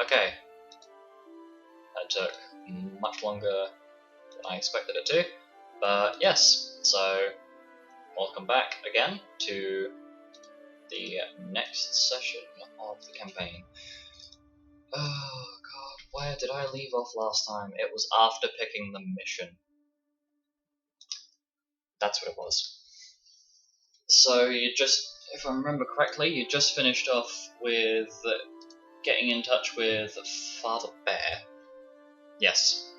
Okay. That took much longer than I expected it to. But yes, so welcome back again to the next session of the campaign. Oh god, where did I leave off last time? It was after picking the mission. That's what it was. So you just, if I remember correctly, you just finished off with getting in touch with Father Bear. Yes.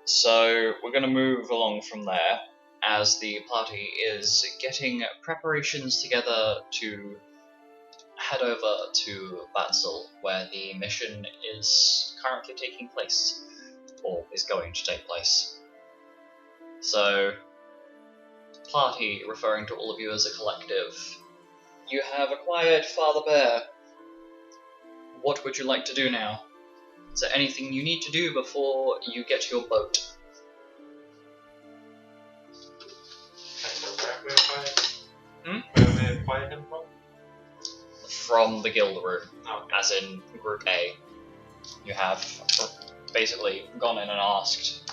So we're going to move along from there as the party is getting preparations together to head over to Batzel, where the mission is currently taking place, or is going to take place. So, party, referring to all of you as a collective, you have acquired Father Bear. What would you like to do now? Is there anything you need to do before you get to your boat? Where we acquired him from? From the guild room, Oh. as in Group A. You have basically gone in and asked,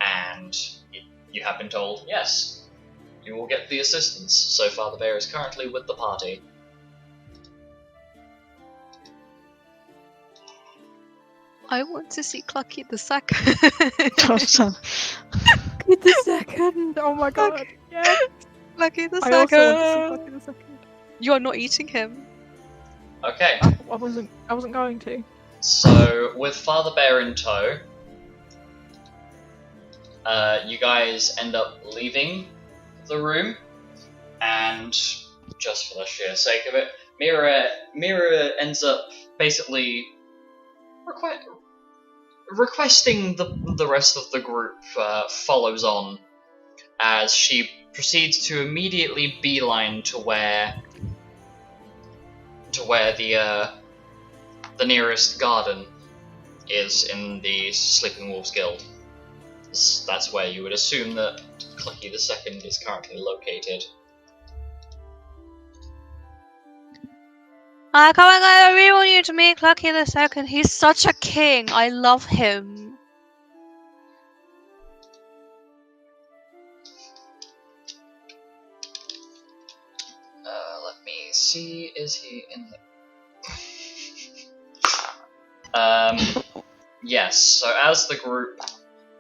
and you have been told, yes, you will get the assistance. So Father Bear is currently with the party. I want to see Clucky the second. Clucky the second. Oh my god. Yeah. Clucky the I second. also want to see Clucky the second. You are not eating him. Okay, I wasn't going to. so with Father Bear in tow, you guys end up leaving the room, and just for the sheer sake of it, Mira ends up basically requesting the rest of the group follows on, as she proceeds to immediately beeline to where the nearest garden is in the Sleeping Wolves Guild. That's where you would assume that Clucky the Second is currently located. Come on, I really want you to meet Clucky the second. He's such a king. I love him. Let me see, is he in the... Yes, so as the group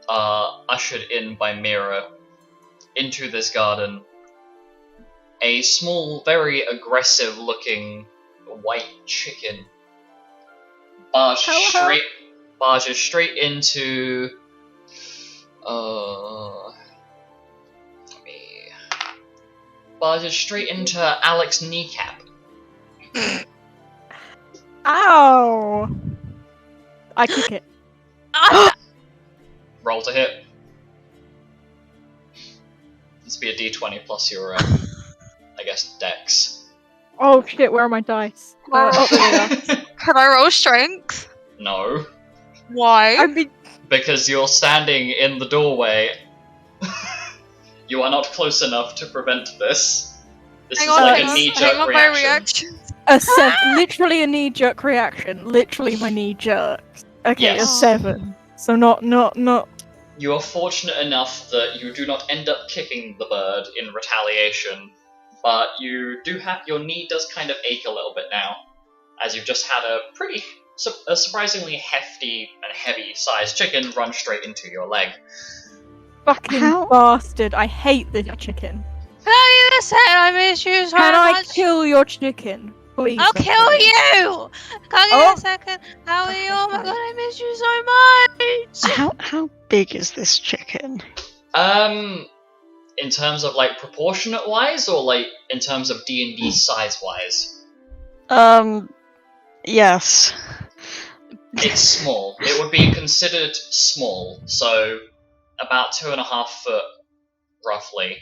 are ushered in by Mira into this garden, a small, very aggressive looking white chicken barges straight into Alex's kneecap. Ow! I kick it. Roll to hit. This be a D20 plus your, I guess, dex. Oh shit, where are my dice? Oh, there they are. Can I roll strength? No, Why? I mean, because you're standing in the doorway. You are not close enough to prevent this. This Hang is on, like hang a on, knee-jerk hang on, my reaction. literally a knee-jerk reaction. Literally my knee jerks. Okay, Yes. a 7. So not. You are fortunate enough that you do not end up kicking the bird in retaliation, but you do have, your knee does kind of ache a little bit now, as you've just had a surprisingly hefty and heavy-sized chicken run straight into your leg. Fucking bastard! I hate this chicken. Clucky the second, I miss you so Can I much. kill your chicken, please? I'll kill you! Clucky the second, how are you? Oh my fine. god, I miss you so much! How big is this chicken? In terms of like proportionate wise, or like in terms of D&D size wise? Yes. It's small. It would be considered small, so about 2.5 foot, roughly.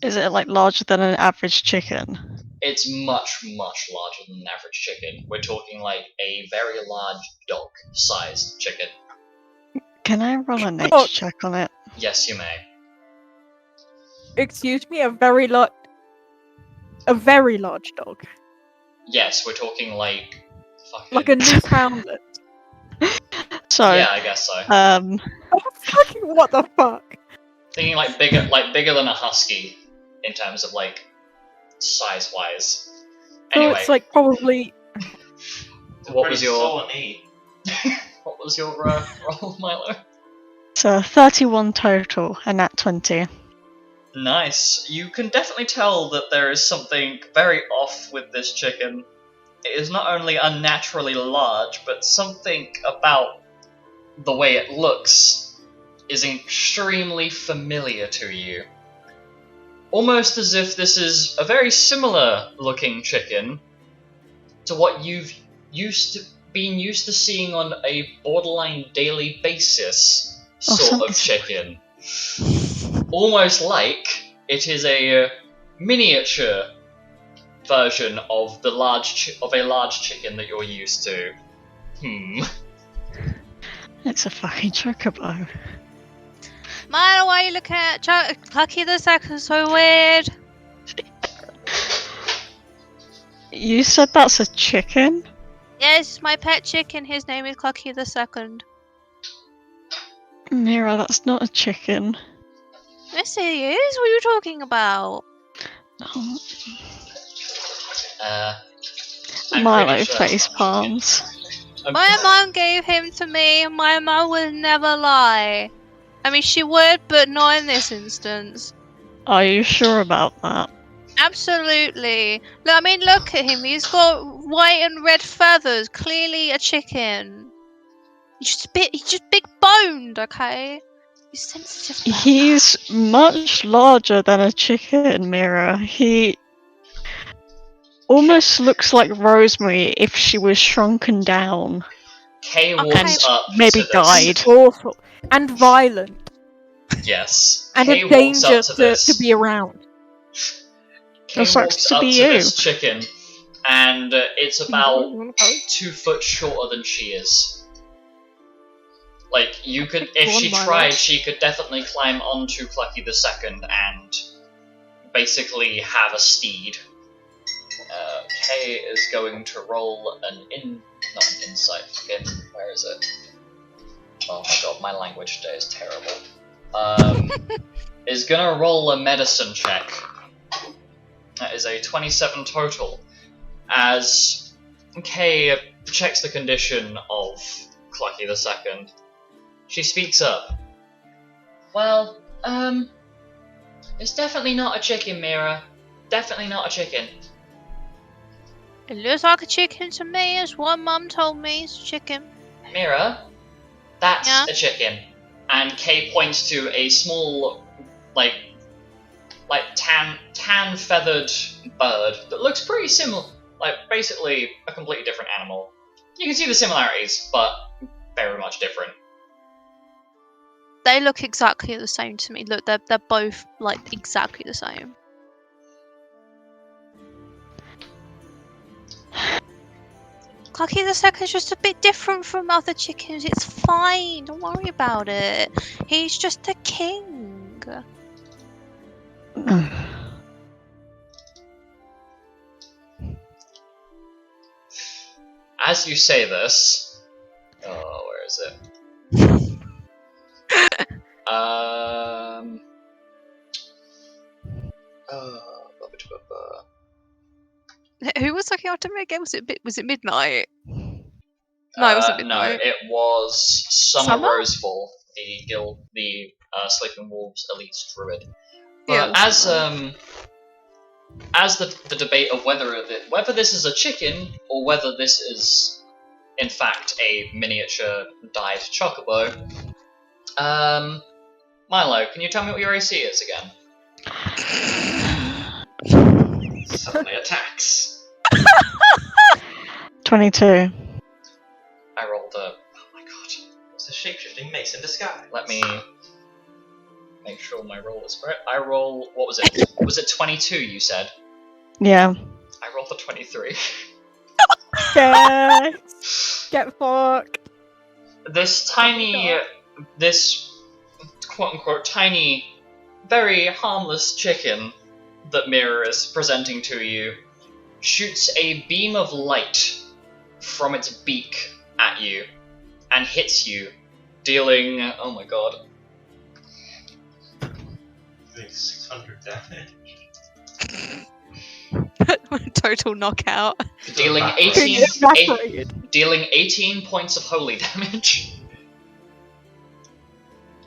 Is it like larger than an average chicken? It's much, much larger than an average chicken. We're talking like a very large dog-sized chicken. Can I roll a nature Oh. check on it? Yes, you may. Excuse me, a very large dog. Yes, we're talking like fucking... Like a Newfoundland. So, Yeah, I guess so. Fucking what the fuck? Thinking like bigger than a husky in terms of like size wise. So Anyway, it's like probably. what was your So neat. what was your roll, Milo? so 31 total, and nat 20. Nice. You can definitely tell that there is something very off with this chicken. It is not only unnaturally large, but something about the way it looks is extremely familiar to you. Almost as if this is a very similar looking chicken to what you've been used to seeing on a borderline daily basis sort of chicken. Almost like it is a miniature version of a large chicken that you're used to. It's a fucking chocobo. Milo, why are you looking at Clucky the Second so weird? You said that's a chicken? Yes, my pet chicken. His name is Clucky the Second. Mira, that's not a chicken. Yes, it is. What are you talking about? Oh, I'm Milo pretty sure that's face not a palms. chicken. My mum gave him to me, and my mum would never lie. I mean, she would, but not in this instance. Are you sure about that? Absolutely. I mean, look at him. He's got white and red feathers. Clearly a chicken. He's just big boned, okay? He's sensitive about He's much larger than a chicken, Mira. He almost looks like Rosemary if she was shrunken down. Kay Okay. walks up Maybe to this. died. Awful. And violent. Yes. And Kay a walks danger up to this. to be around. Kay That sucks walks to up be to you. this chicken, and it's about 2 foot shorter than she is. Like, you could, if she tried, she could definitely climb onto Clucky the Second and basically have a steed. Kay is going to roll not an insight, fucking, where is it? Oh my god, my language today is terrible. Is gonna roll a medicine check. That is a 27 total. As Kay checks the condition of Clucky the Second, she speaks up. Well, it's definitely not a chicken, Mira. Definitely not a chicken. It looks like a chicken to me, as what Mum told me. It's a chicken. Mira, that's Yeah? a chicken. And Kay points to a small, like tan feathered bird that looks pretty similar. Like, basically a completely different animal. You can see the similarities, but very much different. They look exactly the same to me. Look, they're both like exactly the same. Clucky the Second's just a bit different from other chickens. It's fine. Don't worry about it. He's just a king. As you say this, where is it? Who was looking after me again? Was it midnight? No, it wasn't No, midnight. it was Summer Summer? Rosefall, the Sleeping Wolves elite druid. Yeah, But it was Summer. as the debate of whether this is a chicken or whether this is in fact a miniature dyed chocobo, Milo, can you tell me what your AC is again? Suddenly attacks. 22. I rolled a. Oh my god. It's a shape-shifting mace in disguise. Let me make sure my roll is correct. I roll. What was it? Was it 22? You said. Yeah. I rolled a 23. Get fucked. This quote-unquote tiny, very harmless chicken that Mira is presenting to you shoots a beam of light from its beak at you and hits you, dealing, oh my god, I think 600 damage. Total knockout. dealing Evaporate. 18, Evaporated. dealing 18 points of holy damage.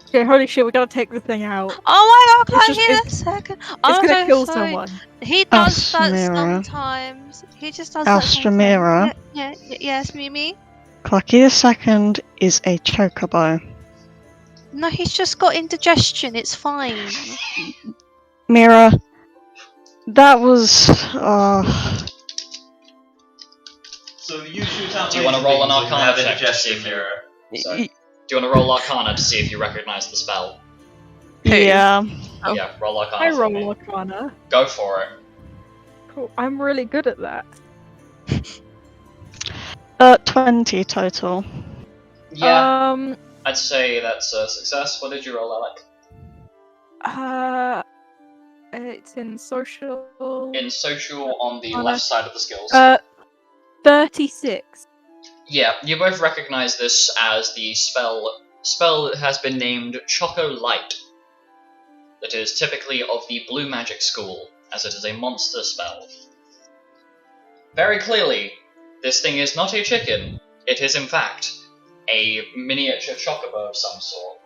Okay, holy shit, we gotta take the thing out. Oh my god, It's can't just- hear it's- the second. It's I'm gonna so kill sorry. someone. He does that Alstroemeria. sometimes. He just does that Alstroemeria. sometimes. Yes, Mimi? Clucky II is a chocobo. No, he's just got indigestion. It's fine. Mira, that was. So you shoot out. Do you want to roll an laser beams and Arcana have check to see indigestion, if you... Mira? Sorry. Do you want to roll Arcana to see if you recognize the spell? Yeah. Oh. Yeah, roll Arcana. I for me. roll Arcana. Go for it. Cool. I'm really good at that. 20 total. Yeah, I'd say that's a success. What did you roll, Alec? It's in social. In social on the Arcana. left side of the skills. 36. Yeah, you both recognize this as the spell. Spell has been named Choco Light. That is typically of the blue magic school, as it is a monster spell. Very clearly, this thing is not a chicken. It is in fact a miniature chocobo of some sort.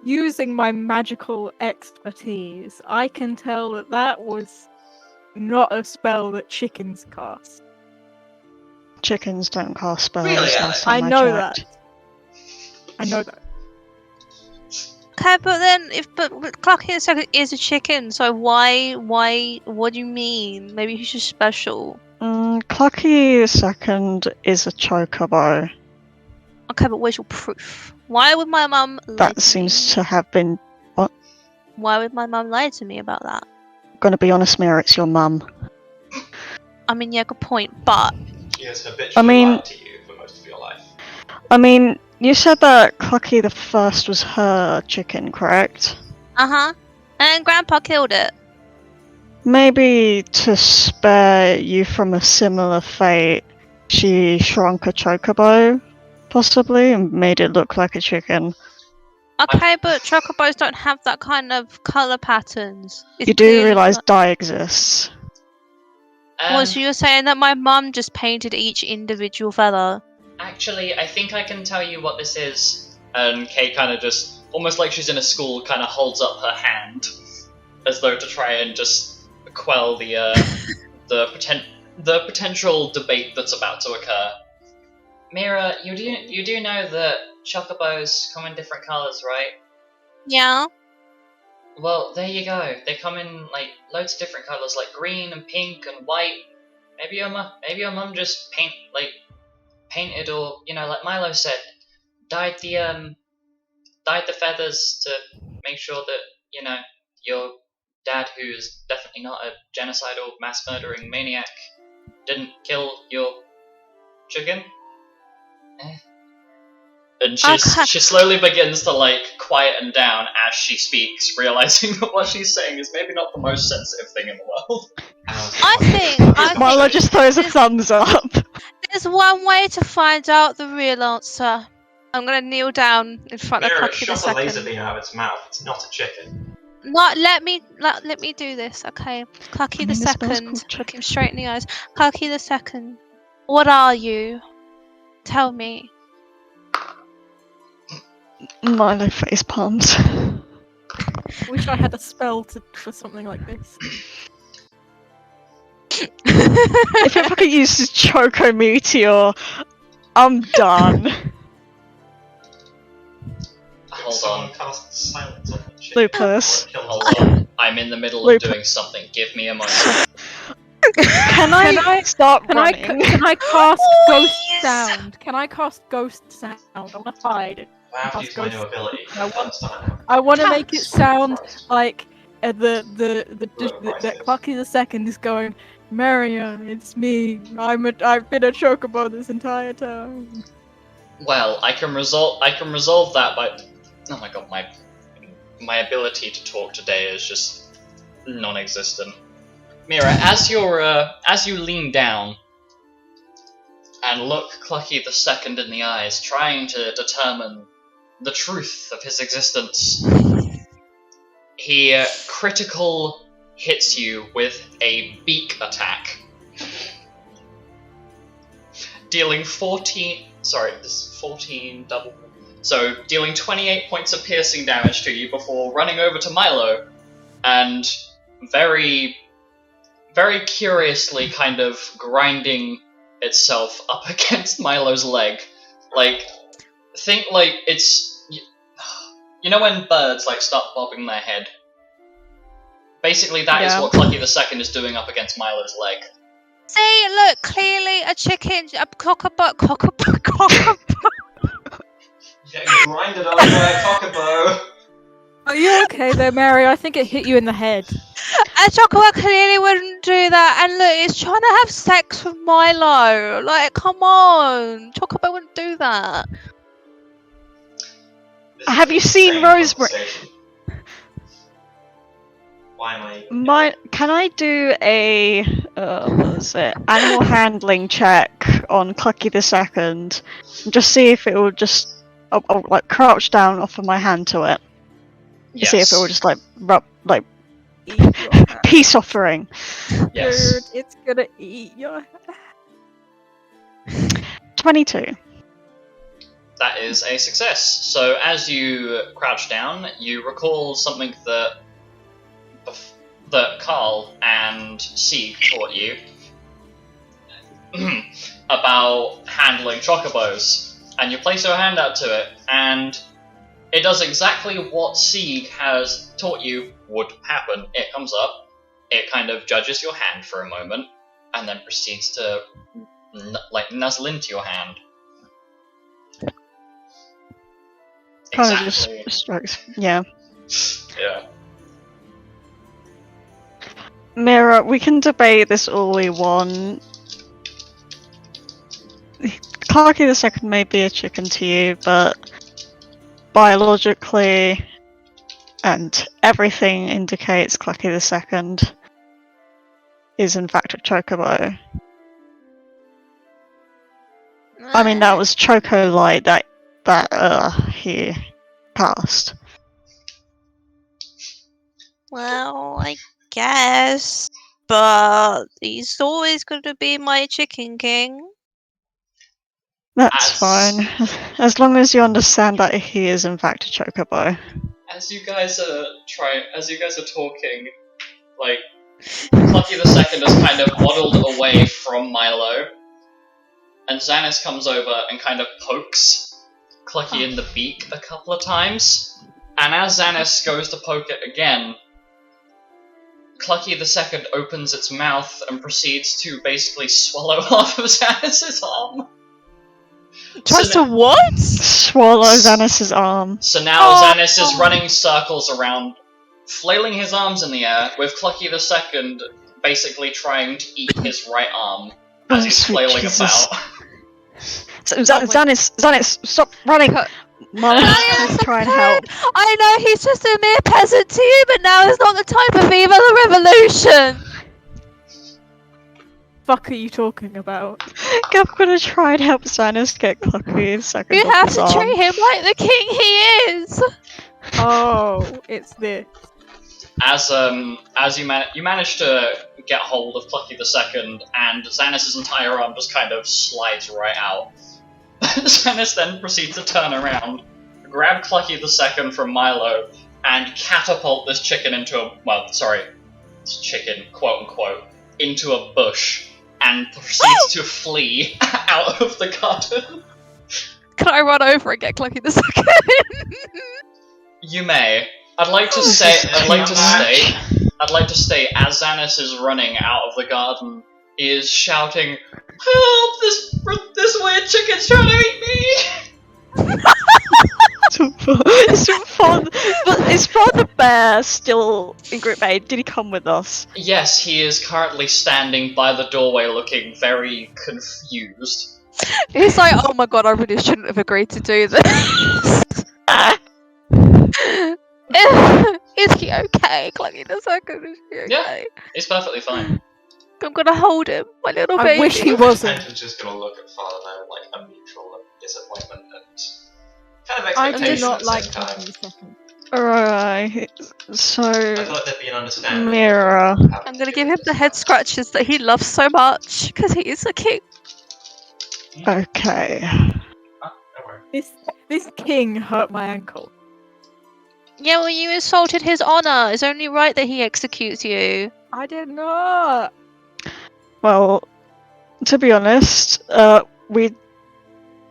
Using my magical expertise, I can tell that that was not a spell that chickens cast. Chickens don't cast spells. Really, last Alex? time I know checked. that. I know that. Okay, but then but Clucky II is a chicken, so why? What do you mean? Maybe he's just special. Clucky II is a chocobo. Okay, but where's your proof? Why would my mum lie That to seems me? to have been. Why would my mum lie to me about that? Gonna be honest, Mira, it's your mum. I mean, yeah, good point, but She has habitually I mean- lied to you for most of your life. I mean, you said that Clucky I was her chicken, correct? and then Grandpa killed it. Maybe to spare you from a similar fate, she shrunk a chocobo, possibly, and made it look like a chicken. Okay, but chocobos don't have that kind of color patterns. It's You do clearly realise not- dye exists. Well, so you're saying that my mum just painted each individual feather? Actually, I think I can tell you what this is. And Kay kind of just, almost like she's in a school, kind of holds up her hand, as though to try and just quell the potential debate that's about to occur. Mira, you do know that chocobos come in different colors, right? Yeah. Well, there you go. They come in like loads of different colors, like green and pink and white. Maybe your mum just painted, or like Milo said, dyed the feathers to make sure that your dad, who's definitely not a genocidal, mass murdering maniac, didn't kill your chicken. And she slowly begins to quieten down as she speaks, realizing that what she's saying is maybe not the most sensitive thing in the world. I think Milo just throws a thumbs up. there's one way to find out the real answer. I'm gonna kneel down in front of Mira, it Clucky shot a laser II. beam out of its mouth. It's not a chicken. Not let me do this, okay? Clucky I mean, the spell's II, called look him straight in the eyes. Clucky II, what are you? Tell me. Milo face palms. Wish I had a spell for something like this. If it fucking uses Choco Meteor, I'm done. Hold Someone on. cast silence on the chicken. Lupus. Kill Hold the on. I'm in the middle of doing something. Give me a moment. Can I stop Can running? I cast ghost Boys! sound? Can I cast ghost sound? I want to hide. I have to use my new ability. I want- First time. I want to make it Cats. sound like that Clucky II is going, Marion, it's me. I've been a chocobo this entire time. Well, I can resolve that by. Oh my god, my ability to talk today is just non-existent. Mira, as you lean down, and look Clucky the Second in the eyes, trying to determine the truth of his existence. He critical hits you with a beak attack, dealing 14 double. So, dealing 28 points of piercing damage to you before running over to Milo and very, very curiously kind of grinding itself up against Milo's leg. Like, think like it's... You know when birds like start bobbing their head? Basically that is what Clucky the Second is doing up against Milo's leg. See, look, clearly a chicken, a cockaboo. Getting grinded over by a cockaboo. Are you okay there, Mary? I think it hit you in the head. A chocobo clearly wouldn't do that, and look, it's trying to have sex with Milo. Like, come on, Chocobo wouldn't do that. Have you seen Rosemary? Why am I? Can I do a what is it? Animal handling check on Clucky the Second? And just see if it will just I'll like crouch down, offer my hand to it. Yes. See if it will just like rub like Eat your hand. peace offering. Yes. Dude, it's gonna eat your hand. 22. That is a success. So as you crouch down, you recall something that Carl and Sieg taught you about handling chocobos, and you place your hand out to it, and it does exactly what Sieg has taught you would happen. It comes up, it kind of judges your hand for a moment, and then proceeds to nuzzle into your hand. Kind of Exactly. just strokes. Yeah. Yeah. Mira, we can debate this all we want. Clarky the Second may be a chicken to you, but biologically, and everything indicates Clucky the Second is in fact a chocobo. I mean, that was Choco Light that he passed. Well, I guess, but he's always going to be my chicken king. That's fine, as long as you understand that he is in fact a chocobo. As you guys are talking, like Clucky the Second is kind of waddled away from Milo, and Xanis comes over and kind of pokes Clucky in the beak a couple of times, and as Xanis goes to poke it again, Clucky the Second opens its mouth and proceeds to basically swallow half of Xanis's arm. Tries to what? Swallow Xanis's arm. So now Xanis is running circles around, flailing his arms in the air, with Clucky the Second basically trying to eat his right arm as he's sweet flailing Jesus. about. Xanis, stop running! Milo will try and help. I know he's just a mere peasant to you, but now is not the time for Viva the Revolution! Fuck are you talking about? I'm gonna try and help Xanis get Clucky the Second. You off have his to arm. treat him like the king he is! Oh, it's this. As you manage to get hold of Clucky the Second, and Xanis' entire arm just kind of slides right out. Xanis then proceeds to turn around, grab Clucky the Second from Milo, and catapult this chicken into chicken, quote unquote, into a bush, and proceeds to flee out of the garden. Can I run over and get Clucky the Second? You may. I'd like to state, as Xanis is running out of the garden, he is shouting, "Help! This weird chicken's trying to eat me!" Is Father Bear still in Group A? Did he come with us? Yes, he is currently standing by the doorway looking very confused. He's like, oh my god, I really shouldn't have agreed to do this. Is he okay? Clucky the Second, is he okay? Yeah. He's perfectly fine. I'm gonna hold him, my little I baby. wish he wasn't. Penton's just gonna look at Father of I'm I expectation do not at the like same talking time. the second. Alright, so I thought there'd be an understanding. Mira. of how I'm to gonna do give him this the head kind of scratches that he loves so much because he is a king. Okay. stuff. Don't worry. This king hurt my ankle. Yeah, well, you insulted his honor. It's only right that he executes you. I did not. Well, to be honest, we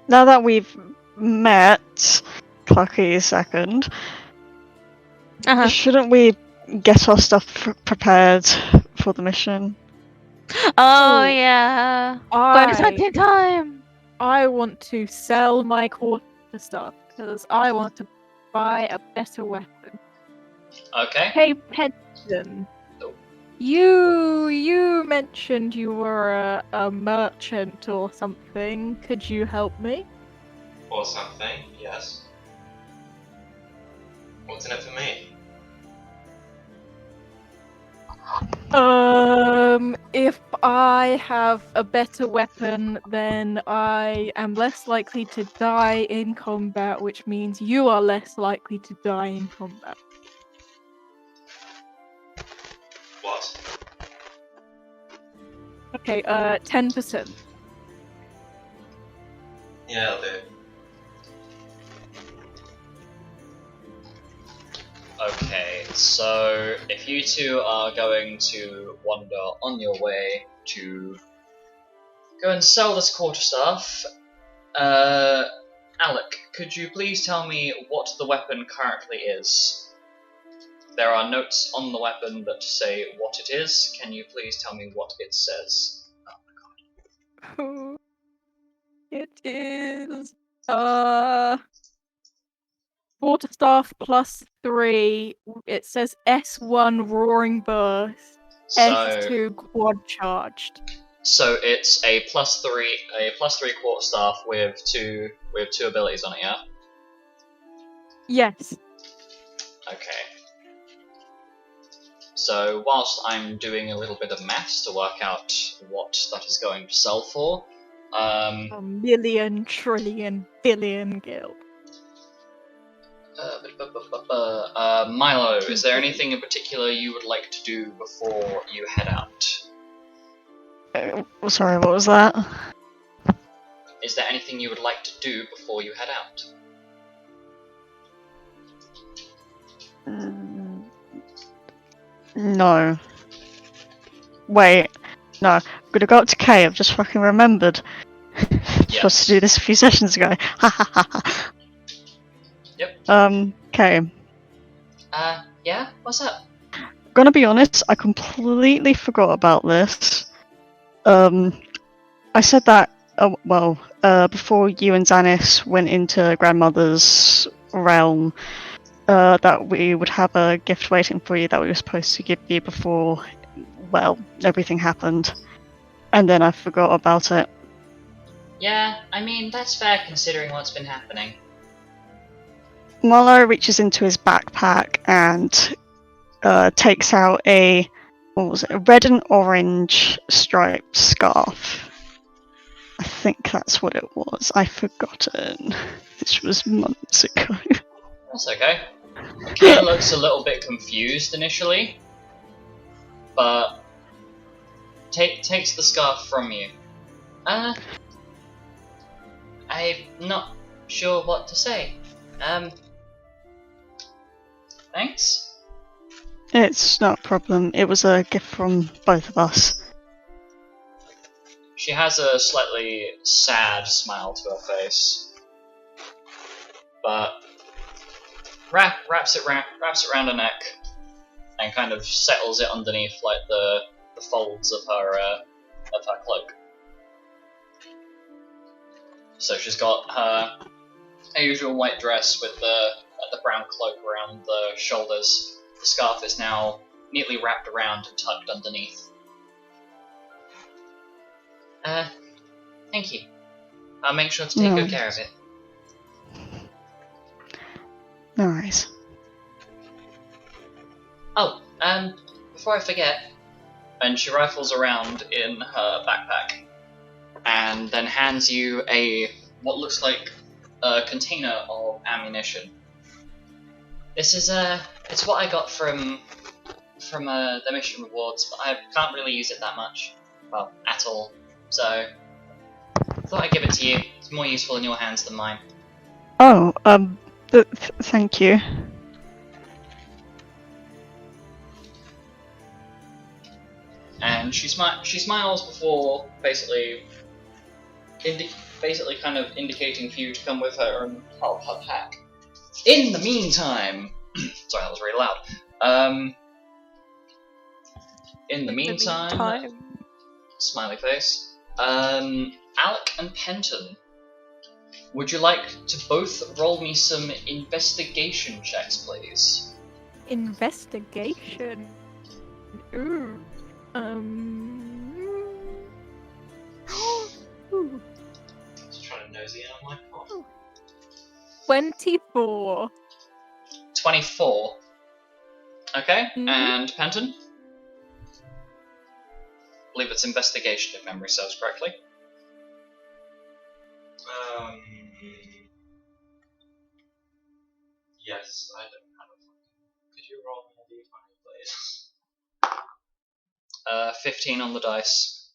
now that we've met Clucky second, Uh-huh. shouldn't we get our stuff prepared for the mission? Oh Ooh, yeah. Going back in time. I want to sell my Quarterstaff because I want to buy a better weapon. Okay. Hey, Penton. Oh. You mentioned you were a merchant or something. Could you help me? Or something, yes. What's in it for me? If I have a better weapon, then I am less likely to die in combat, which means you are less likely to die in combat. What? Okay, 10%. Yeah, I'll do. Okay, so if you two are going to wander on your way to go and sell this quarterstaff, Alec, could you please tell me what the weapon currently is? There are notes on the weapon that say what it is. Can you please tell me what it says? It is Quarterstaff +3. It says S1 Roaring Burst, So, S2 Quad Charged. so it's a +3 quarterstaff with two abilities on it, yeah? Yes. Okay. So whilst I'm doing a little bit of maths to work out what that is going to sell for, A million, trillion, billion gil. Milo, is there anything in particular you would like to do before you head out? Sorry, what was that? Is there anything you would like to do before you head out? No. Wait. No. I'm gonna go up to Kay. I've just fucking remembered. Supposed to do this a few sessions ago. Yep. Kay. Yeah? What's up? Gonna be honest, I completely forgot about this. I said that, before you and Xanis went into Grandmother's realm, that we would have a gift waiting for you that we were supposed to give you before, well, everything happened. And then I forgot about it. Yeah, I mean, that's fair considering what's been happening. Marlowe reaches into his backpack and takes out a red and orange striped scarf. I think that's what it was. I've forgotten. This was months ago. That's okay. Kay looks a little bit confused initially, but takes the scarf from you. I'm not sure what to say. Thanks? It's not a problem. It was a gift from both of us. She has a slightly sad smile to her face, but wraps it around her neck and kind of settles it underneath like the folds of her cloak. So she's got her usual white dress with the brown cloak around the shoulders. The scarf is now neatly wrapped around and tucked underneath. Thank you. I'll make sure to take good care of it. No worries. Oh, before I forget, and she rifles around in her backpack and then hands you what looks like a container of ammunition. This is it's what I got from the mission rewards, but I can't really use it that much, well, at all. So I thought I'd give it to you. It's more useful in your hands than mine. Oh, thank you. And she smiles before basically kind of indicating for you to come with her and help her pack. In the meantime, sorry, that was really loud. In the meantime, smiley face. Alec and Penton, would you like to both roll me some investigation checks, please? Investigation. Ooh. Ooh. Just trying to nosy in on my phone. 24. 24. Okay, Mhm. and Penton? I believe it's investigation if memory serves correctly. Yes, I don't have a phone. Could you roll me a d20, please? 15 on the dice.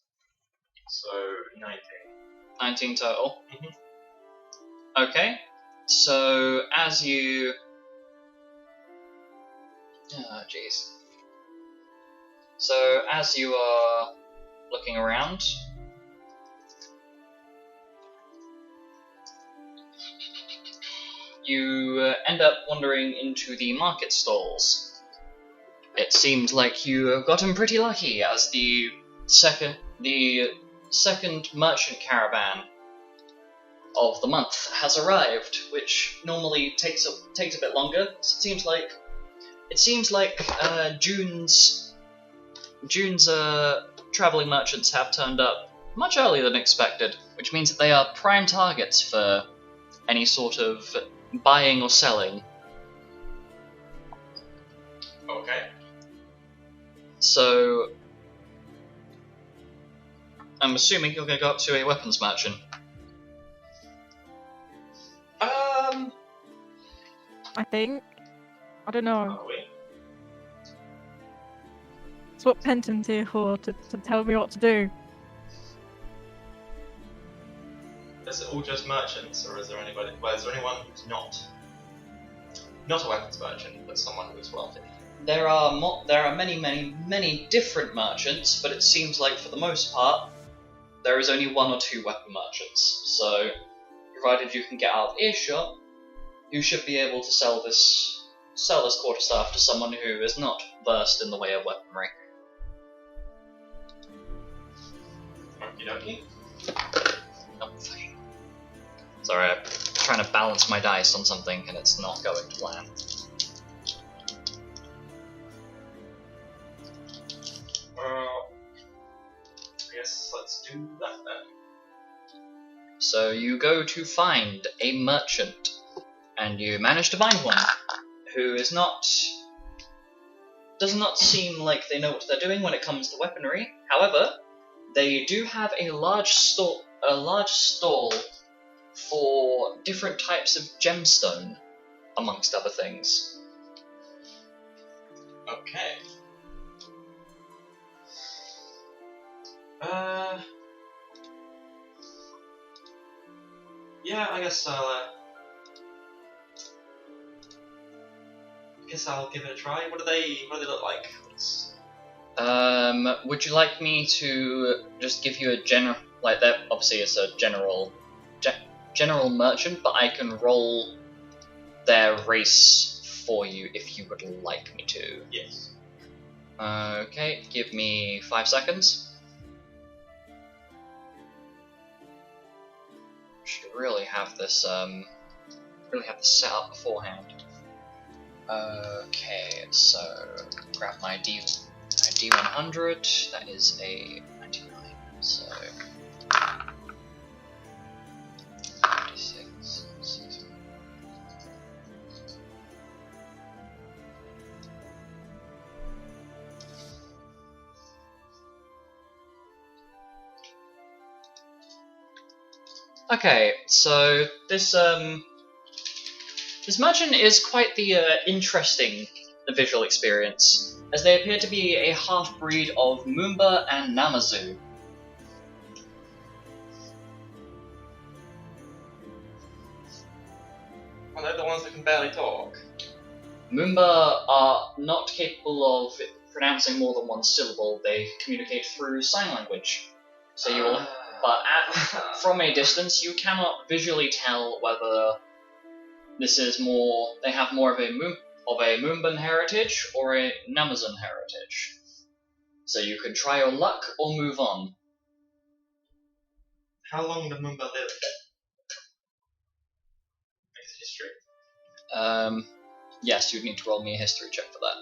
So, 19. 19 total. Mhm. Okay, so as you... Oh, jeez. So as you are looking around, you end up wandering into the market stalls. It seems like you have gotten pretty lucky, as the second merchant caravan of the month has arrived, which normally takes a bit longer. It seems like June's traveling merchants have turned up much earlier than expected, which means that they are prime targets for any sort of buying or selling. Okay. So, I'm assuming you're going to go up to a weapons merchant. I think. I don't know. Are we? It's what Penton's here for, to tell me what to do. Is it all just merchants, or is there anybody? Well, is there anyone who's not a weapons merchant, but someone who's wealthy? There are many different merchants, but it seems like for the most part, there is only one or two weapon merchants. So, provided you can get out of earshot, you should be able to sell this quarterstaff to someone who is not versed in the way of weaponry. Okie dokie. Oh, fucking. Sorry, I'm trying to balance my dice on something and it's not going to plan. I guess let's do that then. So you go to find a merchant, and you manage to find one who does not seem like they know what they're doing when it comes to weaponry. However, they do have a large stall for different types of gemstone, amongst other things. Okay. Yeah, I guess I'll give it a try. What do they look like? Would you like me to just give you a general, like that? Obviously, it's a general merchant, but I can roll their race for you if you would like me to. Yes. Okay, give me 5 seconds. Should really have this set up beforehand. Okay, so grab my D100. That is a 99. So 56. Okay, so this merchant is quite the interesting visual experience, as they appear to be a half-breed of Moomba and Namazu. Are they the ones that can barely talk? Moomba are not capable of pronouncing more than one syllable. They communicate through sign language. So you will, from a distance, you cannot visually tell whether this is more. They have more of a Moomban heritage or a Namazan heritage. So you can try your luck or move on. How long did Moomba live? Makes history. Yes, you'd need to roll me a history check for that.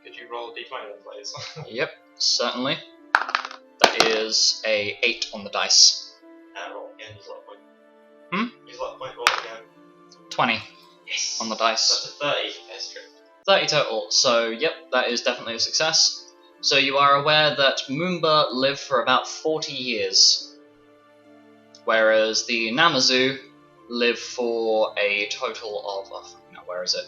Could you roll a d20 then, please? Yep, certainly. That is a 8 on the dice. Roll again, use luck point. Use luck point, roll again. 20 Yes! on the dice. That's a 30 history. 30 total, so yep, that is definitely a success. So you are aware that Moomba live for about 40 years, whereas the Namazu live for a total of... no, where is it?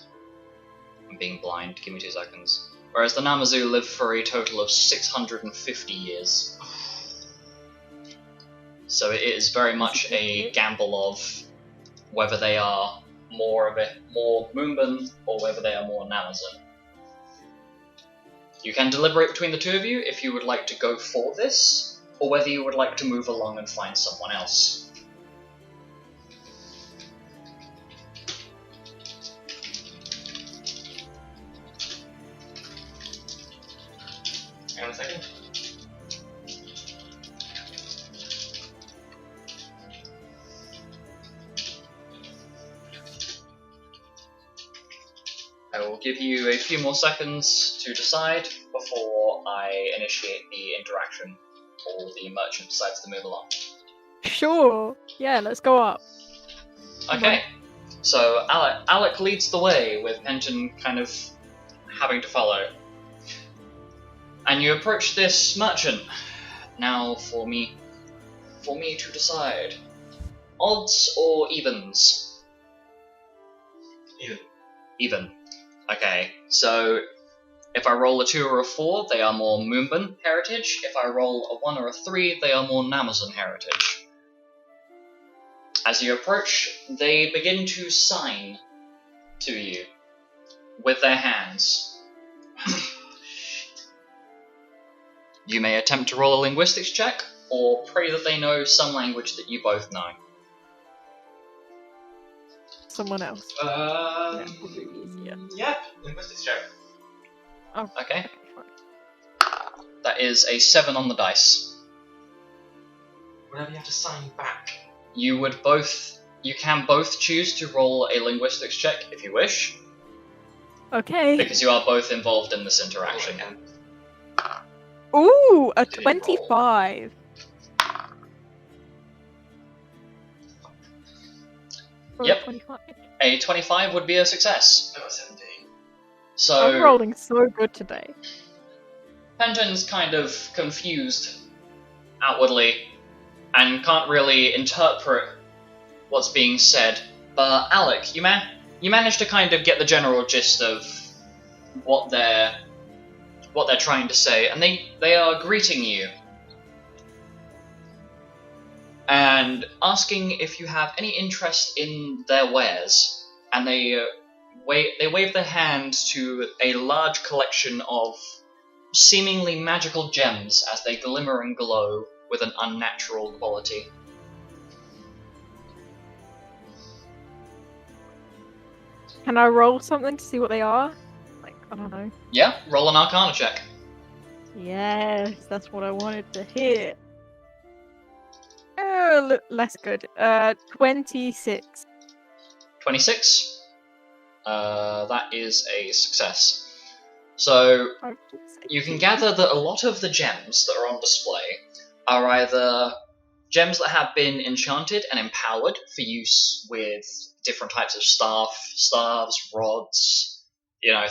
I'm being blind, give me 2 seconds. Whereas the Namazu live for a total of 650 years. So it is very much a gamble of whether they are more Moomban or whether they are more Namazan. You can deliberate between the two of you if you would like to go for this, or whether you would like to move along and find someone else. Hang on a second. I will give you a few more seconds to decide before I initiate the interaction, or the merchant decides to move along. Sure. Yeah, let's go up. Okay, so Alec leads the way, with Penton kind of having to follow. And you approach this merchant. Now for me to decide. Odds or evens? Even. Okay, so if I roll a 2 or a 4, they are more Moomban heritage. If I roll a 1 or a 3, they are more Namazan heritage. As you approach, they begin to sign to you with their hands. You may attempt to roll a linguistics check, or pray that they know some language that you both know. Someone else. Yeah, probably easier. Yep, linguistics check. Oh, Okay, fine. that is a 7 on the dice. Whenever you have to sign back. You can both choose to roll a linguistics check if you wish, Okay. because you are both involved in this interaction. Ooh, a Did you roll? 25. Or Yep. 25. A 25 would be a success. I got 17. So I'm rolling so good today. Penton's kind of confused outwardly and can't really interpret what's being said. But Alec, you managed to kind of get the general gist of what they're trying to say, and they are greeting you and asking if you have any interest in their wares, and they wave their hand to a large collection of seemingly magical gems as they glimmer and glow with an unnatural quality. Can I roll something to see what they are? Like, I don't know. Yeah, roll an Arcana check. Yes, that's what I wanted to hear. Oh, less good. 26. 26. That is a success. So you can gather that a lot of the gems that are on display are either gems that have been enchanted and empowered for use with different types of staves, rods,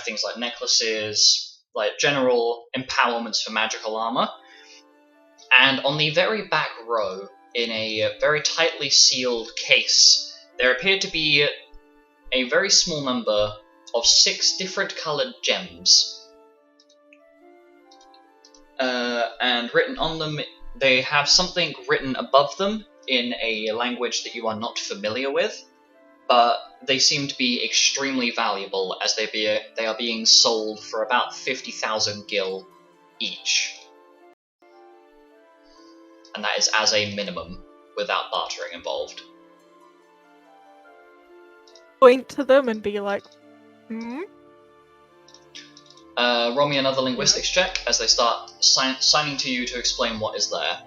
things like necklaces, like general empowerments for magical armor. And on the very back row, in a very tightly sealed case, there appeared to be a very small number of 6 different coloured gems. And written on them, they have something written above them in a language that you are not familiar with, but they seem to be extremely valuable as they are being sold for about 50,000 gil each. And that is as a minimum, without bartering involved. Point to them and be like, Roll me another linguistics check as they start signing to you to explain what is there.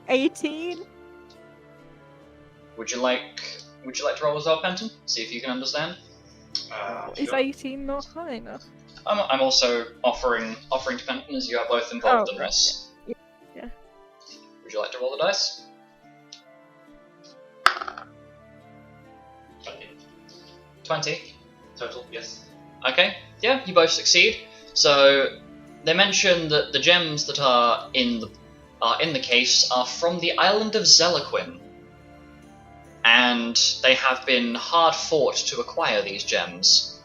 18? Would you like to roll as well, Penton? See if you can understand. Is Sure. 18 not high enough? I'm also offering to Penton as you are both involved in this. Yeah. Would you like to roll the dice? 20. Total, yes. Okay, yeah, you both succeed. So they mention that the gems that are in the case are from the island of Zeliquin, and they have been hard fought to acquire these gems.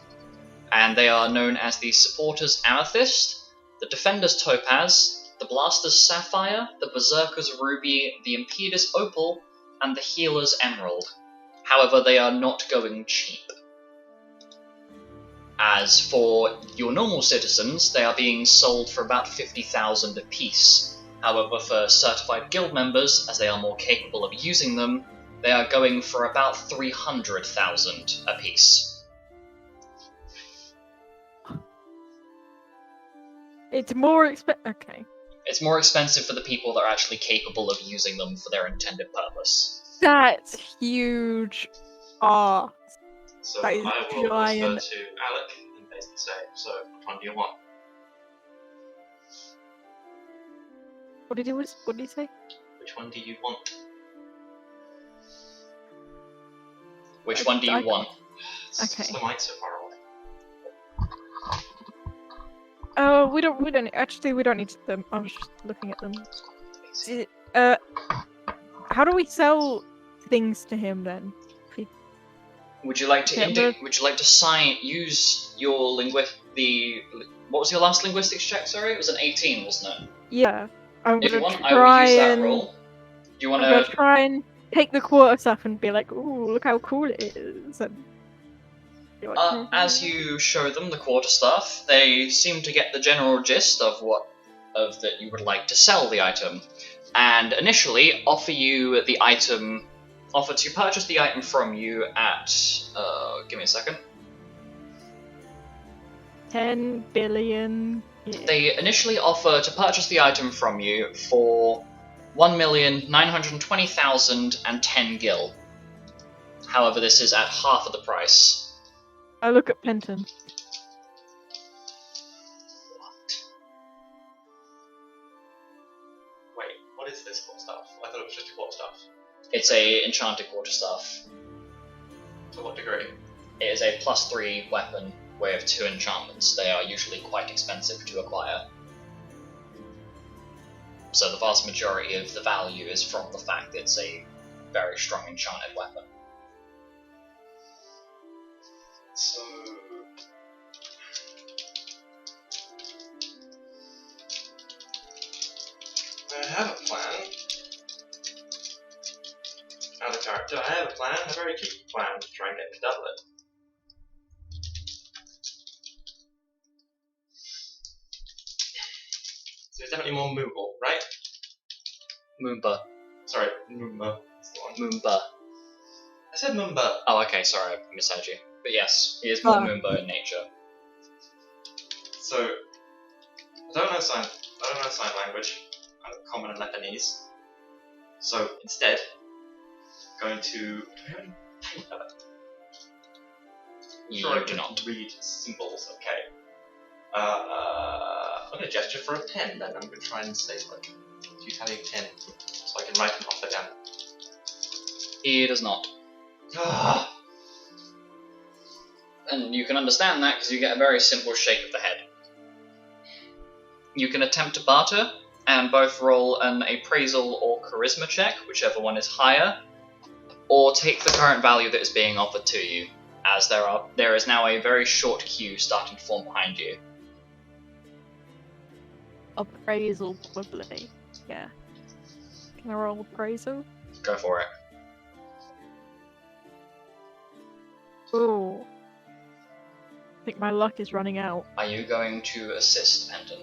And they are known as the Supporters Amethyst, the Defenders Topaz, the Blasters Sapphire, the Berserkers Ruby, the Impeders Opal, and the Healers Emerald. However, they are not going cheap. As for your normal citizens, they are being sold for about 50,000 apiece. However, for certified guild members, as they are more capable of using them, they are going for about 300,000 apiece. It's more Okay. It's more expensive for the people that are actually capable of using them for their intended purpose. That's huge. So That is I will giant. refer to Alec and basically say, so which one do you want? What did he say? Which one do you want? Which one do you want? Okay. The mic's so far away. We don't actually, we don't need them. I was just looking at them. How do we sell things to him then? Would you like to use your what was your last linguistics check, sorry? It was an 18, wasn't it? Yeah. I'm If you gonna want, I will use that and roll. Do you want I'm gonna to... try and take the quarterstaff and be like, ooh, look how cool it is. And be like, As you show them the quarterstaff, they seem to get the general gist of that you would like to sell the item, and initially offer to purchase the item from you at, give me a second. 10 billion. Yeah. They initially offer to purchase the item from you for 1,920,010 gil. However, this is at half of the price. I look at Penton. Wait, what is this quarterstaff? I thought it was just a quarterstaff. It's a enchanted quarterstaff. To what degree? It is a +3 weapon with 2 enchantments. They are usually quite expensive to acquire. So the vast majority of the value is from the fact that it's a very strong enchanted weapon. So... I have a plan. Out of character, I have a plan, a very cheeky plan to try and get to double it. So it's definitely more movable, right? Moomba. Sorry, Moomba. That's the one. Moomba. I said Moomba. Oh, okay, sorry, I misheard you. But yes, he is more Moomba in nature. So, I don't know sign language. I'm common and Lebanese. So instead, going to. Do I have any paper? You Sure, I do can not. read symbols. Okay. I'm gonna gesture for a pen. Then I'm gonna try and say like you having 10, so I can write an offer down. He does not. Ah, And you can understand that because you get a very simple shake of the head. You can attempt to barter, and both roll an appraisal or charisma check, whichever one is higher, or take the current value that is being offered to you, as there is now a very short queue starting to form behind you. Appraisal, probably. Yeah. Can I roll appraisal? Go for it. Ooh. I think my luck is running out. Are you going to assist Penton?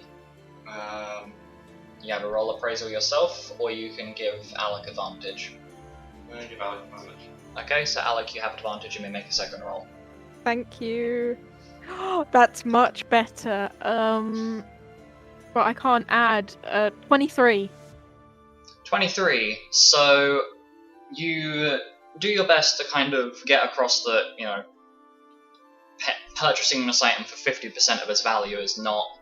You have a roll appraisal yourself, or you can give Alec advantage. I'm going to give Alec advantage. Okay, so Alec, you have advantage. You may make a second roll. Thank you. That's much better. But I can't add. 23. 23. So you do your best to kind of get across that, you know, purchasing this item for 50% of its value is not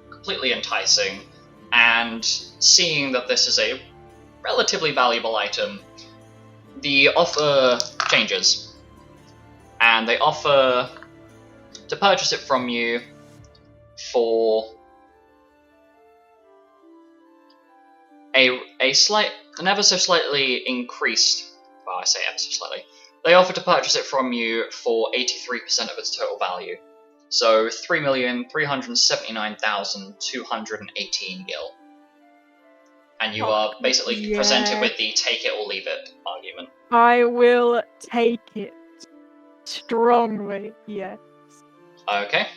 completely enticing, and seeing that this is a relatively valuable item, the offer changes, and they offer to purchase it from you for an ever so slightly increased. Well, I say ever so slightly. They offer to purchase it from you for 83% of its total value. So 3,379,218 gil. And you are basically presented with the take it or leave it argument. I will take it. Strongly, yes. Okay.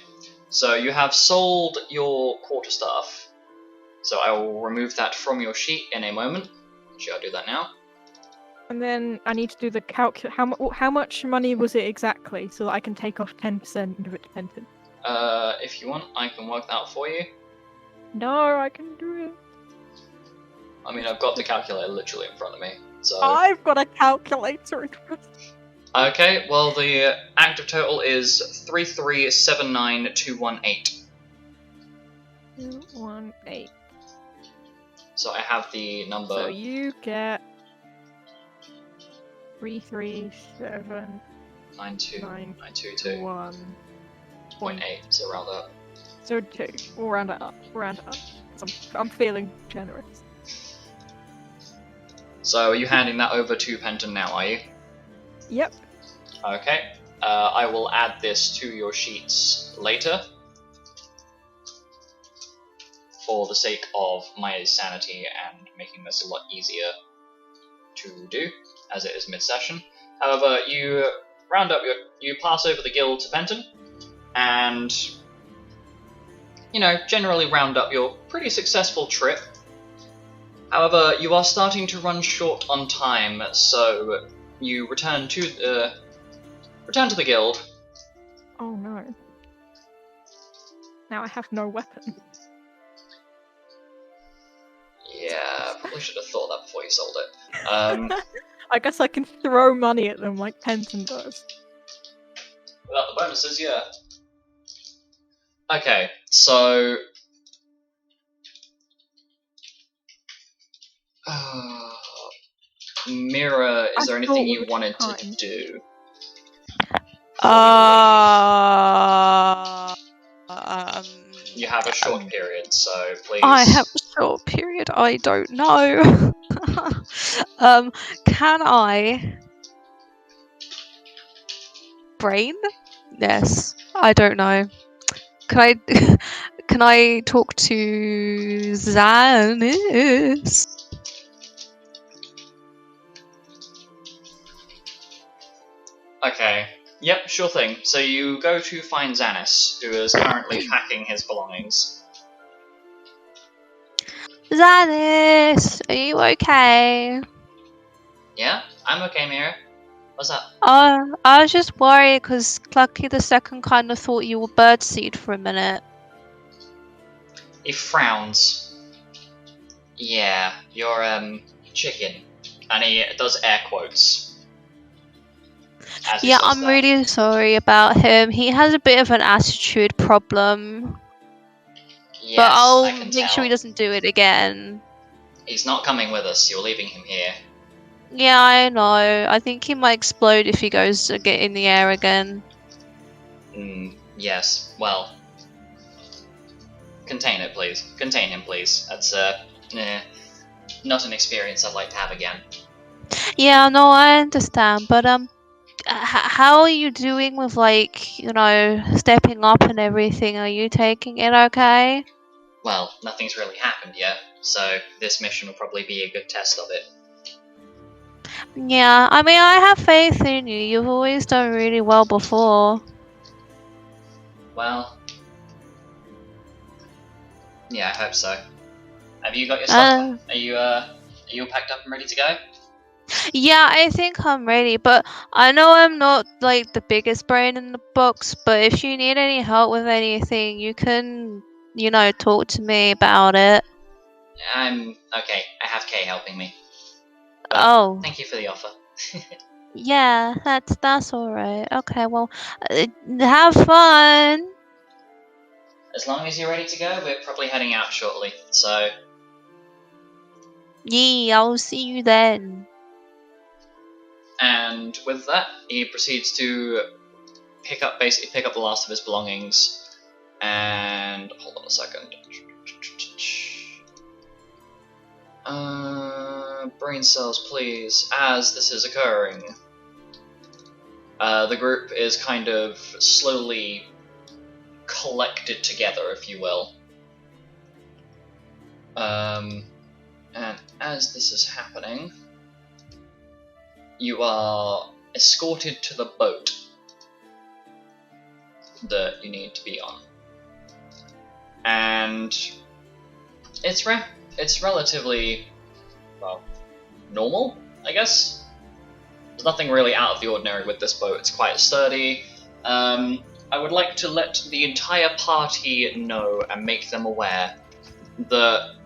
So you have sold your quarterstaff. So I will remove that from your sheet in a moment. Should I do that now? And then I need to do the how much money was it exactly, so that I can take off 10% and give it to Penton? If you want, I can work that out for you. No, I can do it. I mean, I've got the calculator literally in front of me, so... I've got a calculator in front of me. Okay, well, the active total is 3379218. 218. So I have the number... So you get 337 922.8, 1. so round up. So 2. We'll round it up. I'm feeling generous. So are you handing that over to Penton now, are you? Yep. Okay. I will add this to your sheets later, for the sake of my sanity and making this a lot easier to do, as it is mid-session. However, you pass over the guild to Penton, and, you know, generally round up your pretty successful trip. However, you are starting to run short on time, so you return to the guild. Oh no. Now I have no weapon. Yeah, probably should have thought that before you sold it. I guess I can throw money at them like Penton does. Without the bonuses, yeah. Okay, so... Mira, is there anything you wanted to do? You have a short period, so please... I have a short period, I don't know. Can I... Brain? Yes, I don't know. Can I talk to Xanis? Okay, yep, sure thing. So you go to find Xanis, who is currently packing his belongings. Xanis, are you okay? Yeah, I'm okay, Mira. What's up? I was just worried because Clucky the Second kind of thought you were birdseed for a minute. He frowns. Yeah, you're, chicken. And he does air quotes. Yeah, I'm really sorry about him. He has a bit of an attitude problem. Yes, but I'll I can make sure he tell. doesn't do it again. He's not coming with us. You're leaving him here. Yeah, I know. I think he might explode if he goes to get in the air again. Yes. Well, contain it, please. Contain him, please. That's not an experience I'd like to have again. Yeah, no, I understand, but how are you doing with, like, you know, stepping up and everything? Are you taking it okay? Well, nothing's really happened yet, so this mission will probably be a good test of it. Yeah, I mean, I have faith in you. You've always done really well before. Well, yeah, I hope so. Have you got your stuff? Are you all packed up and ready to go? Yeah, I think I'm ready, but I know I'm not, like, the biggest brain in the box, but if you need any help with anything, you can, you know, talk to me about it. I'm okay. I have Kay helping me. But Oh, thank you for the offer. yeah, that's alright. Okay, well, have fun. As long as you're ready to go, we're probably heading out shortly. So, Yeah, I'll see you then. and with that, he proceeds to basically pick up the last of his belongings. And hold on a second. Brain cells, please. As this is occurring, the group is kind of slowly collected together, if you will. And as this is happening, you are escorted to the boat that you need to be on. And it's relatively, well, normal, I guess. There's nothing really out of the ordinary with this boat. It's quite sturdy. I would like to let the entire party know and make them aware that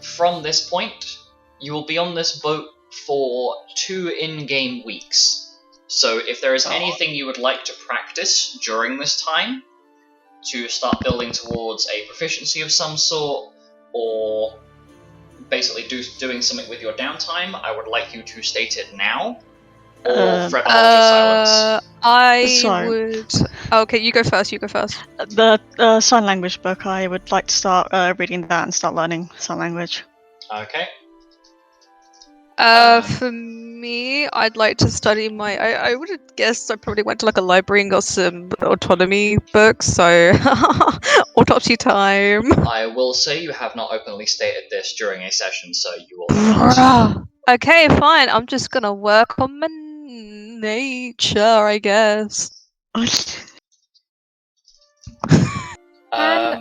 from this point, you will be on this boat for 2 in-game weeks. So if there is anything you would like to practice during this time, to start building towards a proficiency of some sort, or basically doing something with your downtime, I would like you to state it now, or forever hold your silence. I would. Okay, you go first. The sign language book, I would like to start reading that and start learning sign language. Okay. For me, I'd like to study my. I would have guessed I probably went to like a library and got some autonomy books. So, autopsy time. I will say you have not openly stated this during a session, so you will not. Okay, fine. I'm just gonna work on my nature, I guess. Can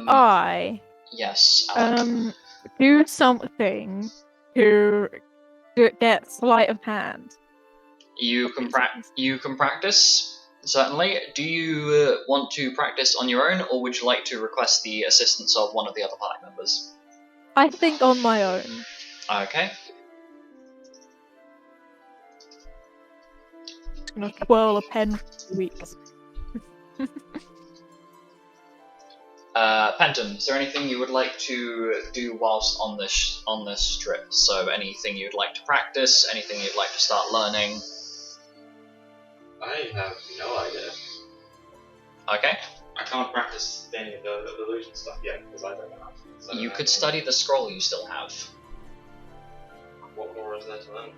I Yes, Alec. do something to get sleight of hand? You can practice, certainly. Do you want to practice on your own, or would you like to request the assistance of one of the other party members? I think on my own. Okay. I'm gonna twirl a pen for 2 weeks. Penton, is there anything you would like to do whilst on this trip? So anything you'd like to practice, anything you'd like to start learning? I have no idea. Okay. I can't practice any of the illusion stuff yet because I don't know. So You could study the scroll you still have. What more is there to learn?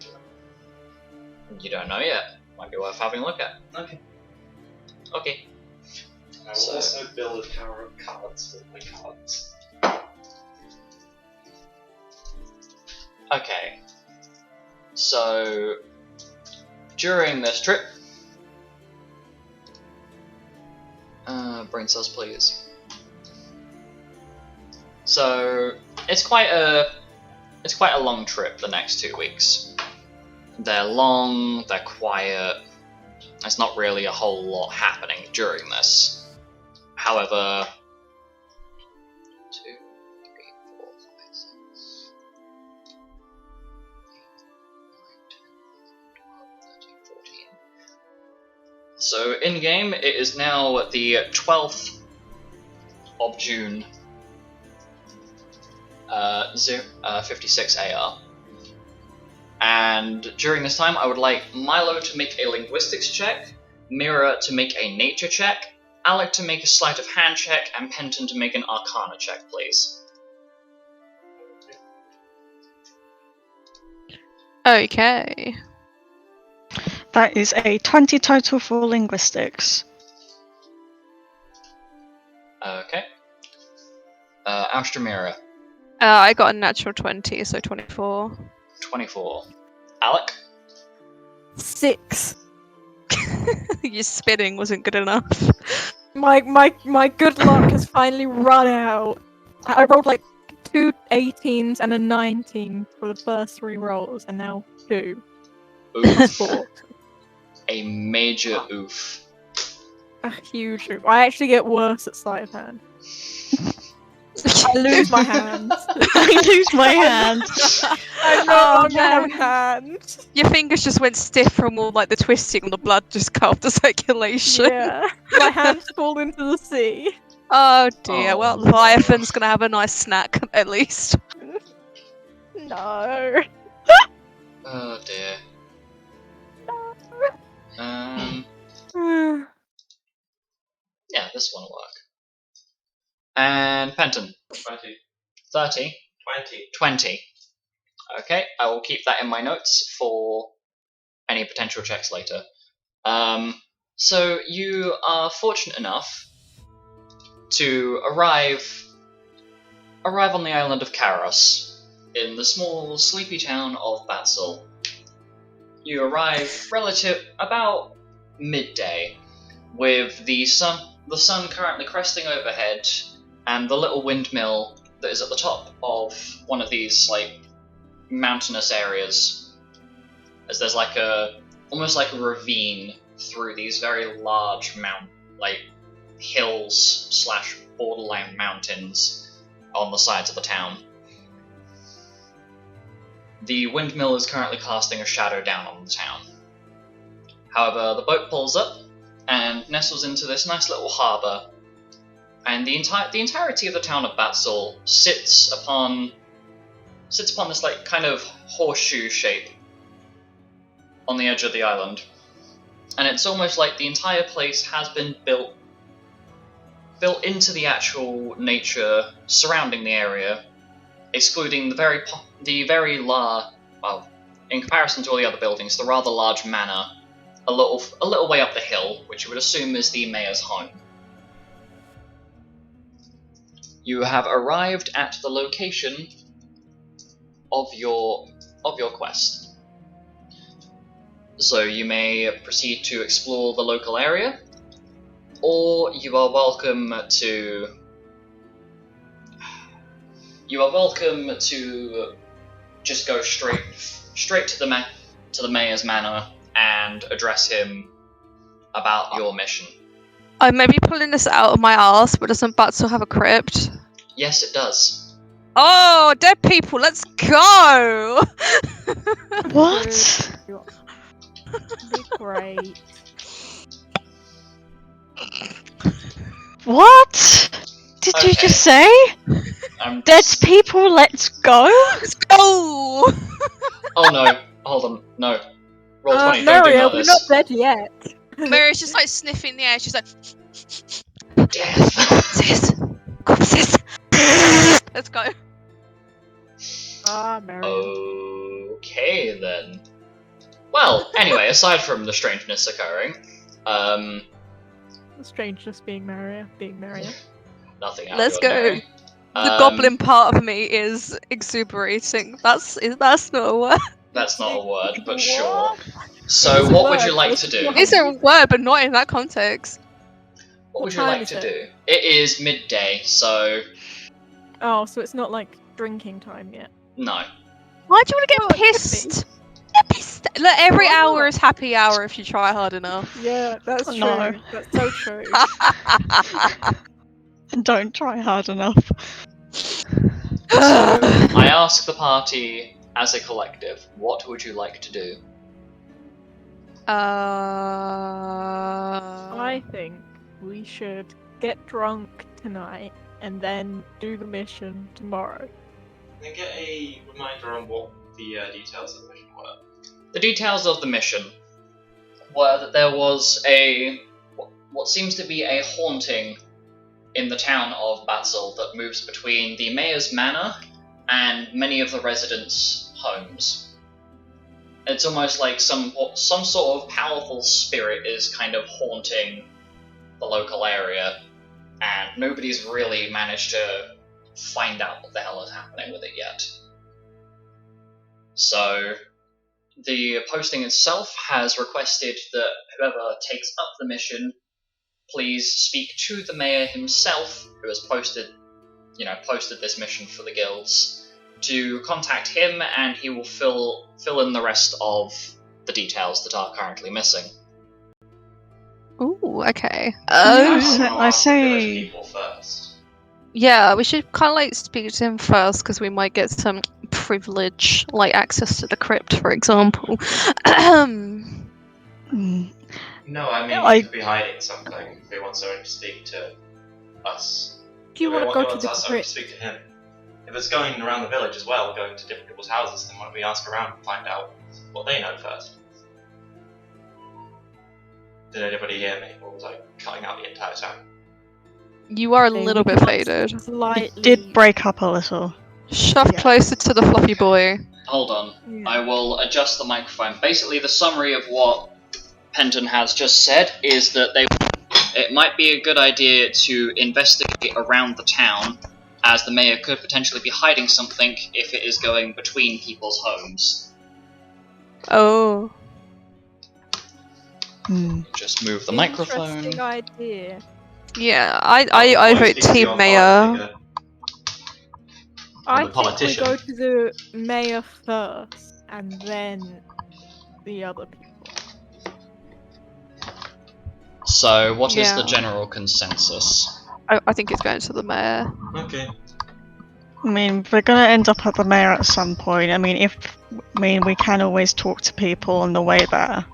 You don't know yet. Might be worth having a look at. Okay. Okay. I will So- also build a tower of cards with my cards. Okay. So during this trip, brain cells, please. So it's quite a long trip. The next 2 weeks, they're long, they're quiet. There's not really a whole lot happening during this. However, 2, 3, 4, 5, 6, 8, 9, 10, 11, 12, 13, 14. So in game, it is now the 12th of June, 56 AR. And during this time, I would like Milo to make a linguistics check, Mira to make a nature check, Alec to make a sleight of hand check, and Penton to make an arcana check, please. Okay. That is a 20 total for linguistics. Okay. Alstroemeria, I got a natural 20, so 24. 24. Alec? 6. Your spinning wasn't good enough. My good luck has finally run out. I rolled like 2 18s and a 19 for the first 3 rolls, and now 2. Oof. 4. A major oof. A huge oof. I actually get worse at sleight of hand. I lose my hands. I lose my hand. I no longer have hands. Your fingers just went stiff from all like the twisting and the blood just cut off the circulation. Yeah, my hands fall into the sea. Oh dear. Oh, Well, no. Leviathan's gonna have a nice snack at least. No. Oh dear. Yeah, this one will work. And Penton, 20. 30, 20. 20. Okay, I will keep that in my notes for any potential checks later. So you are fortunate enough to arrive on the island of Karos, in the small, sleepy town of Batzel. You arrive about midday, with the sun currently cresting overhead, and the little windmill that is at the top of one of these mountainous areas, as there's almost like a ravine through these very large hills / borderland mountains on the sides of the town. The windmill is currently casting a shadow down on the town. However, the boat pulls up and nestles into this nice little harbour, and the entirety of the town of Batzel sits upon this kind of horseshoe shape on the edge of the island, and it's almost like the entire place has been built into the actual nature surrounding the area, excluding in comparison to all the other buildings, the rather large manor a little way up the hill, which you would assume is the mayor's home. You have arrived at the location of your quest. So you may proceed to explore the local area, or you are welcome to just go straight to the mayor's manor and address him about your mission. I may be pulling this out of my arse, but doesn't Batzel have a crypt? Yes, it does. Oh, dead people, let's go! What? Be great. What? Did you Okay. just say? Dead people, let's go? Let's go! Oh no, hold on, no. Roll 20, don't do Mario, none of we're this. not dead yet. Mary's just like sniffing the air, she's like, Death. corpses! Let's go. Ah, Mario. Okay then. Well, anyway, aside from the strangeness occurring, The strangeness being Mario. nothing out Let's of the go. ordinary. The goblin part of me is exuberating. That's not a word. That's not a word, but What? sure. It's So, a what would you word, like it's to a do? word. It's a word, but not in that context. What would you time like is to it? do? It is midday, so Oh, so it's not like drinking time yet. no. Why do you want to Oh, get it could be. pissed? Get pissed. Look, every Why hour not? is happy hour if you try hard enough. Yeah, that's Oh, true. no. That's so true. Don't try hard enough. So, I ask the party as a collective, what would you like to do? I think we should get drunk tonight and then do the mission tomorrow. Can I get a reminder on what the details of the mission were? The details of the mission were that there was what seems to be a haunting in the town of Batzel that moves between the mayor's manor and many of the residents' homes. It's almost like some sort of powerful spirit is kind of haunting the local area, and nobody's really managed to find out what the hell is happening with it yet. So, the posting itself has requested that whoever takes up the mission please speak to the mayor himself, who has posted this mission for the guilds, to contact him, and he will fill in the rest of the details that are currently missing. Ooh, okay. I say- Village people first. Yeah, we should kind of like speak to him first because we might get some privilege, like access to the crypt, for example. No, I mean, I- he could be hiding something if he wants someone to speak to us. Do you If want to he go to wants the us someone to crypt? speak to him. If it's going around the village as well, going to different people's houses, then why don't we ask around and find out what they know first? Did anybody hear me, or was I cutting out the entire time? You are a Okay, little we bit can faded. It Slightly. did break up a little. Shove Yeah. closer to the fluffy boy. Hold on. Yeah. I will adjust the microphone. Basically, the summary of what Penton has just said is that it might be a good idea to investigate around the town, as the mayor could potentially be hiding something if it is going between people's homes. Oh. Just move the microphone. Interesting idea. Yeah, I vote Team Mayor. I the think we politician. go to the mayor first, and then the other people. So, what is the Yeah. general consensus? I think it's going to the mayor. Okay. I mean, we're gonna end up at the mayor at some point. I mean, we can always talk to people on the way there.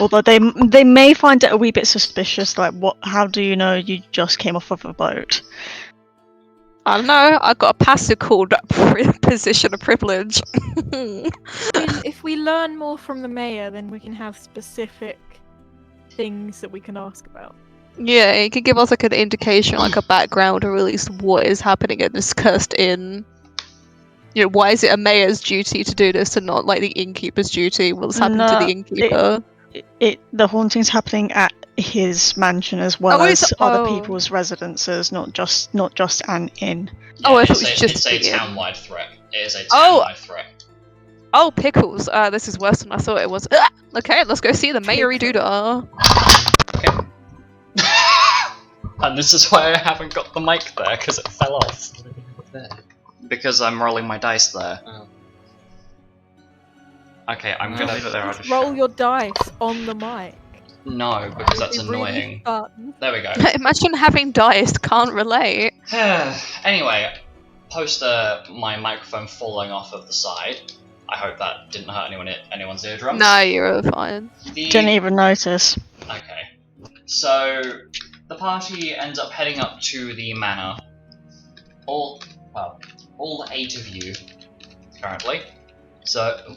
Although they may find it a wee bit suspicious, like, how do you know you just came off of a boat? I don't know, I got a passive called Position of Privilege. If we learn more from the mayor, then we can have specific things that we can ask about. Yeah, it could give us like an indication, like a background, or at least what is happening at this cursed inn. You know, why is it a mayor's duty to do this and not like the innkeeper's duty? What's happened to No, the innkeeper? The haunting's happening at his mansion as well Oh, as it's- other oh. people's residences, not just an inn. Oh, I thought it's it was a, just it's a the- town-wide threat. It is a Oh! town-wide threat. Oh, pickles! This is worse than I thought it was. Okay, let's go see the mayory doodah. And this is why I haven't got the mic there, because it fell off. Because I'm rolling my dice there. Oh. Okay, I'm I'll gonna... leave it there, I'll just Roll shout. your dice on the mic. No, because that's It'd be really annoying. fun. There we go. Imagine having dice, can't relate. Anyway, post my microphone falling off of the side. I hope that didn't hurt anyone's eardrums. No, you're fine. Didn't even notice. Okay. So, the party ends up heading up to the manor. All 8 of you, currently. So...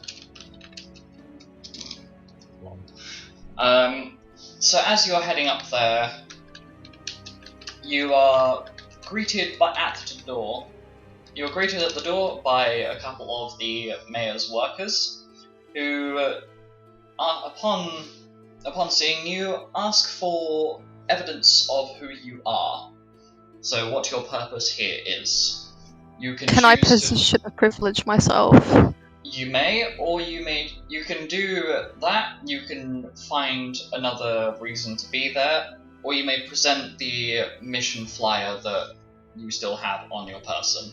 So as you're heading up there, you are greeted at the door. You're greeted at the door by a couple of the mayor's workers, who, upon seeing you, ask for evidence of who you are. So what your purpose here is. You can I choose to- position a privilege myself? You may, or you can do that, you can find another reason to be there, or you may present the mission flyer that you still have on your person.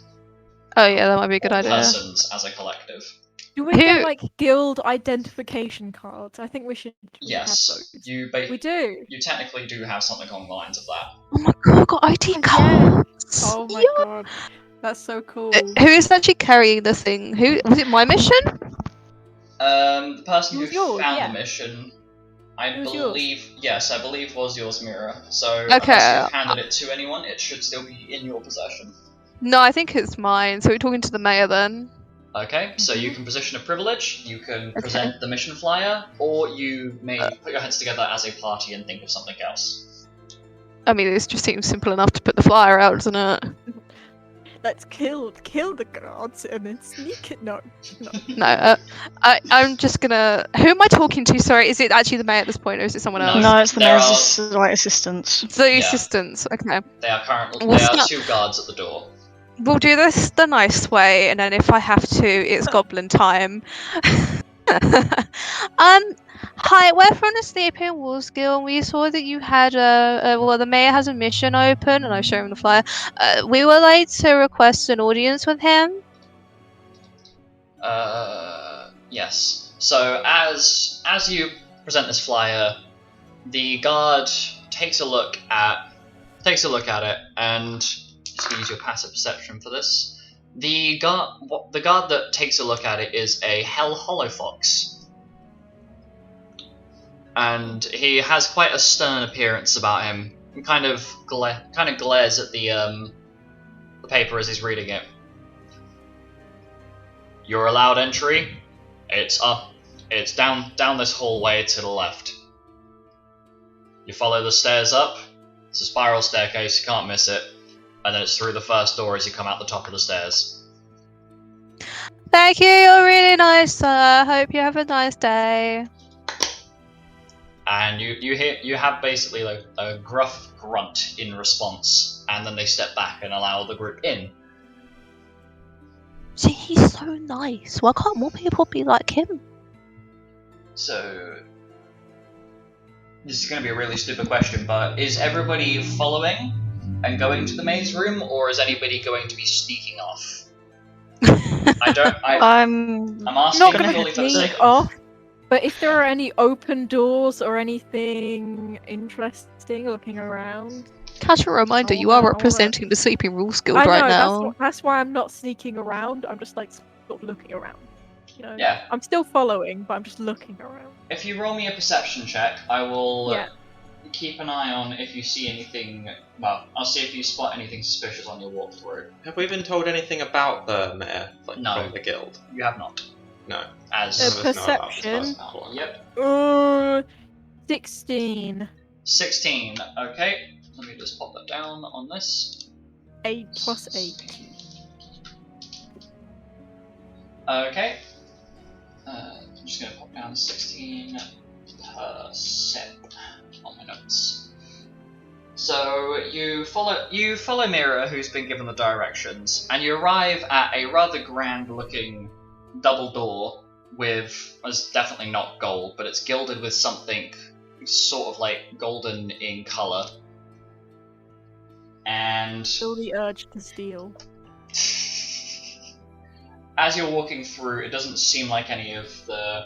Oh yeah, that might be a good Or idea. persons as a collective. Do we Who- get like guild identification cards? I think we should have Yes, those. you We do. you technically do have something along the lines of that. Oh my god, I got ID Yeah. cards! Oh my Yeah. god. That's so cool. Who is actually carrying the thing? Who was it? My mission? The person It who was yours, found yeah. the mission, I It was yours. believe was yours, Mira. So Okay. unless you've handed it to anyone, it should still be in your possession. No, I think it's mine. So we're talking to the mayor then. Okay, so you can position a privilege, you can present the mission flyer, or you may put your heads together as a party and think of something else. I mean, this just seems simple enough to put the flyer out, doesn't it? Let's kill the guards and then sneak it. No. No, I'm just gonna. Who am I talking to? Sorry, is it actually the mayor at this point, or is it someone No. else? No, it's the There mayor's like assistants. The Yeah. assistants. Okay, They are currently What's there are that? 2 guards at the door. we'll do this the nice way, and then if I have to, it's goblin time. Hi, we're from the Sleeping Wolves Guild, and we saw that you had the mayor has a mission open, and I show him the flyer. We would like to request an audience with him. Yes. So as you present this flyer, the guard takes a look at it, and just use your passive perception for this. The guard that takes a look at it is a Hell Hollow Fox. And he has quite a stern appearance about him. He kind of glares at the paper as he's reading it. You're allowed entry. It's up. It's down this hallway to the left. You follow the stairs up. It's a spiral staircase. You can't miss it. And then it's through the first door as you come out the top of the stairs. Thank you. You're really nice, sir. Hope you have a nice day. And you have basically like a gruff grunt in response, and then they step back and allow the group in. See, he's so nice. Why can't more people be like him? So this is going to be a really stupid question, but is everybody following and going to the maze room, or is anybody going to be sneaking off? I'm asking Not gonna purely for the sake sneak of. off. But if there are any open doors or anything interesting looking around, Casual reminder, you are representing the Sleeping Wolves Guild right now. That's why I'm not sneaking around. I'm just like sort of looking around. You know, Yeah. I'm still following, but I'm just looking around. If you roll me a perception check, I will Yeah. keep an eye on if you see anything. Well, I'll see if you spot anything suspicious on your walkthrough. Have we been told anything about the mayor, No. from the guild? You have not. No. As None of us know about this perception. person. Yep. 16. 16. Okay. Let me just pop that down on this. 8 plus 8. Okay. I'm just going to pop down 16% on my notes. So you follow Mira, who's been given the directions, and you arrive at a rather grand-looking double door with, it's definitely not gold, but it's gilded with something sort of like golden in colour. And Feel the urge to steal. as you're walking through, it doesn't seem like any of the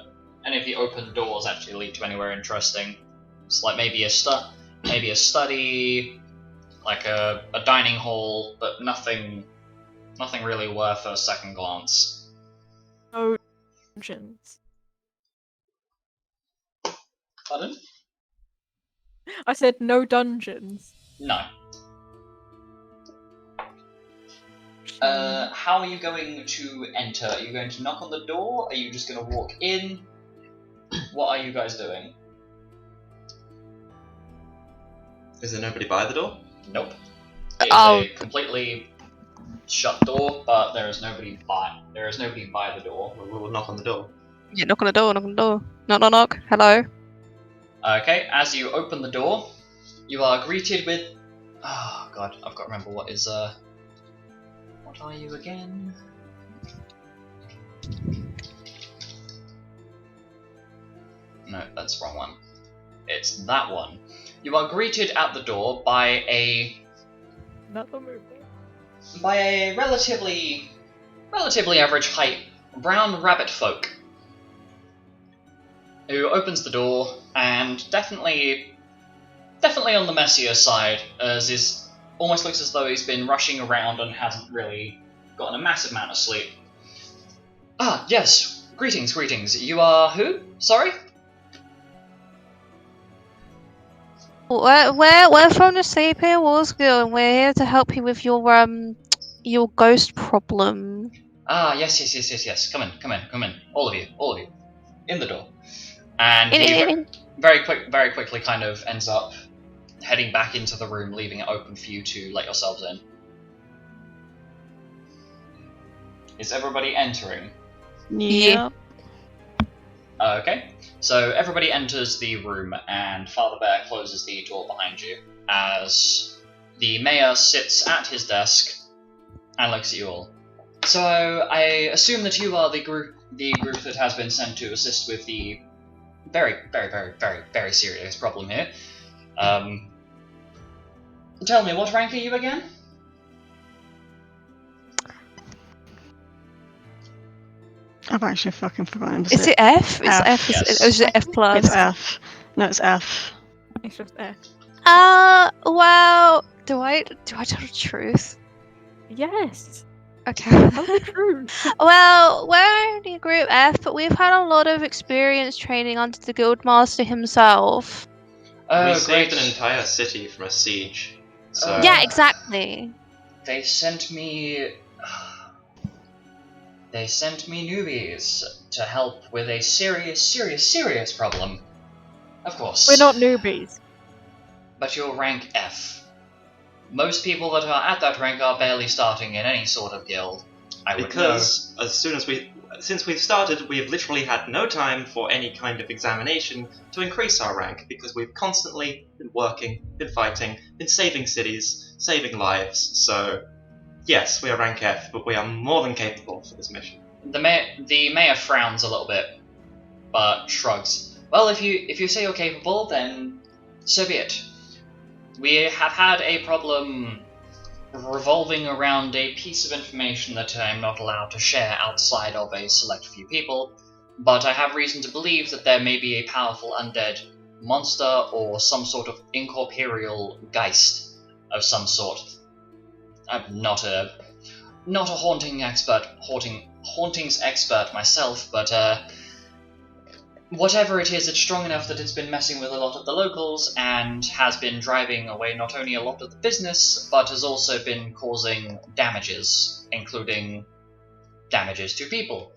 open doors actually lead to anywhere interesting. It's like maybe a study, like a dining hall, but nothing really worth a second glance. No dungeons. Pardon? I said no dungeons. No. How are you going to enter? Are you going to knock on the door? Are you just going to walk in? What are you guys doing? Is there nobody by the door? Nope. It is a completely shut door, but there is nobody by the door. We'll knock on the door. Yeah, knock on the door, knock on the door. Knock, knock, knock. Hello. Okay, as you open the door, you are greeted with... Oh god, I've got to remember what is, What are you again? No, that's the wrong one. It's that one. You are greeted at the door by a relatively average height Brown Rabbitfolk, who opens the door and definitely on the messier side, as is almost looks as though he's been rushing around and hasn't really gotten a massive amount of sleep. Ah, yes. Greetings. You are who? Sorry? We're from the Sleeping Wolves Guild, and we're here to help you with your your ghost problem. Ah, yes. Come in. All of you. In the door. And he very quickly kind of ends up heading back into the room, leaving it open for you to let yourselves in. Is everybody entering? Yeah. Okay, so everybody enters the room, and Father Bear closes the door behind you as the mayor sits at his desk and looks at you all. So I assume that you are the group that has been sent to assist with the very serious problem here. Tell me, what rank are you again? I've actually fucking forgotten. Is it F? It's F, F. yes. Or is it F plus? It's F. No, it's F. It's just F. Well, do I tell the truth? Yes. Okay. Tell the truth. Well, we're only Group F, but we've had a lot of experience training under the Guildmaster himself. Oh, We saved great. an entire city from a siege. So Yeah, exactly. They sent me newbies to help with a serious problem. Of course. We're not newbies. But you're rank F. Most people that are at that rank are barely starting in any sort of guild. I would because since we've started, we've literally had no time for any kind of examination to increase our rank because we've constantly been working, been fighting, been saving cities, saving lives. So yes, we are rank F, but we are more than capable for this mission. The mayor frowns a little bit, but shrugs. Well, if you say you're capable, then so be it. We have had a problem revolving around a piece of information that I'm not allowed to share outside of a select few people, but I have reason to believe that there may be a powerful undead monster or some sort of incorporeal geist of some sort. I'm not a hauntings expert myself, but whatever it is, it's strong enough that it's been messing with a lot of the locals and has been driving away not only a lot of the business, but has also been causing damages, including damages to people.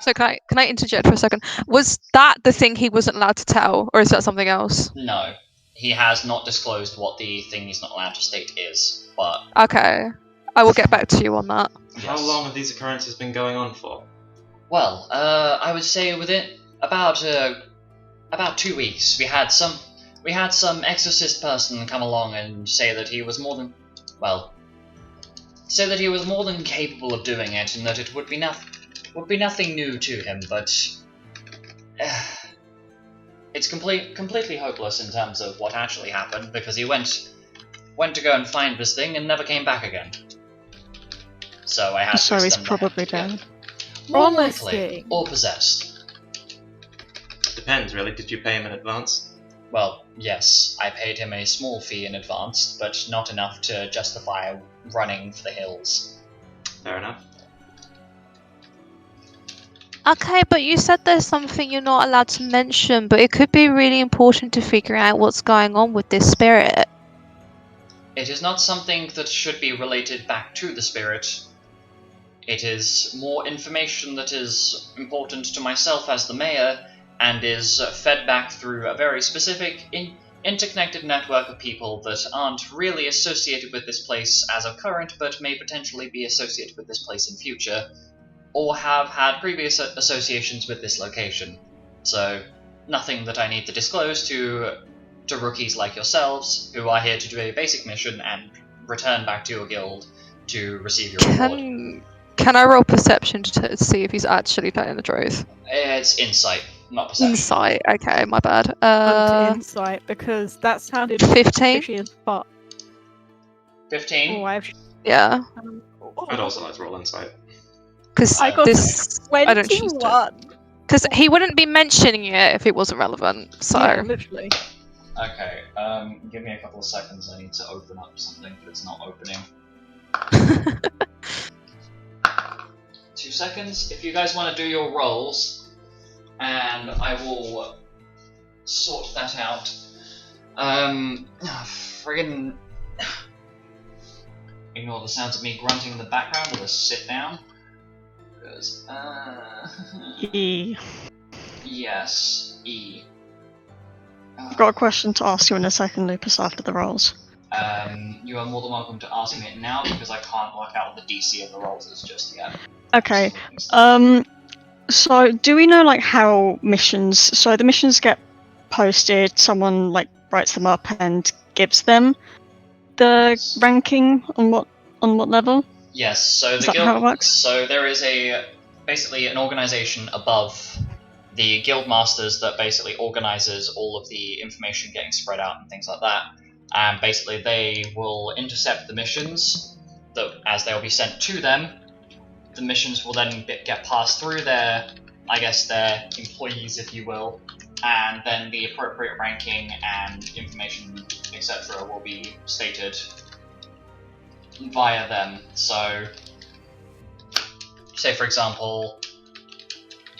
So can I interject for a second? Was that the thing he wasn't allowed to tell, or is that something else? No, he has not disclosed what the thing he's not allowed to state is, but Okay, I will get back to you on that. How long have these occurrences been going on for? Well, I would say within about 2 weeks. We had some exorcist person come along and say that he was more than capable of doing it, and that it would be nothing new to him. But it's completely hopeless in terms of what actually happened, because he went to go and find this thing and never came back again. So I had So to he's extend the hand. probably dead. More Promising. likely, or possessed. Depends, really. Did you pay him in advance? Well, yes, I paid him a small fee in advance, but not enough to justify running for the hills. Fair enough. Okay, but you said there's something you're not allowed to mention, but it could be really important to figure out what's going on with this spirit. It is not something that should be related back to the spirit. It is more information that is important to myself as the mayor, and is fed back through a very specific, interconnected network of people that aren't really associated with this place as of current, but may potentially be associated with this place in future, or have had previous associations with this location. So, nothing that I need to disclose to rookies like yourselves, who are here to do a basic mission and return back to your guild to receive your reward. Can I roll perception to see if he's actually telling the truth? It's insight, not perception. Insight. Okay, my bad. Hunt insight, because that sounded 15. fishy as fuck. 15? Oh, Yeah, I'd also like to roll insight. because I got this I don't choose to. 21. Because he wouldn't be mentioning it if it wasn't relevant. So Yeah, literally. Okay, give me a couple of seconds. I need to open up something, but it's not opening. 2 seconds. If you guys want to do your rolls, and I will sort that out. Friggin'. ignore the sounds of me grunting in the background. We'll just sit down. Because, E. yes, E. I've got a question to ask you in a second, Lupus, after the rolls. You are more than welcome to ask me it now because I can't work out what the DC of the rolls is just yet. Okay. So do we know like how missions? So the missions get posted. Someone like writes them up and gives them the ranking on what level. Yes. So Is the that how it works? So there is basically an organization above the guild masters that basically organizes all of the information getting spread out and things like that. And basically they will intercept the missions that, as they'll be sent to them. The missions will then get passed through their employees, if you will, and then the appropriate ranking and information, etc., will be stated via them. So, say for example,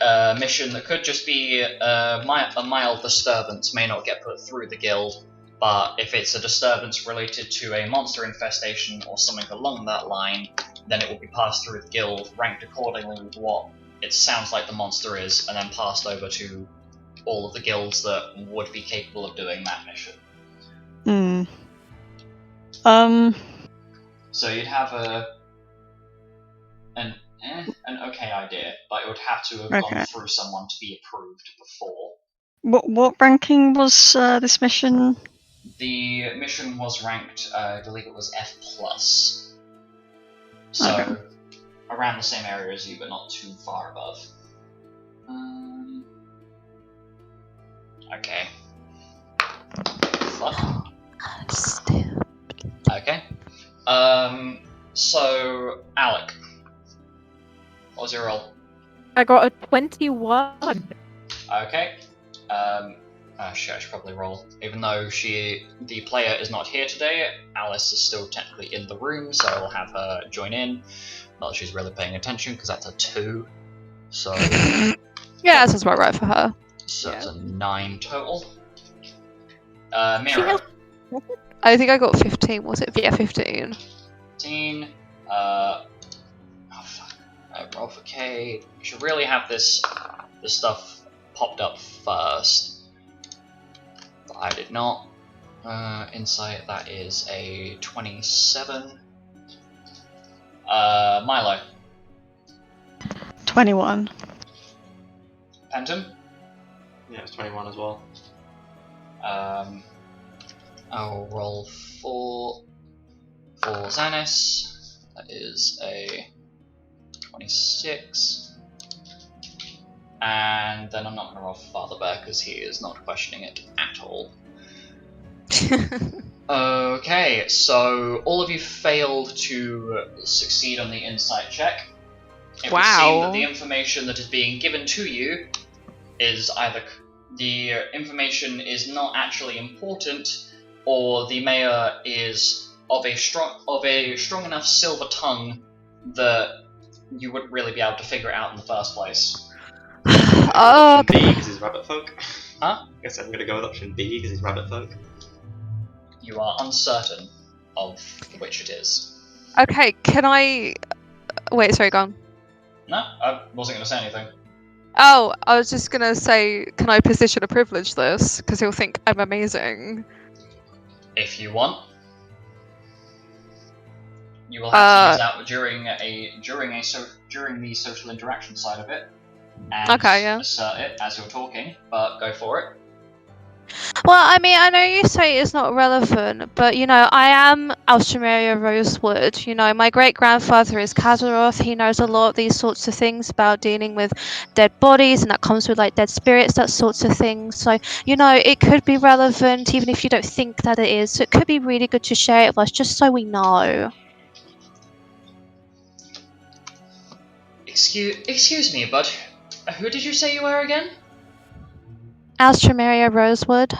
a mission that could just be a mild disturbance may not get put through the guild, but if it's a disturbance related to a monster infestation or something along that line, then it will be passed through the guild, ranked accordingly with what it sounds like the monster is, and then passed over to all of the guilds that would be capable of doing that mission. So you'd have an okay idea, but it would have to have gone through someone to be approved before. What ranking was this mission? The mission was ranked, I believe it was F+. So, around the same area as you, but not too far above. Okay. Fuck. Okay. So, Alec. What was your roll? I got a 21. Okay. I should probably roll. Even though the player is not here today, Alice is still technically in the room, so I'll have her join in. Not that she's really paying attention, because that's a 2. So... yeah, that sounds about right for her. So that's a 9 total. Mira. I think I got 15, was it? Yeah, 15. 15. Roll for K. You should really have this stuff popped up first. But I did not. Insight, that is a 27. Milo. 21. Penton. Yeah, it's 21 as well. I'll roll for Xanis. That is a 26. And then I'm not going to roll for Father Bear because he is not questioning it at all. Okay, so all of you failed to succeed on the insight check. It would seem that the information that is being given to you is either the information is not actually important, or the mayor is of a strong enough silver tongue that you wouldn't really be able to figure it out in the first place. Oh, option B because he's Rabbitfolk. Huh? I guess I'm gonna go with option B because he's Rabbitfolk. You are uncertain of which it is. okay, can I... Wait, sorry, go on. No, I wasn't going to say anything. Oh, I was just gonna say, can I position a privilege this? Because he'll think I'm amazing. If you want. You will have to use that during the social interaction side of it. And assert it as you're talking, but go for it. Well, I mean, I know you say it's not relevant, but, you know, I am Alstroemeria Rosewood. You know, my great-grandfather is Kazaroth. He knows a lot of these sorts of things about dealing with dead bodies, and that comes with, like, dead spirits, that sorts of things. So, you know, it could be relevant, even if you don't think that it is. So it could be really good to share it with us, just so we know. Excuse me, bud. Who did you say you were again? Alstroemeria Rosewood.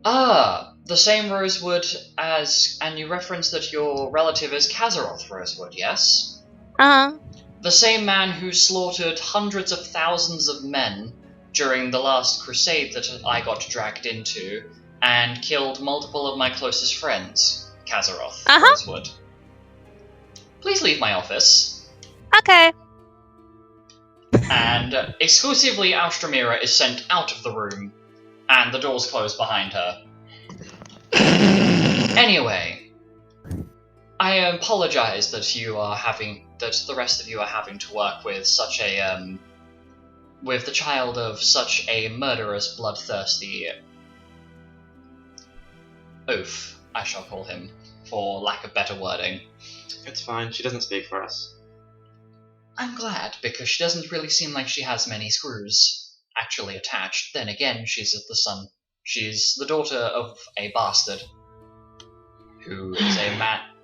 Ah, the same Rosewood as... And you referenced that your relative is Kazaroth Rosewood, yes? Uh-huh. The same man who slaughtered hundreds of thousands of men during the last crusade that I got dragged into, and killed multiple of my closest friends, Kazaroth Rosewood. please leave my office. Okay. And exclusively Alstroemeria is sent out of the room, and the doors close behind her. Anyway, I apologize that the rest of you are having to work with such a, with the child of such a murderous, bloodthirsty oaf, I shall call him, for lack of better wording. It's fine, she doesn't speak for us. I'm glad, because she doesn't really seem like she has many screws actually attached. Then again, she's the daughter of a bastard who is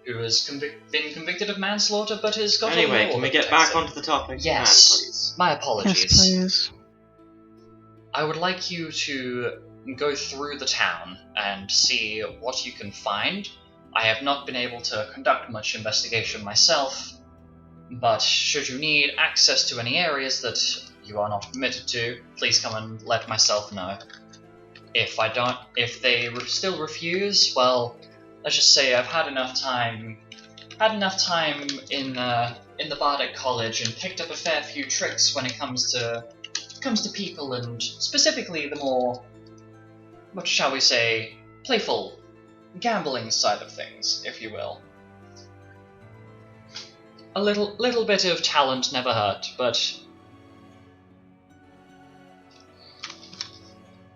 who has been convicted of manslaughter, but has got a Anyway, law can we that get protects back him. onto the topic? Yes. Man, please. My apologies. Yes, please. I would like you to go through the town and see what you can find. I have not been able to conduct much investigation myself, but should you need access to any areas that you are not permitted to, please come and let myself know. If they still refuse, well, let's just say I've had enough time in the Bardic College and picked up a fair few tricks when it comes to people, and specifically the more, what shall we say, playful, gambling side of things, if you will. A little bit of talent never hurt, but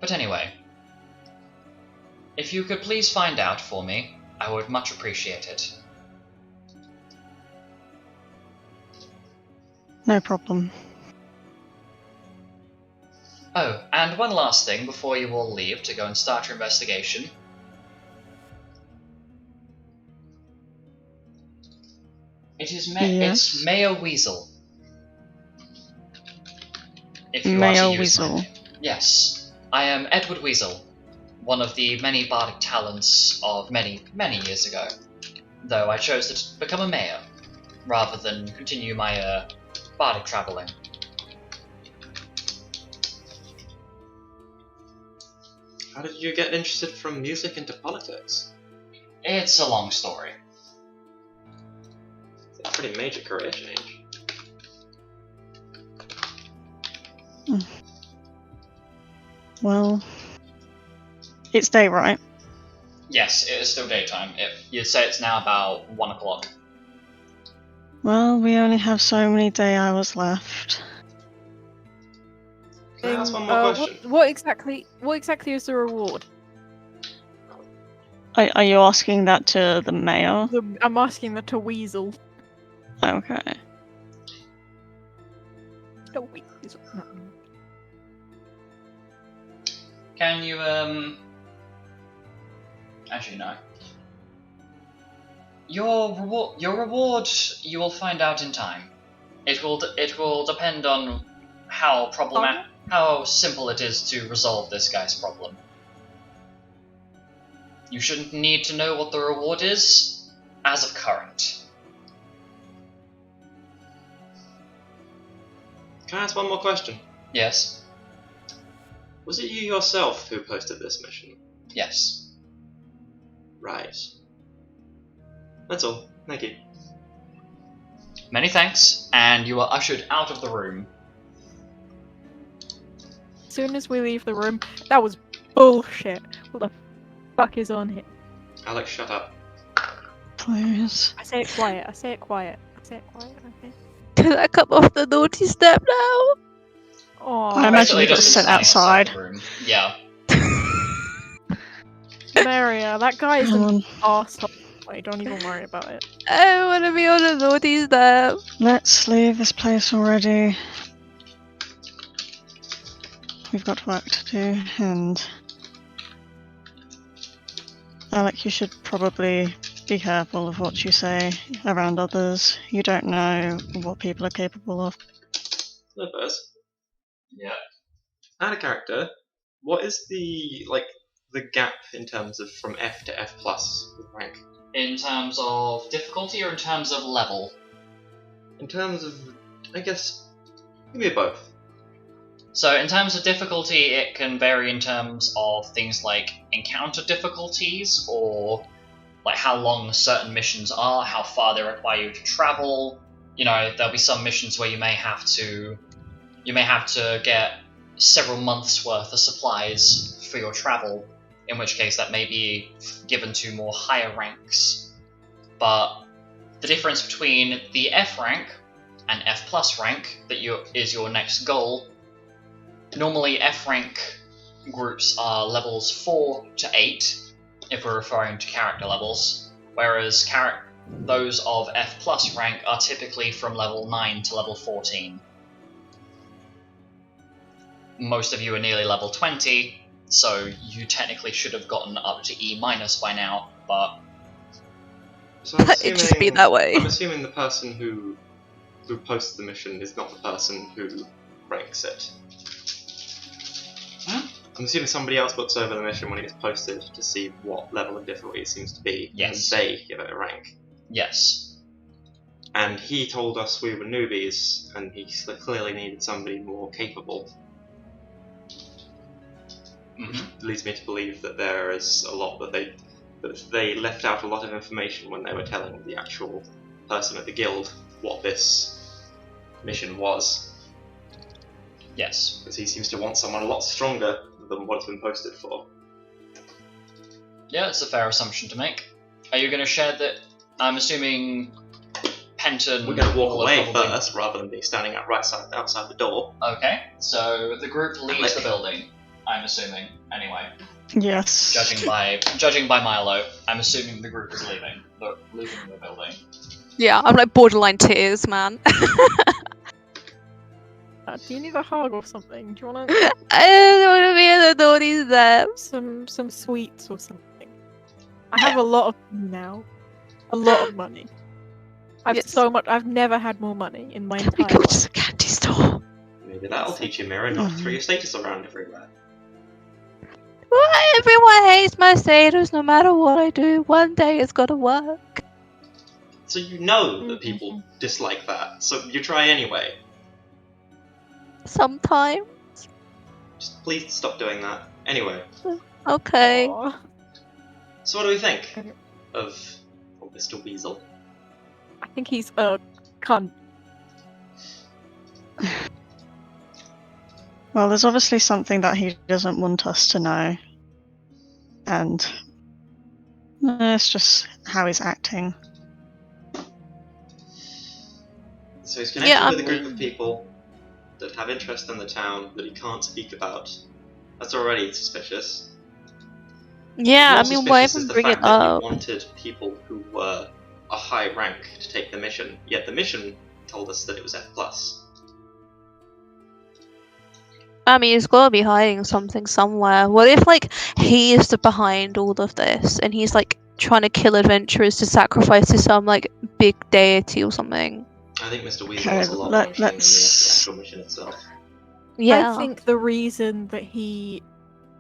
anyway, if you could please find out for me, I would much appreciate it. No problem. Oh, and one last thing before you all leave to go and start your investigation. It's Mayor Weasel. If you Mayor are to use Weasel. Yes, I am Edward Weasel, one of the many bardic talents of many years ago, though I chose to become a mayor, rather than continue my bardic travelling. How did you get interested from music into politics? It's a long story. It's a pretty major career change. Well, it's day, right? Yes, it is still daytime. You'd say it's now about 1 o'clock. Well, we only have so many day hours left. Can I ask one more question? What exactly is the reward? Are you asking that to the mayor? I'm asking that to Weasel. Okay. The Weasel. Can you, actually, no. Your reward, you will find out in time. It will depend on how simple it is to resolve this guy's problem. You shouldn't need to know what the reward is as of current. Can I ask one more question? Yes? Was it you yourself who posted this mission? Yes. Right. That's all. Thank you. Many thanks, and you are ushered out of the room. As soon as we leave the room, that was bullshit. What the fuck is on here? Alex, shut up. Please. I say it quiet. Okay. Can I come off the naughty step now? Oh, I imagine you got just sent standing outside. the room. Yeah. Maria, that guy is Come an on. arsehole. Like, don't even worry about it. I don't want to be on the naughty step. Let's leave this place already. We've got work to do, and Alec, you should probably be careful of what you say around others. You don't know what people are capable of. Lippers, Yeah. out of character, what is the gap in terms of from F to F plus with rank? In terms of difficulty or in terms of level? In terms of, I guess, maybe both. So in terms of difficulty, it can vary in terms of things like encounter difficulties or like how long certain missions are, how far they require you to travel. You know, there'll be some missions where you may have to get several months worth of supplies for your travel, in which case that may be given to more higher ranks. But the difference between the F rank and F plus rank that is your next goal, normally F rank groups are levels 4 to 8, if we're referring to character levels, whereas those of F plus rank are typically from level 9 to level 14. Most of you are nearly level 20, so you technically should have gotten up to E- by now, but... So I'm It just be that way. I'm assuming the person who posts the mission is not the person who ranks it. Hmm? I'm assuming somebody else looks over the mission when it gets posted to see what level of difficulty it seems to be, Yes. and they give it a rank. Yes. And he told us we were newbies, and he clearly needed somebody more capable. Mm-hmm. Leads me to believe that there is a lot that they left out a lot of information when they were telling the actual person at the guild what this mission was. Yes. Because he seems to want someone a lot stronger than what's been posted for. Yeah, it's a fair assumption to make. Are you going to share that? I'm assuming Penton... We're going to walk will away probably... first, rather than be standing outside the door. Okay, so the group leaves the building, I'm assuming, anyway. Yes. Judging by Milo, I'm assuming the group is leaving the building. Yeah, I'm like borderline tears, man. Do you need a hug or something? Do you want I don't want to be in the naughty steps. some sweets or something? I have a lot of money now. A lot of money. I've Yes. so much. I've never had more money in my Can we entire go to life. the candy store? Maybe that'll teach you, Mirror, not to throw your status around everywhere. Well, everyone hates my status no matter what I do. One day it's gotta work. So you know that people dislike that, so you try anyway. Sometime. Just please stop doing that. Anyway, Okay. Aw. so what do we think of Mr. Weasel? I think he's a cunt. Well, there's obviously something that he doesn't want us to know. And it's just how he's acting. So he's connected Yeah, with a group of people that have interest in the town that he can't speak about. That's already suspicious. Yeah, I More mean, why suspicious is even the bring fact it that up? he wanted people who were a high rank to take the mission, yet the mission told us that it was F+. I mean, he's gotta be hiding something somewhere. What if, like, he is the behind all of this, and he's, like, trying to kill adventurers to sacrifice to some, like, big deity or something? I think Mr. Weasel Okay, has a lot more let's- than the actual mission itself. Yeah. I think the reason that he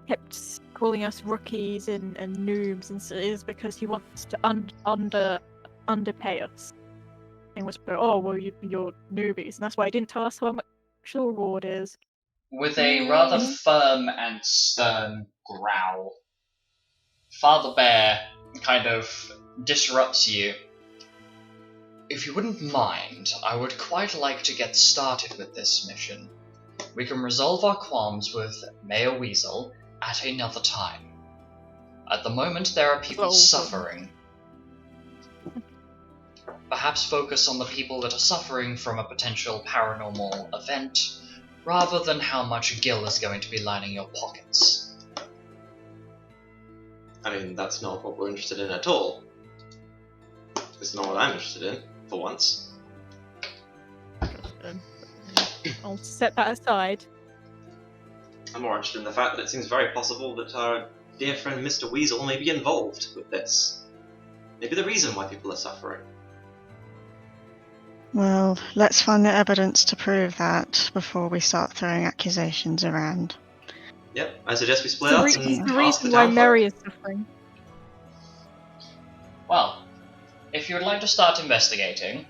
kept calling us rookies and noobs and so is because he wants to underpay us. And whisper, oh, well, you're newbies. And that's why he didn't tell us how much the reward is. With a rather firm and stern growl, Father Bear kind of disrupts you. If you wouldn't mind, I would quite like to get started with this mission. We can resolve our qualms with Mayor Weasel at another time. At the moment, there are people suffering. Perhaps focus on the people that are suffering from a potential paranormal event, rather than how much Gil is going to be lining your pockets. I mean, that's not what we're interested in at all. It's not what I'm interested in, for once. I'll set that aside. I'm more interested in the fact that it seems very possible that our dear friend Mr. Weasel may be involved with this. Maybe the reason why people are suffering. Well, let's find the evidence to prove that before we start throwing accusations around. Yep, I suggest we split The up he's and the ask the reason why town Mary folk. is suffering. Well, if you would like to start investigating,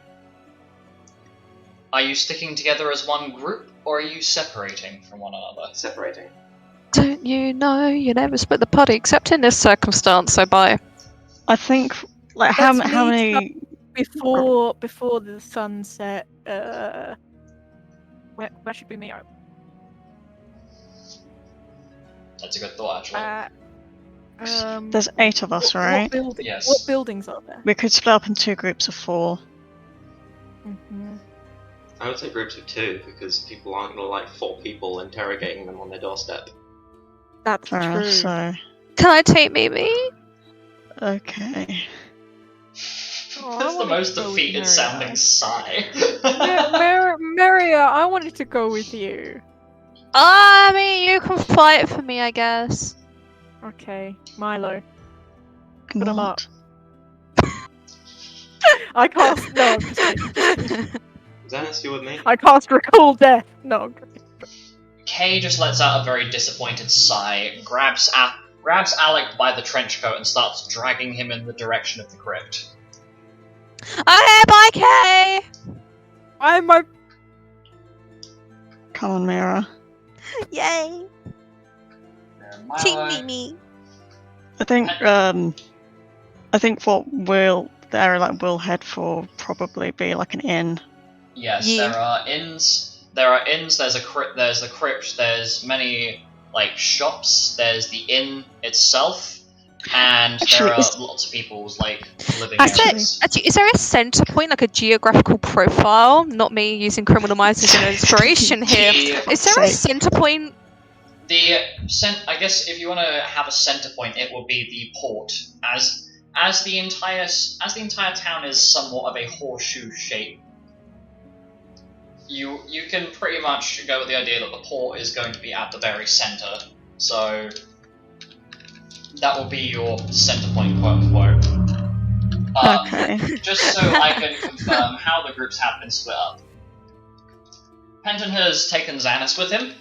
are you sticking together as one group, or are you separating from one another? Separating. Don't you know? You never split the party except in this circumstance, so bye. I think like Let's how meet many? before the sunset. Where should we meet up? That's a good thought, actually. There's 8 of us, right? Yes. What buildings are there? We could split up in 2 groups of 4. Mm-hmm. I would say groups of 2 because people aren't gonna like 4 people interrogating them on their doorstep. That's Fair true. enough, so Can I take Mimi? okay. Oh, That's the wanted most to go with defeated Maria. sounding sigh. Maria, I wanted to go with you. I mean, you can fight for me, I guess. Okay, Milo. Put 'em up. What? I cast. No, I'm just kidding. Xanis, you with me? I cast Recall Death. No, I'm joking. Kay just lets out a very disappointed sigh, grabs Alec by the trench coat and starts dragging him in the direction of the crypt. Okay, bye, Kay! I'm my. Come on, Mira. Yay! Team Mimi. I think what the area like we'll head for probably be like an inn. Yes, Yeah. there are inns. There's a crypt. There's the crypt. There's many like shops. There's the inn itself, and Actually, there are is- lots of people's like living Actually- areas. Actually, is there a centre point, like a geographical profile? Not me using criminal minds as an inspiration here. Is there a centre point? I guess if you want to have a center point, it will be the port, as the entire town is somewhat of a horseshoe shape. You can pretty much go with the idea that the port is going to be at the very center, so that will be your center point, quote unquote. Okay. Just so I can confirm how the groups have been split up. Penton has taken Xanis with him.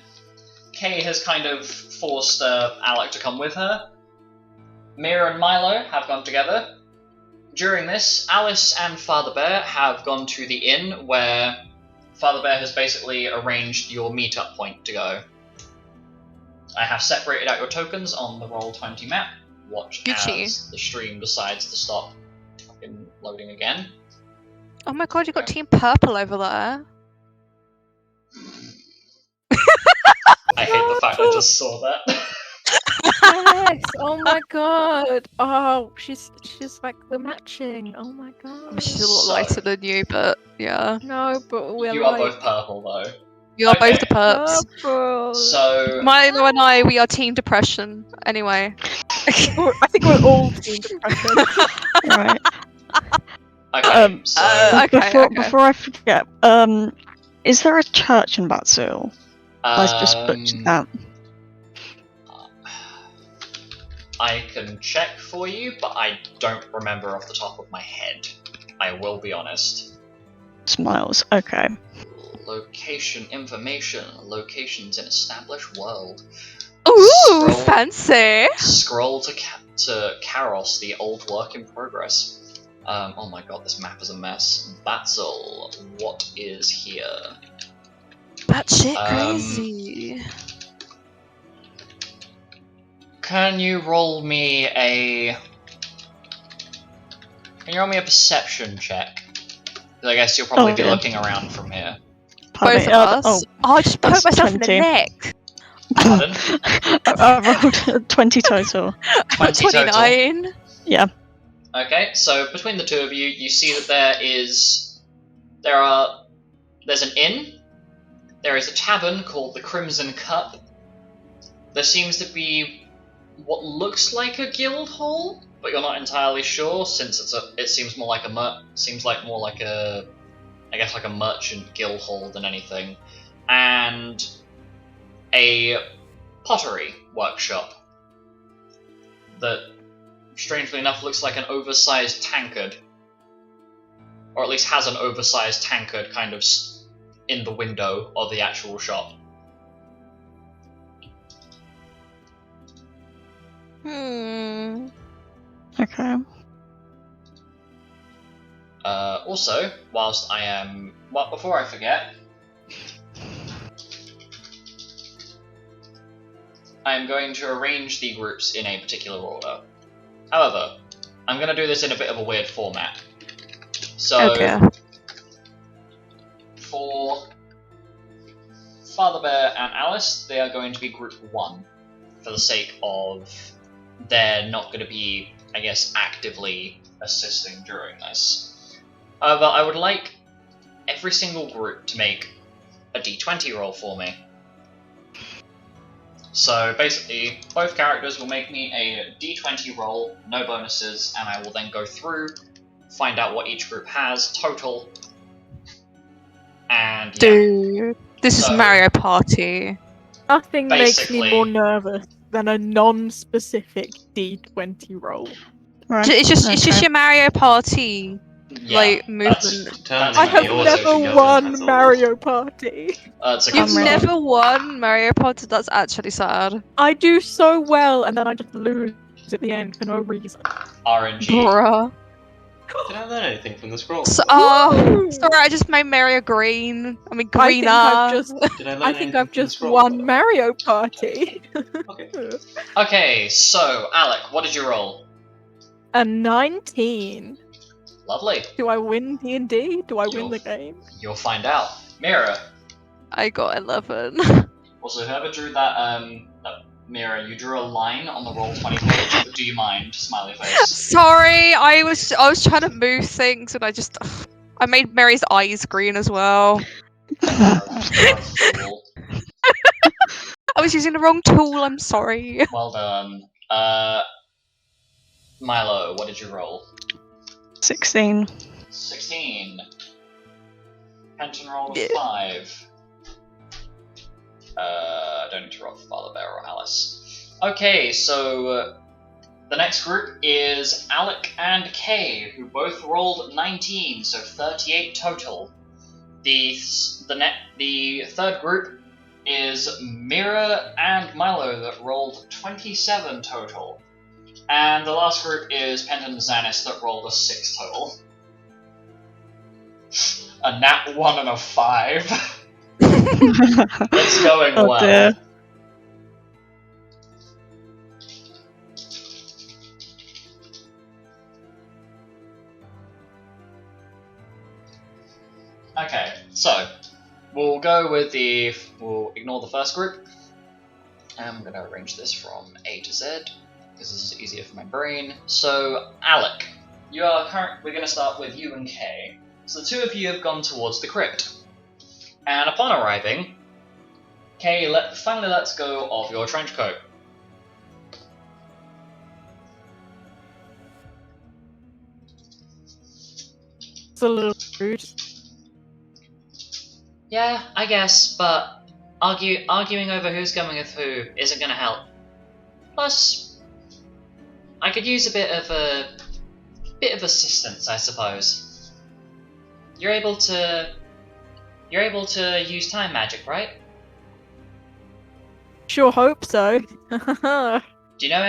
Kay has kind of forced Alec to come with her. Mira and Milo have gone together. During this, Alice and Father Bear have gone to the inn where Father Bear has basically arranged your meetup point to go. I have separated out your tokens on the Roll20 map. Watch Gucci. as the stream decides to stop fucking loading again. Oh my god, you got Team Purple over there. I hate the fact I just saw that. Yes. Oh my god. Oh, she's like the matching. Oh my god. She's a lot So- lighter than you, but yeah. No, but we're You are like both purple though. You are Okay. both the perps. purple. So Milo and I, we are Team Depression. Anyway. I think we're all Team Depression. Right. okay, so okay. Before I forget, is there a church in Batsul? I just butchered that. I can check for you, but I don't remember off the top of my head. I will be honest. Smiles. Okay. Location information. Locations in established world. Ooh, Scroll. fancy. Scroll to Karos, the old work in progress. Oh my god, this map is a mess. Batzel, what is here? Batshit Um, crazy. Can you roll me a perception check? 'Cause I guess you'll probably be yeah. looking around from here. Pardon Both me, of us. Oh, I just poked that's myself in the 20. neck. Pardon? I rolled 20 total. 20 total. 29. Yeah. Okay, so between the two of you, you see that there's an inn, there is a tavern called the Crimson Cup, there seems to be what looks like a guild hall, but you're not entirely sure since it seems more like a merchant guild hall than anything, and a pottery workshop that, strangely enough, looks like an oversized tankard. Or at least has an oversized tankard kind of in the window of the actual shop. Okay. Also, before I forget, I am going to arrange the groups in a particular order. However, I'm gonna do this in a bit of a weird format. So, Okay. for Father Bear and Alice, they are going to be Group 1, for the sake of they're not going to be, I guess, actively assisting during this. However, I would like every single group to make a D20 roll for me. So basically, both characters will make me a D20 roll, no bonuses, and I will then go through, find out what each group has, total, and yeah. Dude, this is So- Mario Party. Nothing makes me Basically- more nervous than a non-specific D20 roll. Right. It's just okay. your Mario Party Yeah, like that's- movement. Determining I That's have the order order should never go won as a Mario Party. It's a You've good I'm ready. start. never won Mario Party. That's actually sad, I do so well, and then I just lose at the end for no reason. RNG. bruh. Did I learn anything from the scroll? So, Woo! sorry, I just made Mario green. I mean I greener. think I've just, Did I learn I think anything I've from the just scroll? won Mario Party. Okay. Okay, so Alec, what did you roll? A 19. Lovely. Do I win D&D? Do I win the game? You'll find out. Mira. I got 11. Also, whoever drew that Mira, you drew a line on the Roll20 page. Do you mind? Smiley face. Sorry, I was trying to move things and I made Mary's eyes green as well. You're a fool. I was using the wrong tool. I'm sorry. Well done. Milo, what did you roll? 16. 16. Penton rolled a Yeah. 5. I don't need to roll for Father Bear or Alice. Okay, so the next group is Alec and Kay, who both rolled 19, so 38 total. The third group is Mira and Milo that rolled 27 total. And the last group is Penton and Xanis that rolled a 6 total. A nat 1 and a 5. It's going Oh well. dear. Okay, so we'll go with we'll ignore the first group. I'm going to arrange this from A to Z because this is easier for my brain. So, Alec, we're going to start with you and Kay. So the two of you have gone towards the crypt. And upon arriving, Kay finally lets go of your trench coat. It's a little rude. Yeah, I guess, but arguing over who's going with who isn't going to help. Plus, I could use a bit of assistance, I suppose. You're able to use time magic, right? Sure hope so. Do you know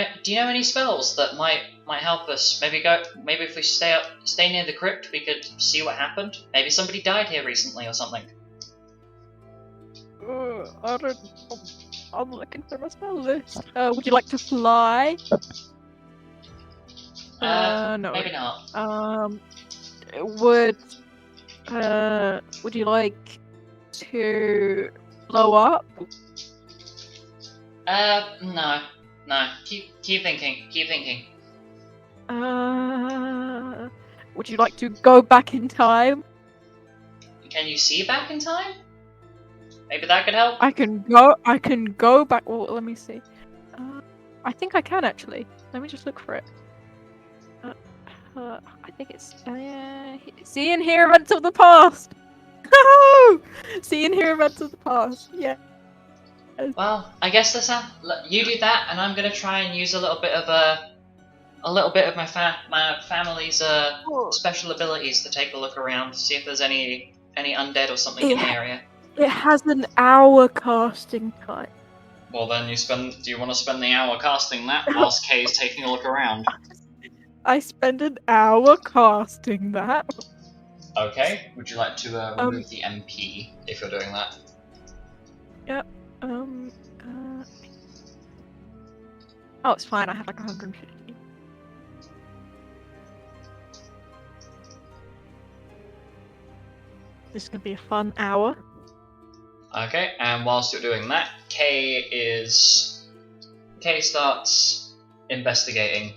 any spells that might help us? Maybe if we stay near the crypt, we could see what happened. Maybe somebody died here recently or something. I don't. I'm looking through my spell list. Would you like to fly? No. Maybe not. Would you like to blow up? No. Keep thinking. Would you like to go back in time? Can you see back in time? Maybe that could help. I can go back. Well, let me see. I think I can actually. Let me just look for it. I think it's see and hear events of the past. See and hear events of the past. Yeah. Well, I guess you do that, and I'm gonna try and use a little bit of my family's special abilities to take a look around, see if there's any undead or something in the area. It has an hour casting time. Well, then do you want to spend the hour casting that whilst Kay's taking a look around? I spend an hour casting that. Okay. Would you like to remove the MP if you're doing that? Oh, it's fine. I have like 150. This is gonna be a fun hour. Okay, and whilst you're doing that, Kay starts investigating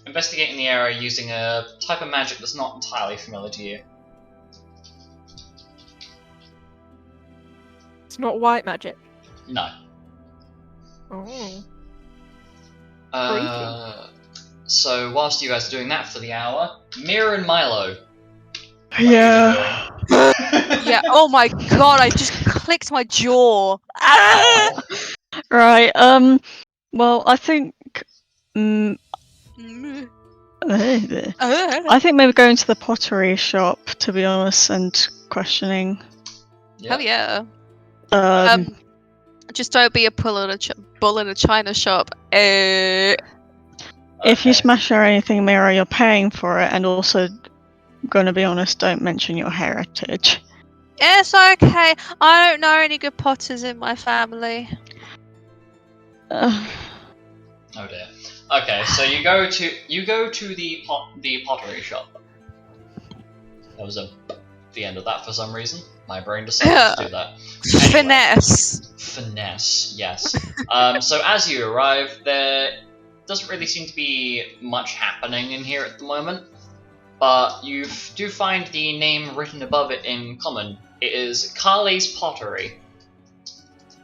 the area using a type of magic that's not entirely familiar to you. It's not white magic. No. Oh. So whilst you guys are doing that for the hour, Mira and Milo. Yeah. Yeah. Oh my god! I just clicked my jaw. Ah! Right. Well, I think. Mm. I think maybe going to the pottery shop, to be honest, and questioning. Hell yeah. Um, Just don't be a bull in a china shop. If you smash or anything, Mira, you're paying for it, and also, gonna be honest, don't mention your heritage. It's okay. I don't know any good potters in my family. Oh dear. Okay, so you go to the pottery shop. That was the end of that for some reason. My brain decided to do that. Anyway, finesse, yes. So as you arrive, there doesn't really seem to be much happening in here at the moment, but you do find the name written above it in common. It is Carly's Pottery.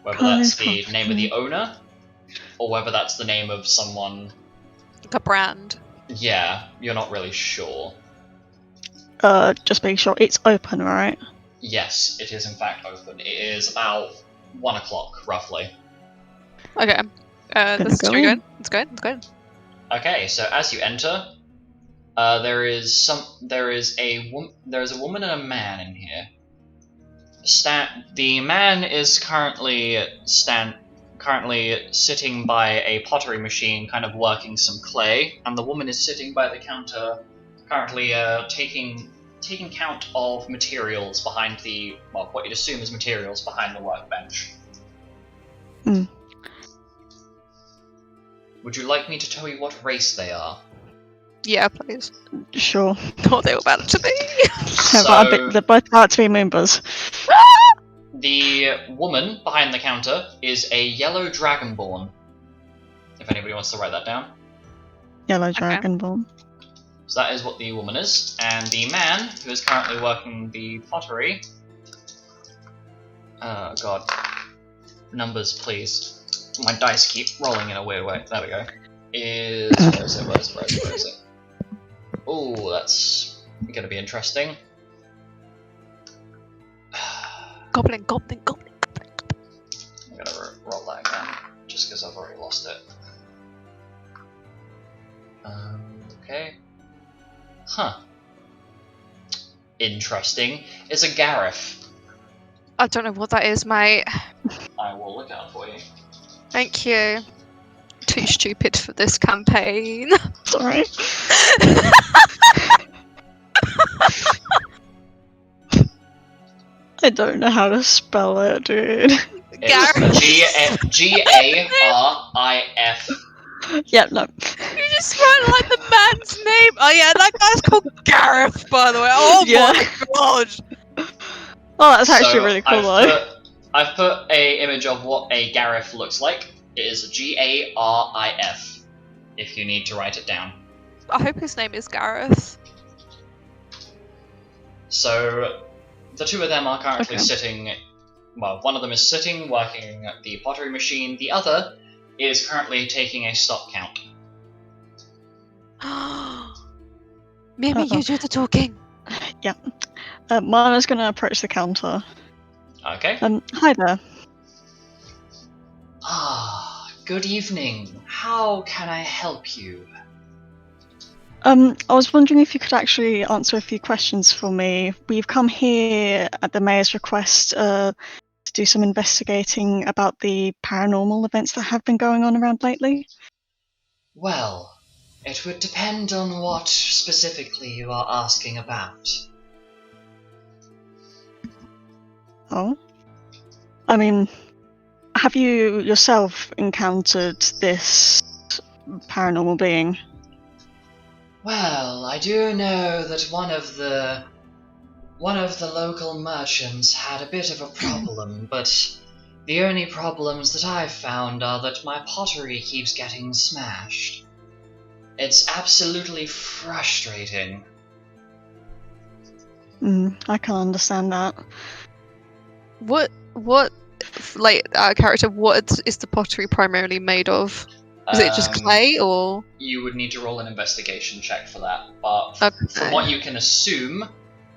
Whether that's the name of the owner, or whether that's the name of someone. Like a brand. Yeah, you're not really sure. Just being sure it's open, right? Yes, it is in fact open. It is about 1 o'clock, roughly. Okay. Let's go in. Let's go. Okay, so as you enter, there is a woman and a man in here. The man is currently sitting by a pottery machine, kind of working some clay, and the woman is sitting by the counter, currently taking count of materials behind what you'd assume is materials behind the workbench. Hmm. Would you like me to tell you what race they are? Yeah, please. Sure. Oh, they were bad to me. They're both about to be members. The woman behind the counter is a yellow dragonborn. If anybody wants to write that down. Yellow dragonborn. So that is what the woman is. And the man, who is currently working the pottery... Oh god. Numbers, please. My dice keep rolling in a weird way. There we go. Where is it? Oh, that's gonna be interesting. Goblin. I'm gonna roll that again, just because I've already lost it. Okay. Huh. Interesting. It's a Gareth. I don't know what that is, mate. I will look out for you. Thank you. Too stupid for this campaign. Sorry. I don't know how to spell it, dude. It's Garif. Yeah, no. You just wrote like the man's name. Oh yeah, that guy's called Gareth, by the way. Oh Yeah. my god. Oh, that's actually really cool, though. I've put a image of what a Garif looks like. It is Garif, if you need to write it down. I hope his name is Gareth. So, the two of them are currently sitting... Well, one of them is sitting, working at the pottery machine. The other is currently taking a stock count. Mimi, you do the talking. Yeah. Mana's gonna approach the counter. Okay. Hi there. Ah, good evening. How can I help you? I was wondering if you could actually answer a few questions for me. We've come here at the mayor's request to do some investigating about the paranormal events that have been going on around lately. Well, it would depend on what specifically you are asking about. Oh? I mean, have you yourself encountered this paranormal being? Well, I do know that one of the one of the local merchants had a bit of a problem, but the only problems that I've found are that my pottery keeps getting smashed. It's absolutely frustrating. I can understand that. What, like, our character, what is the pottery primarily made of? Is it just clay, or...? You would need to roll an investigation check for that, but Okay. from what you can assume,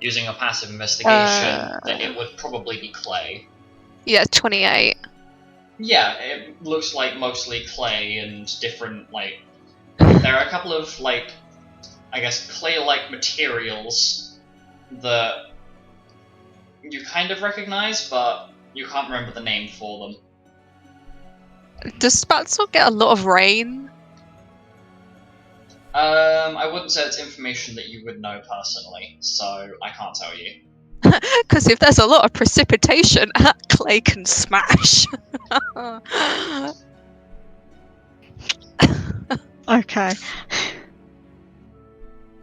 using a passive investigation, that it would probably be clay. Yeah, 28. Yeah, it looks like mostly clay and different, like... There are a couple of, like, I guess, clay-like materials that you kind of recognize, but you can't remember the name for them. Does Spatzle get a lot of rain? I wouldn't say it's information that you would know personally, so I can't tell you. Because if there's a lot of precipitation, clay can smash. Okay.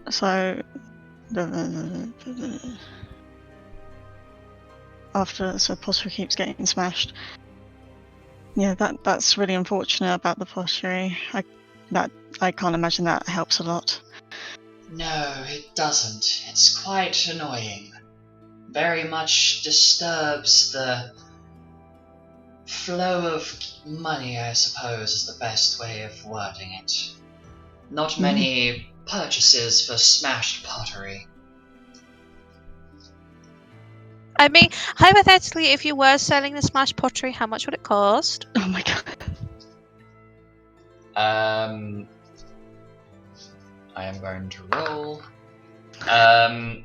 So, so pottery keeps getting smashed. Yeah, that's really unfortunate about the pottery. I can't imagine that helps a lot. No, it doesn't. It's quite annoying. Very much disturbs the flow of money, I suppose, is the best way of wording it. Not many purchases for smashed pottery. I mean, hypothetically, if you were selling the smashed pottery, how much would it cost? Oh my god. I am going to roll. The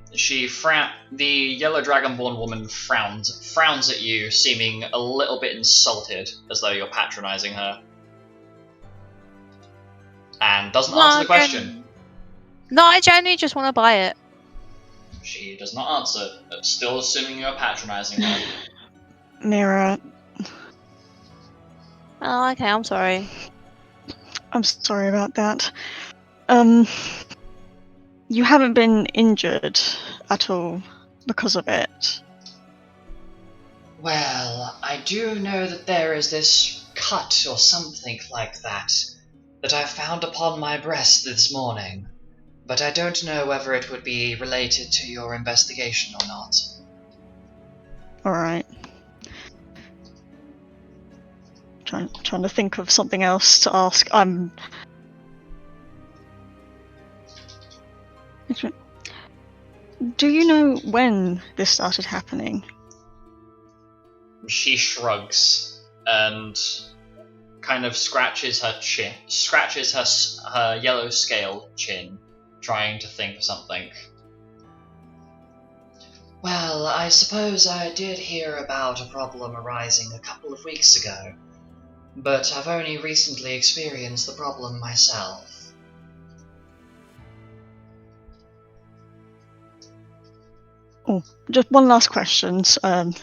yellow dragonborn woman frowns at you, seeming a little bit insulted, as though you're patronizing her. And doesn't answer the question. No, I genuinely just want to buy it. She does not answer, still assuming you're patronizing her. Mira, Oh, okay, I'm sorry. I'm sorry about that. You haven't been injured at all because of it. Well, I do know that there is this cut or something like that I found upon my breast this morning, but I don't know whether it would be related to your investigation or not. Alright. Trying to think of something else to ask. Do you know when this started happening? She shrugs and kind of scratches her chin, her yellow scaled chin, trying to think of something. Well, I suppose I did hear about a problem arising a couple of weeks ago, but I've only recently experienced the problem myself. Oh, just one last question, and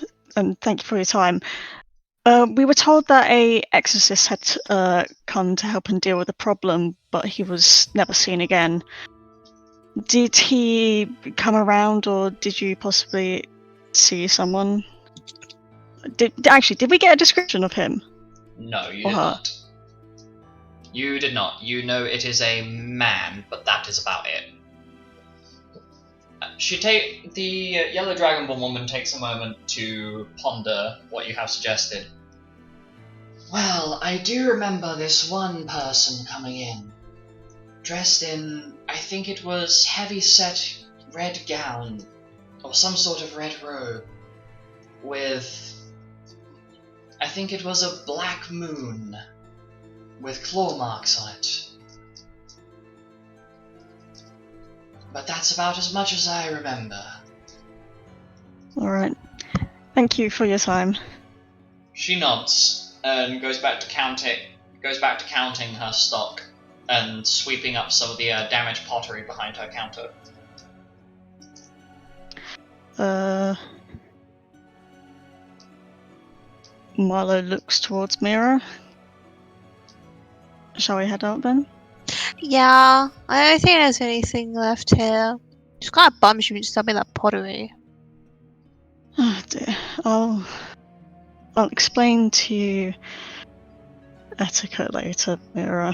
thank you for your time. We were told that a exorcist had come to help and deal with the problem, but he was never seen again. Did he come around, or did you possibly see someone? Did we get a description of him? No, you did not. You did not. You know it is a man, but that is about it. The yellow dragonborn woman takes a moment to ponder what you have suggested. Well, I do remember this one person coming in, dressed in, I think it was heavy-set red gown, or some sort of red robe, with, I think it was a black moon, with claw marks on it. But that's about as much as I remember. Alright. Thank you for your time. She nods and goes back to counting her stock and sweeping up some of the damaged pottery behind her counter. Marlo looks towards Mira. Shall we head out then? Yeah, I don't think there's anything left here. Just kind of bums you didn't sell me that pottery. Oh dear. I'll explain to you etiquette later, Mira.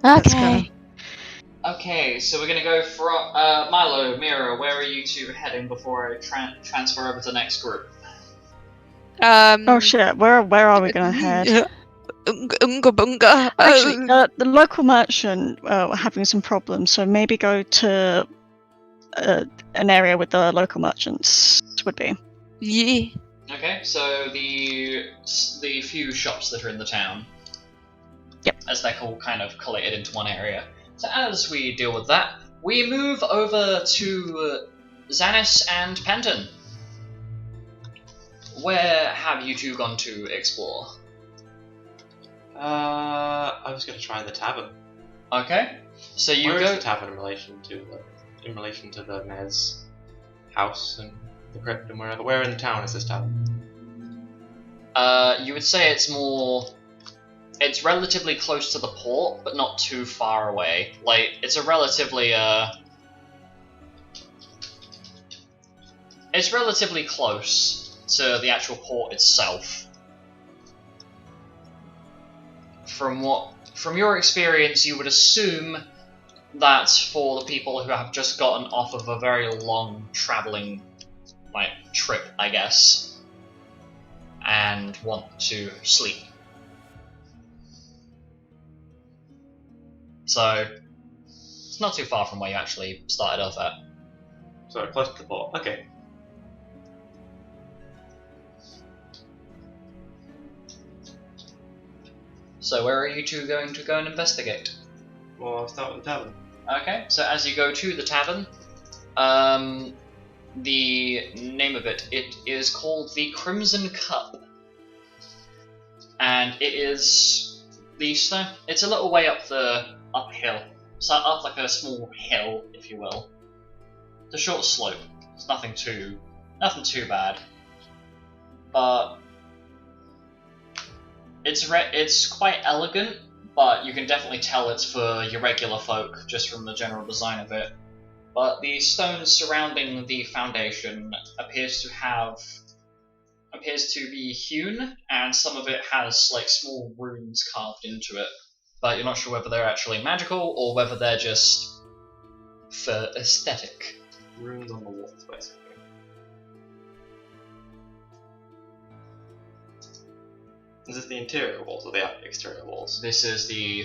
Let's go. Okay, so we're gonna go from Milo, Mira. Where are you two heading before I transfer over to the next group? Oh shit, where are we gonna head? Unga bunga. Actually, the local merchant having some problems, so maybe go to an area with the local merchants would be. Yeah. Okay, so the few shops that are in the town. Yep. As they're all kind of collated into one area. So as we deal with that, we move over to Xanis and Penton. Where have you two gone to explore? I was going to try the tavern. Okay, so you Where go. is the tavern in relation to the mayor's house and the crypt and wherever? Where in the town is this tavern? You would say it's more. It's relatively close to the port, but not too far away. Like, it's a relatively, It's relatively close to the actual port itself. From your experience, you would assume that for the people who have just gotten off of a very long traveling, trip, I guess, and want to sleep. So, it's not too far from where you actually started off at. So close to the port. Okay. So where are you two going to go and investigate? Well, I'll start with the tavern. Okay, so as you go to the tavern, the name of it is called the Crimson Cup. And it is it's a little way up the uphill. So up like a small hill, if you will. It's a short slope. It's nothing too bad. But it's quite elegant, but you can definitely tell it's for your regular folk just from the general design of it. But the stones surrounding the foundation appears to be hewn, and some of it has like small runes carved into it. But you're not sure whether they're actually magical or whether they're just for aesthetic. Runes on the walls, basically. Is this the interior walls or the exterior walls? This is the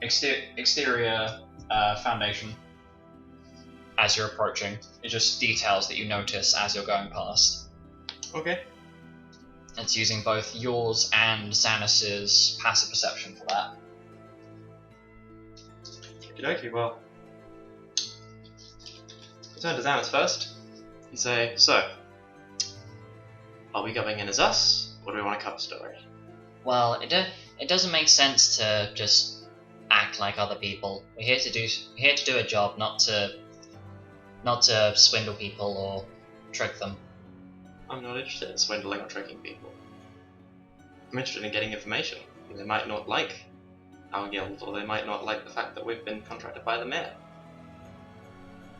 exterior foundation. As you're approaching, it's just details that you notice as you're going past. Okay. It's using both yours and Xanis's passive perception for that. Okey-dokey, well. I turn to Xanis first. You say, so, are we going in as us, or do we want a cover story? Well, it doesn't make sense to just act like other people. We're here to do a job, not to swindle people or trick them. I'm not interested in swindling or tricking people. I'm interested in getting information. They might not like our guild, or they might not like the fact that we've been contracted by the mayor.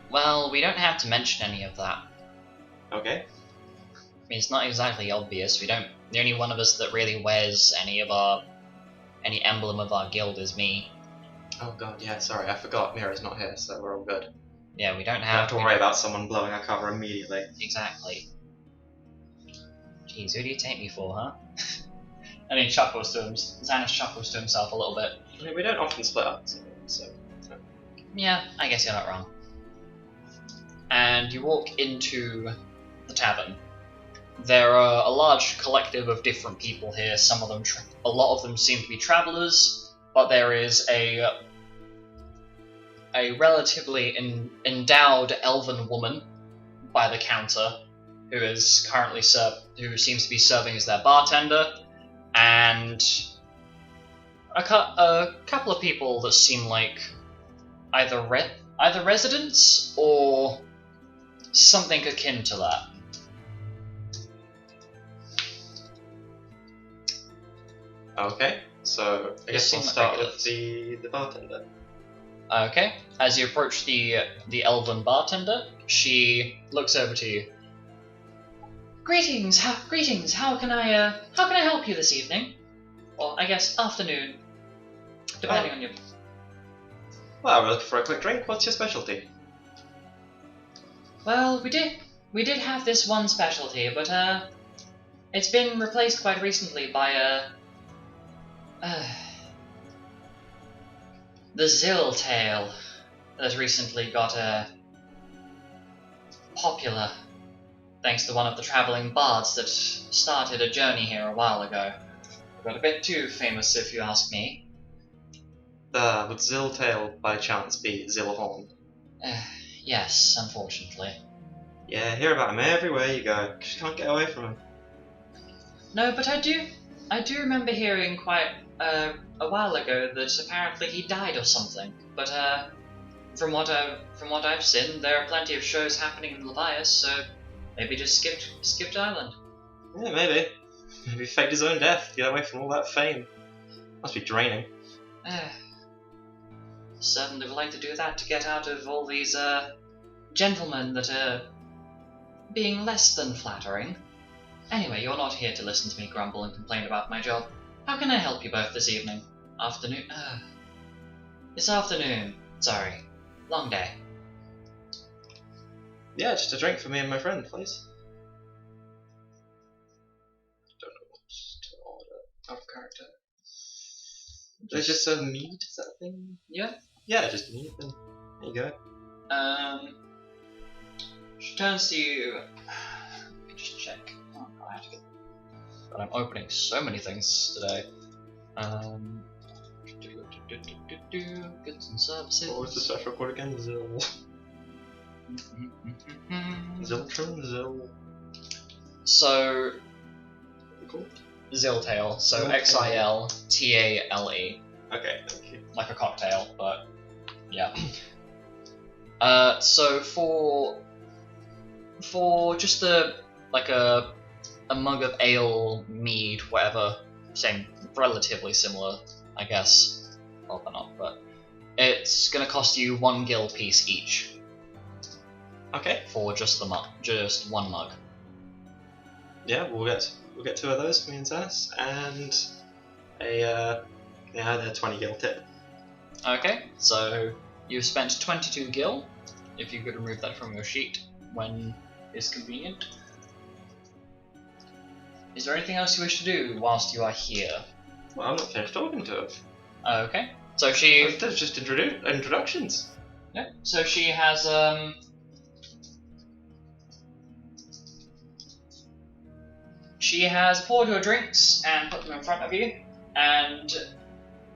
Well, we don't have to mention any of that. Okay. I mean, it's not exactly obvious. The only one of us that really wears any emblem of our guild is me. Oh god, yeah, sorry, I forgot Mira's not here, so we're all good. Yeah, we don't Don't have to worry about someone blowing our cover immediately. Exactly. Jeez, who do you take me for, huh? And he chuckles to Xanis chuckles to himself a little bit. I mean, we don't often split up, so... Yeah, I guess you're not wrong. And you walk into the tavern. There are a large collective of different people here. A lot of them seem to be travellers, but there is a relatively endowed elven woman by the counter who is who seems to be serving as their bartender, and a couple of people that seem like either residents or something akin to that. Okay, so I guess seem we'll like start regulars. with the bartender. Okay, as you approach the elven bartender, she looks over to you. Greetings. Greetings. How can I help you this evening? Or I guess afternoon, depending on your. Well, we're looking for a quick drink. What's your specialty? Well, we did have this one specialty, but it's been replaced quite recently by the Zill Tale that recently got popular, thanks to one of the travelling bards that started a journey here a while ago. Got a bit too famous, if you ask me. Would Zilltail by chance be Zillhorn? Yes, unfortunately. Yeah, hear about him everywhere you go. Just can't get away from him. No, but I do remember hearing quite a while ago that apparently he died or something. But from what I've seen, there are plenty of shows happening in Levias, so maybe just skipped Island. Yeah, maybe. Maybe faked his own death to get away from all that fame. Must be draining. Certainly would like to do that to get out of all these gentlemen that are being less than flattering. Anyway, you're not here to listen to me grumble and complain about my job. How can I help you both this evening? Afternoon? It's afternoon. Sorry. Long day. Yeah, just a drink for me and my friend, please. Don't know what to order. Out of character. There's just a mead, is that a thing? Yeah. Yeah, just mead, then there you go. She turns to you. Let me just check. Oh, I have to get. But I'm opening so many things today. Goods and services. What was the special code again? Zill. Ziltron? Zill. So, Cool. Zilltail. So Okay. Xiltale. Okay, thank you. Like a cocktail, but yeah. So for just a mug of ale, mead, whatever, same, relatively similar, I guess. Well, they're not, but it's gonna cost you 1 gil piece each Okay. for just one mug. Yeah, we'll get 2 of those, me and Xanis, and they're 20 gil tip. Okay, so you've spent 22 gil. If you could remove that from your sheet when is convenient. Is there anything else you wish to do whilst you are here? Well, I'm not finished talking to her. Okay, so she. There's just introductions. Yeah. So she has poured your drinks and put them in front of you, and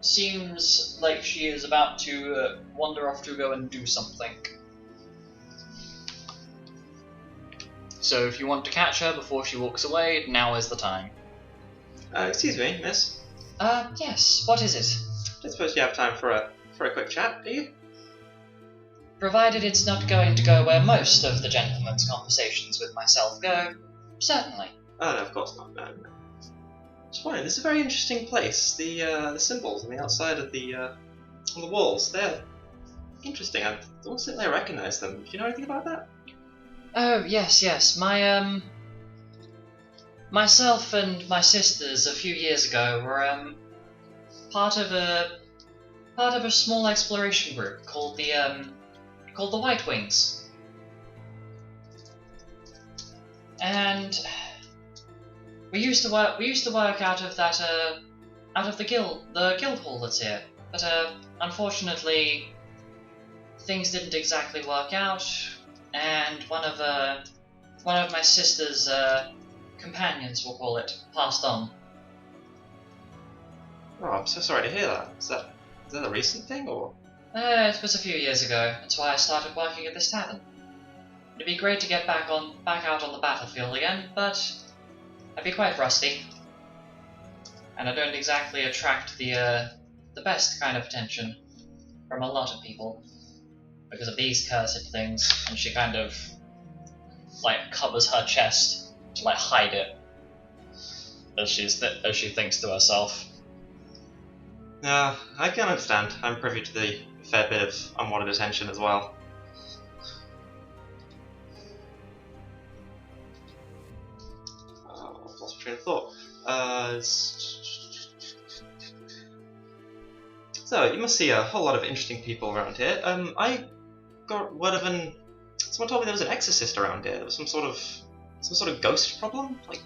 seems like she is about to wander off to go and do something. So if you want to catch her before she walks away, now is the time. Excuse me, miss. Yes. What is it? Don't suppose you have time for a quick chat, do you? Provided it's not going to go where most of the gentlemen's conversations with myself go, certainly. Oh no, of course not. No. Just wondering, this is a very interesting place. The symbols on the outside of on the walls—they're interesting. I don't think I recognise them. Do you know anything about that? Oh yes. Myself and my sisters a few years ago were part of a small exploration group called the White Wings, and we used to work out of the guild hall that's here, but unfortunately things didn't exactly work out, and one of my sister's companions, we'll call it, passed on. Oh, I'm so sorry to hear that. Is that a recent thing, or? It was a few years ago. That's why I started working at this tavern. It'd be great to get back out on the battlefield again, but I'd be quite rusty, and I don't exactly attract the best kind of attention from a lot of people because of these cursed things. And she kind of covers her chest to hide it as she thinks to herself. Yeah, I can understand. I'm privy to the fair bit of unwanted attention as well. So, you must see a whole lot of interesting people around here. I got word of someone told me there was an exorcist around here. There was some sort of ghost problem? Like,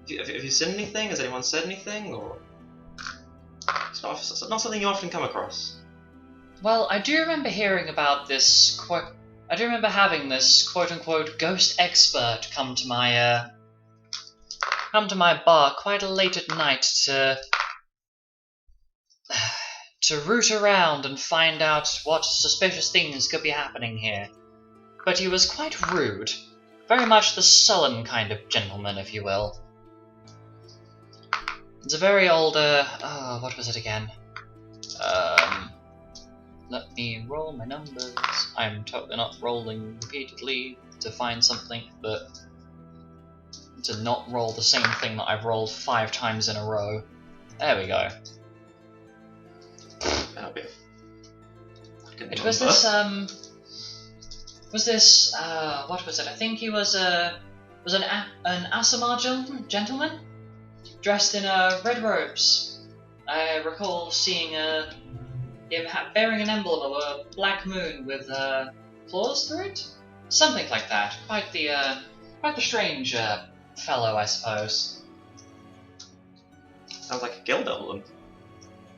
have you seen anything? Has anyone said anything? Or... It's not something you often come across. Well, I do remember hearing about this I do remember having this quote-unquote ghost expert come to my bar quite late at night to root around and find out what suspicious things could be happening here. But he was quite rude. Very much the sullen kind of gentleman, if you will. It's a very old, what was it again? Let me roll my numbers. I'm totally not rolling repeatedly to find something, but to not roll the same thing that I've rolled 5 times in a row. There we go. That'll be It was this, what was it? I think he was an Asimar gentleman, dressed in red robes. I recall seeing him bearing an emblem of a black moon with claws through it, something like that. Quite the strange fellow, I suppose. Sounds like a guild emblem.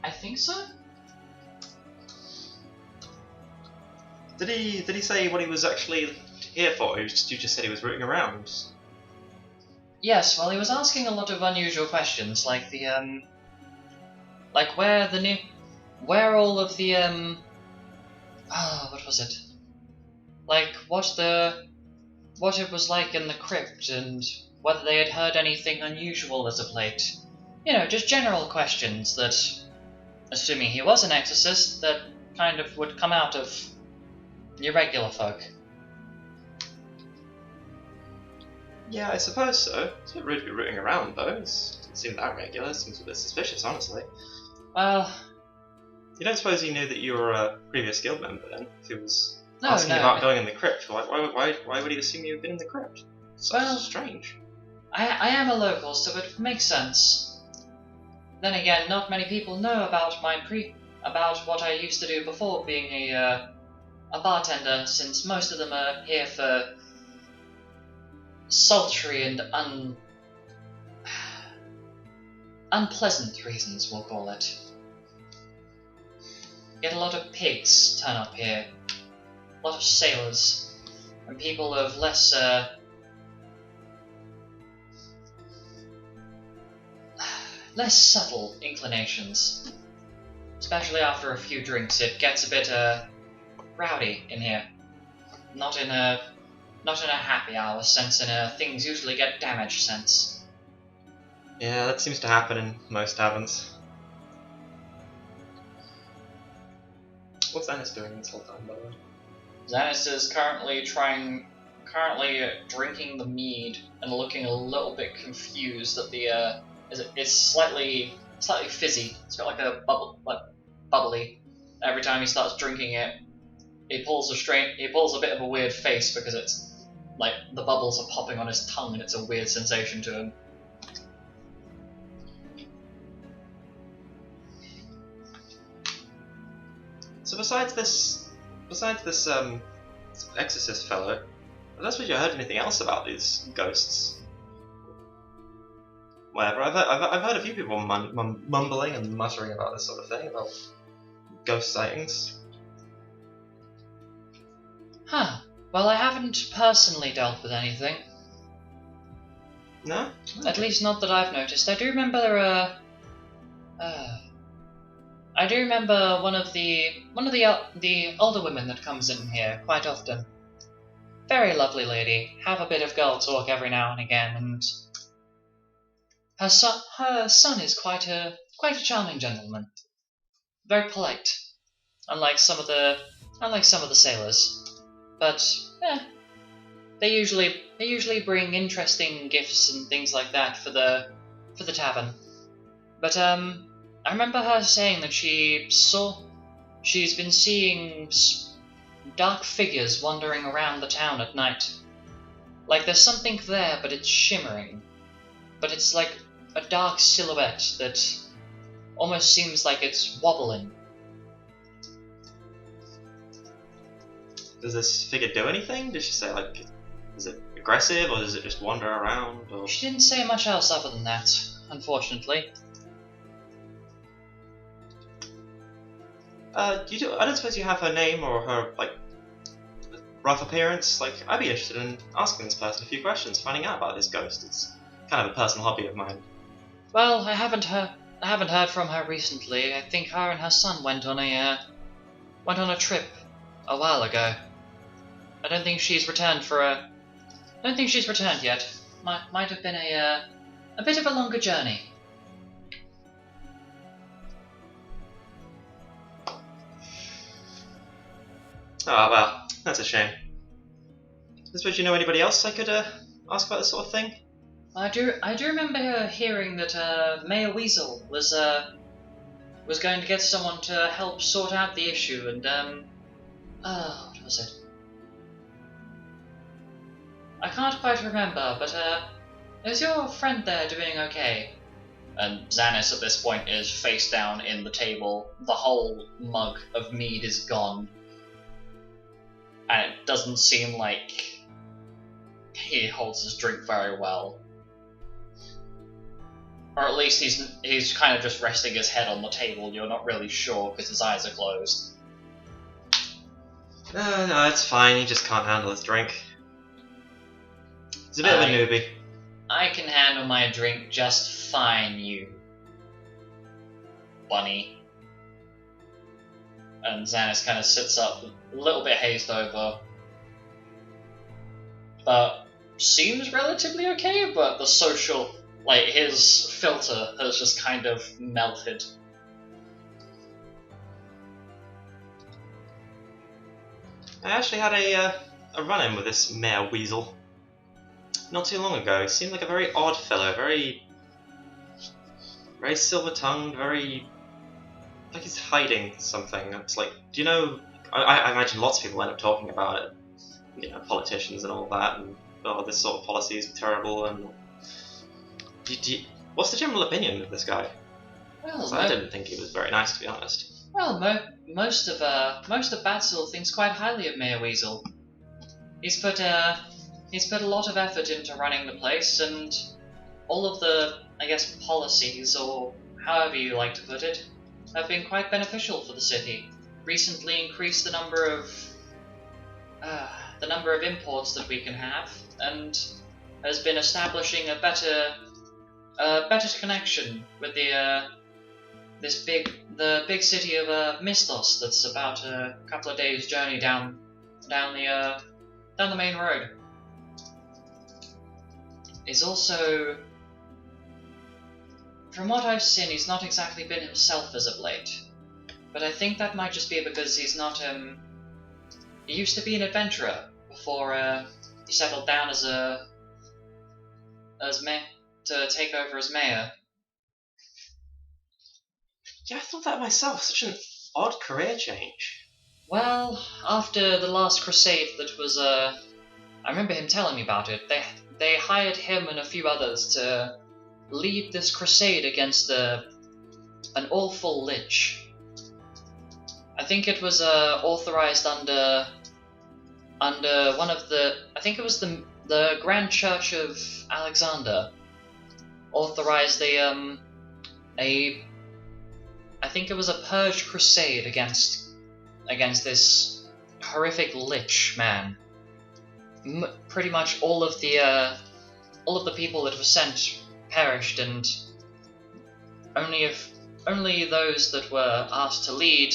I think so. Did he say what he was actually here for? You just said he was rooting around. Yes, well, he was asking a lot of unusual questions, like where all of the what was it? Like what it was like in the crypt, and whether they had heard anything unusual as of late. You know, just general questions that, assuming he was an exorcist, that kind of would come out of your regular folk. Yeah, I suppose so. It's a bit rude to be rooting around, though. It doesn't seem that regular. It seems a bit suspicious, honestly. Well... You don't suppose he knew that you were a previous guild member, then? If he was No, asking no. about going in the crypt, why would he assume you've been in the crypt? It's Well- strange. I am a local, so it makes sense. Then again, not many people know about about what I used to do before being a bartender, since most of them are here for sultry and unpleasant reasons, we'll call it. Get a lot of pigs turn up here, a lot of sailors, and people of less subtle inclinations. Especially after a few drinks, it gets a bit rowdy in here. Not in a happy hour sense, in a things usually get damaged sense. Yeah, that seems to happen in most taverns. What's Xanis doing this whole time, by the way? Xanis is currently drinking the mead and looking a little bit confused at the it's slightly fizzy. It's got like a bubbly. Every time he starts drinking it, he pulls a bit of a weird face because it's like the bubbles are popping on his tongue and it's a weird sensation to him. So besides this exorcist fellow, I don't suppose you heard anything else about these ghosts? Whatever. I've heard a few people mumbling and muttering about this sort of thing, about ghost sightings. Huh. Well, I haven't personally dealt with anything. No? At least not that I've noticed. I do remember one of the older women that comes in here quite often. Very lovely lady. Have a bit of girl talk every now and again, and her son is quite a charming gentleman. Very polite, unlike some of the sailors. But they usually bring interesting gifts and things like that for the tavern. But I remember her saying that she's been seeing dark figures wandering around the town at night. Like there's something there, but it's shimmering. But it's like a dark silhouette that almost seems like it's wobbling. Does this figure do anything? Did she say, like, is it aggressive, or does it just wander around? Or... She didn't say much else other than that, unfortunately. I don't suppose you have her name or her, like, rough appearance? Like, I'd be interested in asking this person a few questions, finding out about this ghost. It's kind of a personal hobby of mine. Well, I haven't heard from her recently. I think her and her son went on a trip a while ago. I don't think she's returned yet. Might have been a bit of a longer journey. Oh, well, that's a shame. I suppose you know anybody else I could ask about this sort of thing? I do remember hearing that Mayor Weasel was going to get someone to help sort out the issue, and what was it? I can't quite remember, but is your friend there doing okay? And Xanis at this point is face down in the table. The whole mug of mead is gone. And it doesn't seem like he holds his drink very well. Or at least he's kind of just resting his head on the table. You're not really sure because his eyes are closed. No, it's fine. He just can't handle his drink. He's a bit of a newbie. I can handle my drink just fine, you bunny. And Xanis kind of sits up, a little bit hazed over. But seems relatively okay, but the social, like, his filter has just kind of melted. I actually had a run-in with this Mayor Weasel not too long ago. He seemed like a very odd fellow, very silver-tongued, very... like he's hiding something. It's like, do you know... I imagine lots of people end up talking about it. You know, politicians and all that, and this sort of policy is terrible, and... what's the general opinion of this guy? Well, I didn't think he was very nice, to be honest. Well, most of Batsil thinks quite highly of Mayor Weasel. He's put a lot of effort into running the place, and all of the, I guess, policies, or however you like to put it, have been quite beneficial for the city. Recently increased the number of imports that we can have, and has been establishing a better connection with the big city of Mistos. That's about a couple of days' journey down the main road. He's also, from what I've seen, he's not exactly been himself as of late. But I think that might just be because he's not, he used to be an adventurer before, he settled down to take over as mayor. Yeah, I thought that myself. Such an odd career change. Well, after the last crusade that was, I remember him telling me about it, they hired him and a few others to lead this crusade against an awful lich. I think it was authorized under one of I think it was the Grand Church of Aleksander authorized I think it was a purge crusade against this horrific lich man. Pretty much all of the people that were sent perished, and only those that were asked to lead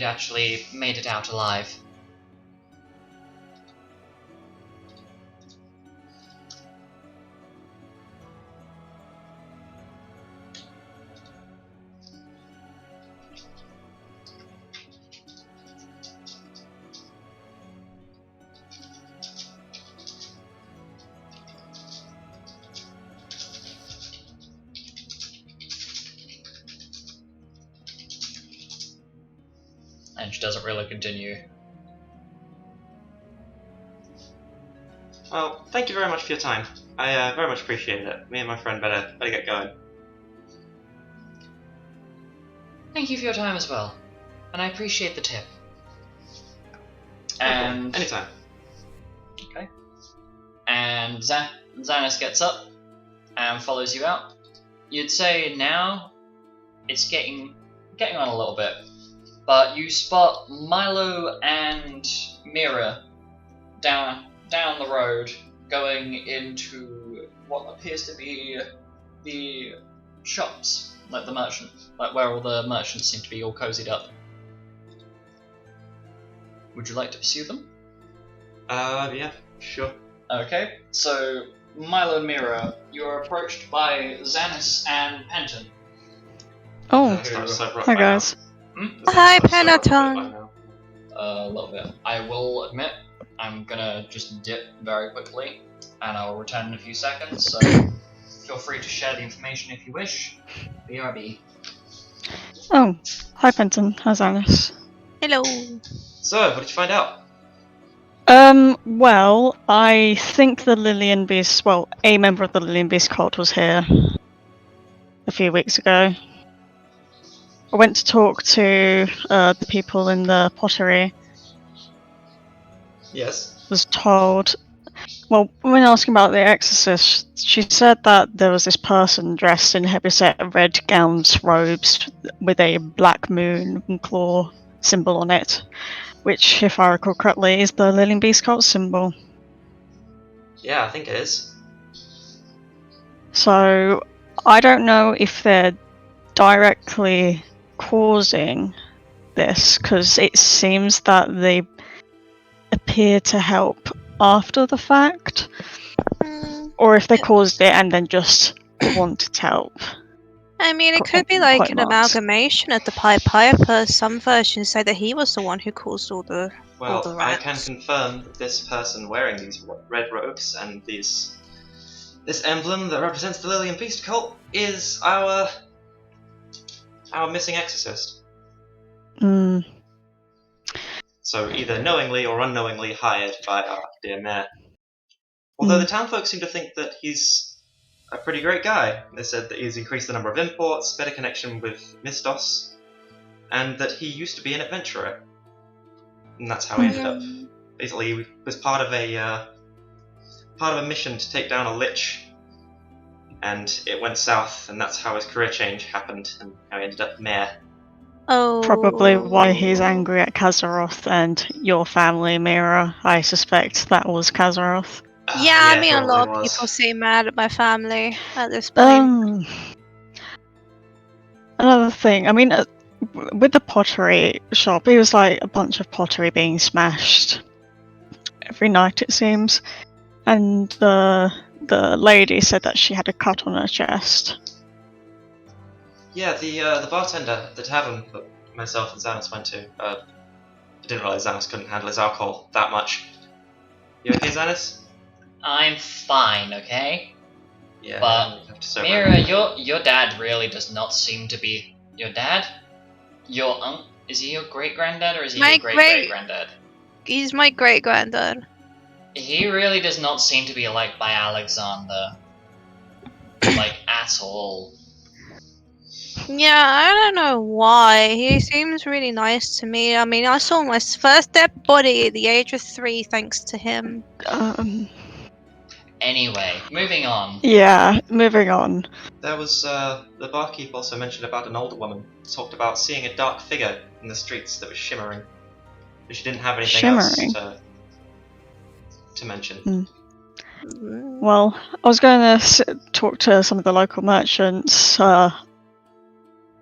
actually made it out alive. And she doesn't really continue. Well, thank you very much for your time. I very much appreciated it. Me and my friend better get going. Thank you for your time as well, and I appreciate the tip. No problem. And Anytime. okay. And Xanis gets up and follows you out. You'd say now it's getting on a little bit, but you spot Milo and Mira down the road going into what appears to be the shops, like the merchant, like where all the merchants seem to be all cozied up. Would you like to pursue them? Yeah, sure. Okay, so Milo and Mira, you're approached by Xanis and Penton. Oh, hi guys. Hi, Penton. A little bit. I will admit, I'm gonna just dip very quickly, and I'll return in a few seconds, so feel free to share the information if you wish. BRB. Oh, hi Penton. Hi Xanis. Hello. So, what did you find out? Well, I think the Lillian Beast, well, a member of the Lillian Beast cult was here a few weeks ago. I went to talk to the people in the pottery. Yes. Was told, well, when asking about the exorcist, she said that there was this person dressed in heavy set red gowns, robes, with a black moon and claw symbol on it, which, if I recall correctly, is the Lillian Beast cult symbol. Yeah, I think it is. So, I don't know if they're directly causing this, because it seems that they appear to help after the fact, or if they caused it and then just wanted help. I mean, it could be like Quite an marked. amalgamation of the Pied Piper. Some versions say that he was the one who caused all the Well, I rats. can confirm that this person wearing these red robes and this emblem that represents the Lillian Beast cult is our missing exorcist. Mm. So either knowingly or unknowingly hired by our dear mayor. Although the townfolk seem to think that he's a pretty great guy. They said that he's increased the number of imports, better connection with Mistos, and that he used to be an adventurer. And that's how he ended up. Basically, he was part of a mission to take down a lich, and it went south, and that's how his career change happened, and how he ended up mayor. Oh. Probably why he's angry at Kazaroth and your family, Mira. I suspect that was Kazaroth. Yeah, I mean, a probably lot of was. people seem mad at my family at this point. Another thing, I mean, with the pottery shop, it was like a bunch of pottery being smashed every night, it seems. And the lady said that she had a cut on her chest. Yeah, the bartender at the tavern that myself and Xanis went to. I didn't realise Xanis couldn't handle his alcohol that much. You okay, Xanis? I'm fine, okay? Yeah. But you have to sober Mira, up. your dad really does not seem to be your dad. Your is he your great granddad or is he My your great granddad? He's my great granddad. He really does not seem to be liked by Aleksander, like at all. Yeah, I don't know why. He seems really nice to me. I mean, I saw my first dead body at the age of 3 thanks to him. Anyway, moving on. Yeah, moving on. There was the barkeep also mentioned about an older woman. Talked about seeing a dark figure in the streets that was shimmering. But she didn't have anything else to mention. Well, I was going to talk to some of the local merchants.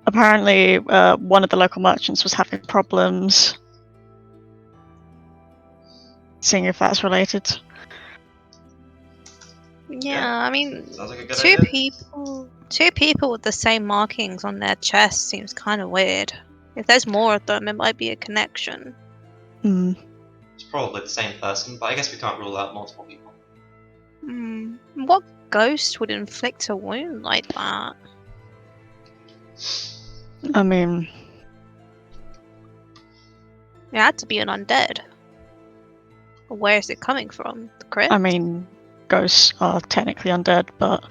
Apparently, one of the local merchants was having problems. Seeing if that's related. Yeah, I mean, Sounds like a good two idea. people with the same markings on their chest seems kind of weird. If there's more of them, it might be a connection. It's probably the same person, but I guess we can't rule out multiple people. What ghost would inflict a wound like that? I mean, It had to be an undead. Where is it coming from? The crypt? I mean, ghosts are technically undead, but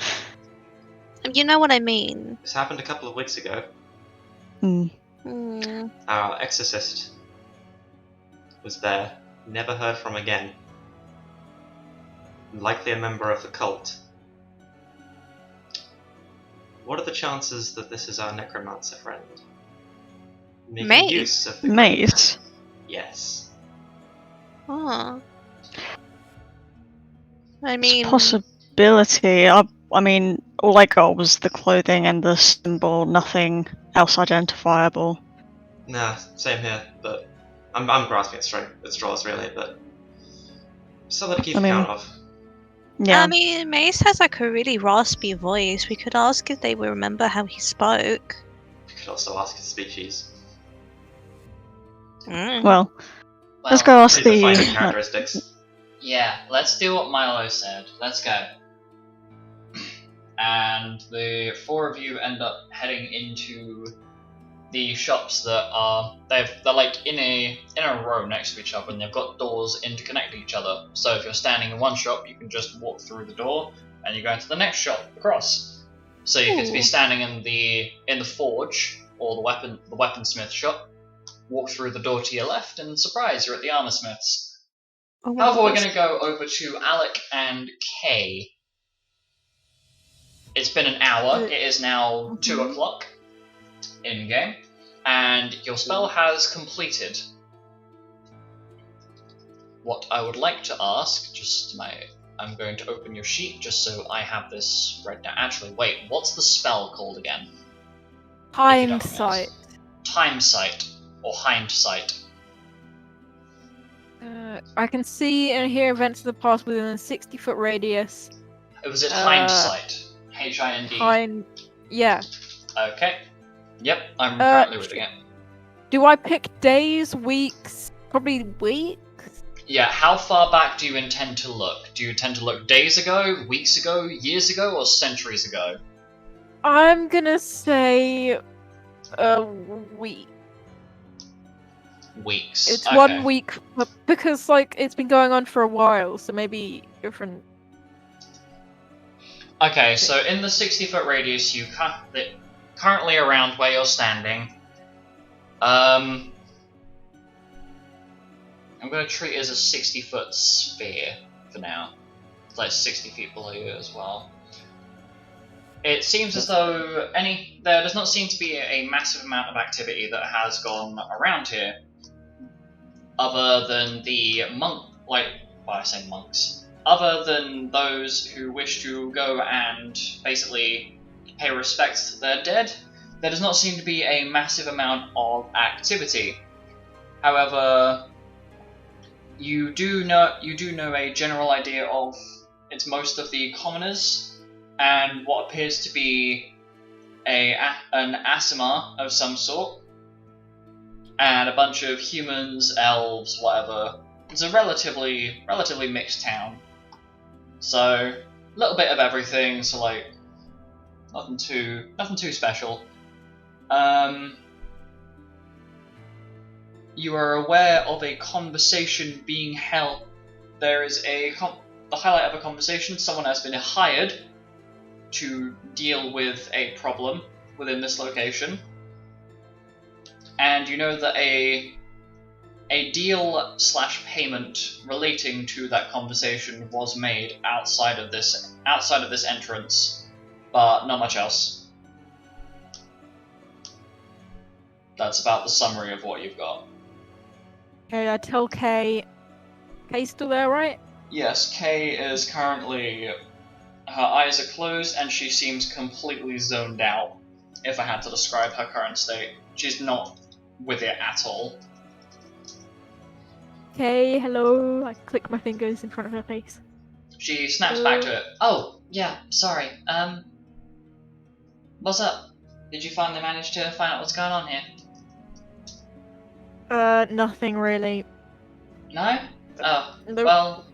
You know what I mean. This happened a couple of weeks ago. Our exorcist was there, never heard from again. Likely a member of the cult. What are the chances that this is our necromancer friend? Making Mace? use of the Mace. Yes. Oh. I It's mean, a possibility. I mean, all I got was the clothing and the symbol, nothing else identifiable. Nah, same here, but I'm grasping at straws really, but something to keep account of. Yeah. I mean, Mace has like a really raspy voice. We could ask if they will remember how he spoke. You could also ask his species. Well, let's go ask His defining the. characteristics. Yeah, let's do what Milo said. Let's go. And the four of you end up heading into the shops that are they're like in a row next to each other, and they've got doors interconnect each other. So if you're standing in one shop, you can just walk through the door, and you go into the next shop across. So you could be standing in the forge or the weaponsmith shop, walk through the door to your left, and surprise, you're at the armorsmith's. Oh my However, we're gosh. going to go over to Alec and Kay. It's been an hour. It is now 2 o'clock in game, and your spell has completed. What I would like to ask, I'm going to open your sheet just so I have this right now. Actually, wait, what's the spell called again? Hindsight. Time sight or hindsight. I can see and hear events of the past within a 60-foot radius. Was it hindsight? Hind. Yeah. Okay. Yep, I'm currently reading it. Do I pick days, weeks? Probably weeks? Yeah, how far back do you intend to look? Do you intend to look days ago, weeks ago, years ago, or centuries ago? I'm gonna say a week. Weeks. It's okay. 1 week, because like it's been going on for a while, so maybe different. Okay, so in the 60-foot radius, currently around where you're standing, I'm going to treat it as a 60-foot sphere for now. It's like 60 feet below you as well. It seems as though there does not seem to be a massive amount of activity that has gone around here, other than the monks. Other than those who wish to go and basically pay respects to their dead, there does not seem to be a massive amount of activity. However, you do know a general idea of it's most of the commoners and what appears to be an Asimar of some sort, and a bunch of humans, elves, whatever. It's a relatively mixed town. So, a little bit of everything, so like, nothing too special. You are aware of a conversation being held. There is the highlight of a conversation. Someone has been hired to deal with a problem within this location. And you know that a deal/payment relating to that conversation was made outside of this entrance, but not much else. That's about the summary of what you've got. Okay, I tell Kay. Kay's still there, right? Yes, Kay is currently... Her eyes are closed and she seems completely zoned out, if I had to describe her current state. She's not with it at all. Okay, hello. I click my fingers in front of her face. She snaps back to it. Oh, yeah, sorry. What's up? Did you finally manage to find out what's going on here? Nothing really. No? Oh, Nope. well...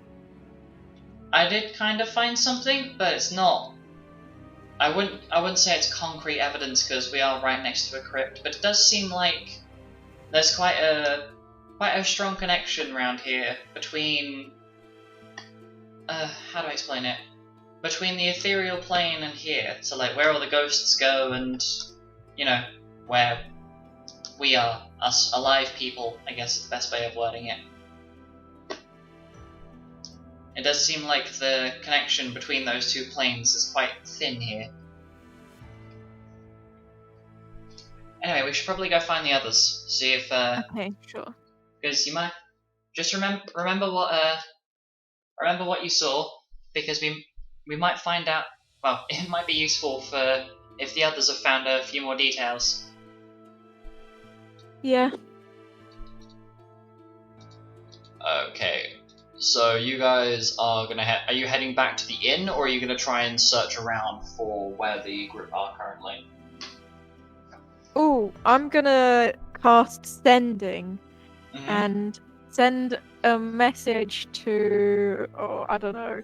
I did kind of find something, but it's not... I wouldn't say it's concrete evidence because we are right next to a crypt, but it does seem like there's quite a quite a strong connection around here between. How do I explain it? Between the ethereal plane and here, so like where all the ghosts go, and where we are, us alive people. I guess is the best way of wording it. It does seem like the connection between those two planes is quite thin here. Anyway, we should probably go find the others. See if Okay, sure. because you might just remember what you saw, because we might find out. Well, it might be useful for if the others have found a few more details. Yeah. Okay, so you guys are gonna are you heading back to the inn, or are you gonna try and search around for where the group are currently? Oh, I'm gonna cast sending Mhm. and send a message to, I don't know,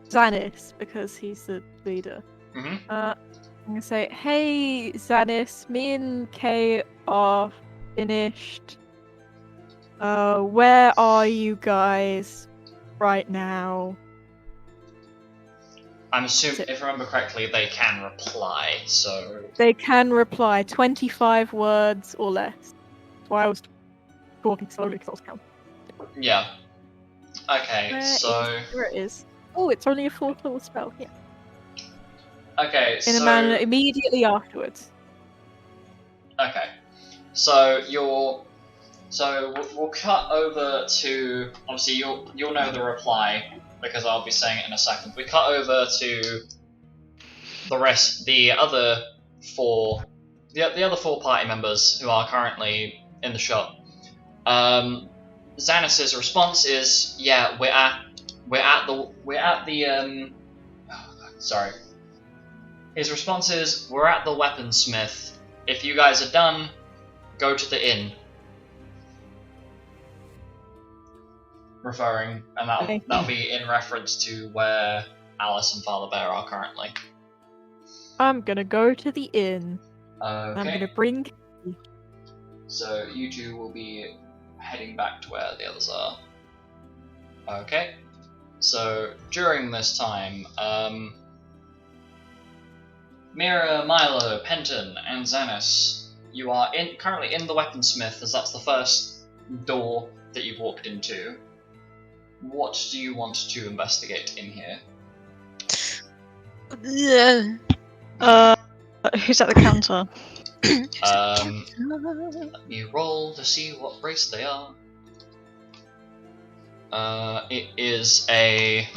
Xanis, because he's the leader. Mhm. I'm gonna say, hey Xanis, me and Kay are finished. Where are you guys right now? I'm assuming, if I remember correctly, they can reply. So They can reply 25 words or less. That's why I was talking slowly because I was counting. yeah. Okay, There it is. Oh, it's only a 4th level spell. Yeah. okay, In so a manner immediately afterwards. okay, so we'll cut over to, obviously you'll know the reply because I'll be saying it in a second. We cut over to the other four party members who are currently in the shop. Xanis's response is, yeah, sorry. His response is, we're at the weaponsmith. If you guys are done, go to the inn. Referring, and that'll be in reference to where Alice and Father Bear are currently. I'm gonna go to the inn. I'm Okay. gonna bring. So you two will be heading back to where the others are. Okay. So during this time, Mira, Milo, Penton, and Xanis, you are currently in the weaponsmith, as that's the first door that you've walked into. What do you want to investigate in here? Who's at the counter? Let me roll to see what race they are. It is a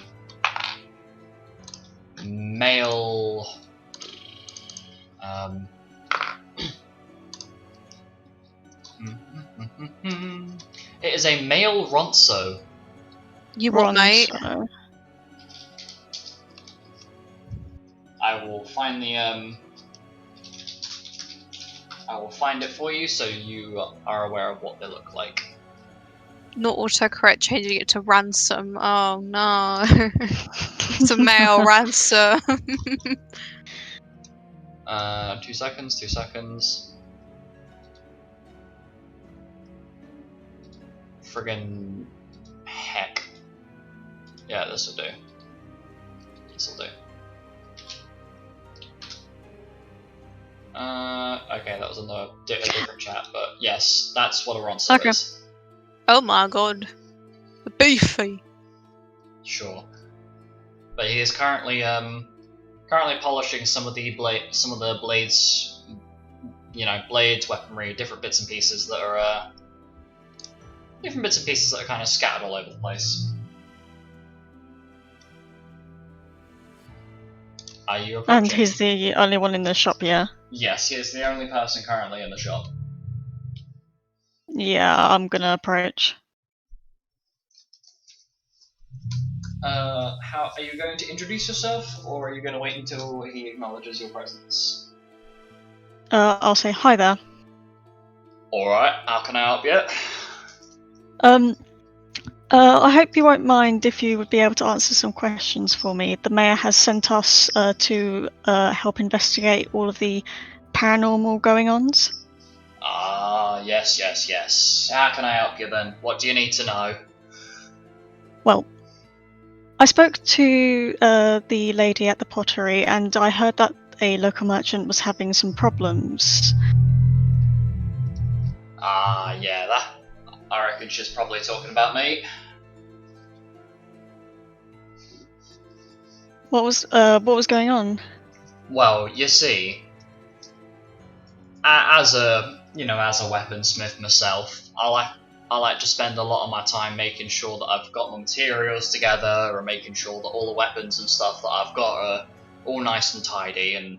male. It is a male Ronso. You what, mate? Ronso. I will find it for you so you are aware of what they look like. Not autocorrect, changing it to ransom. Oh no. It's a male ransom. 2 seconds. Friggin' heck. Yeah, this'll do. Okay, that was in a different chat, but yes, that's what a Ronso Okay. is. Oh my god. Beefy. Sure. But he is currently polishing some of the blades, blades, weaponry, different bits and pieces that are kind of scattered all over the place. Are you approaching? And he's the only one in the shop, yeah? Yes, he is the only person currently in the shop. Yeah, I'm gonna approach. How are you going to introduce yourself, or are you going to wait until he acknowledges your presence? I'll say hi there. Alright, how can I help you? I hope you won't mind if you would be able to answer some questions for me. The mayor has sent us to help investigate all of the paranormal going-ons. Ah, yes. How can I help you then? What do you need to know? Well, I spoke to the lady at the pottery, and I heard that a local merchant was having some problems. Ah, yeah, that. I reckon she's probably talking about me. What was going on? Well, you see, as a weaponsmith myself, I like to spend a lot of my time making sure that I've got my materials together, or making sure that all the weapons and stuff that I've got are all nice and tidy and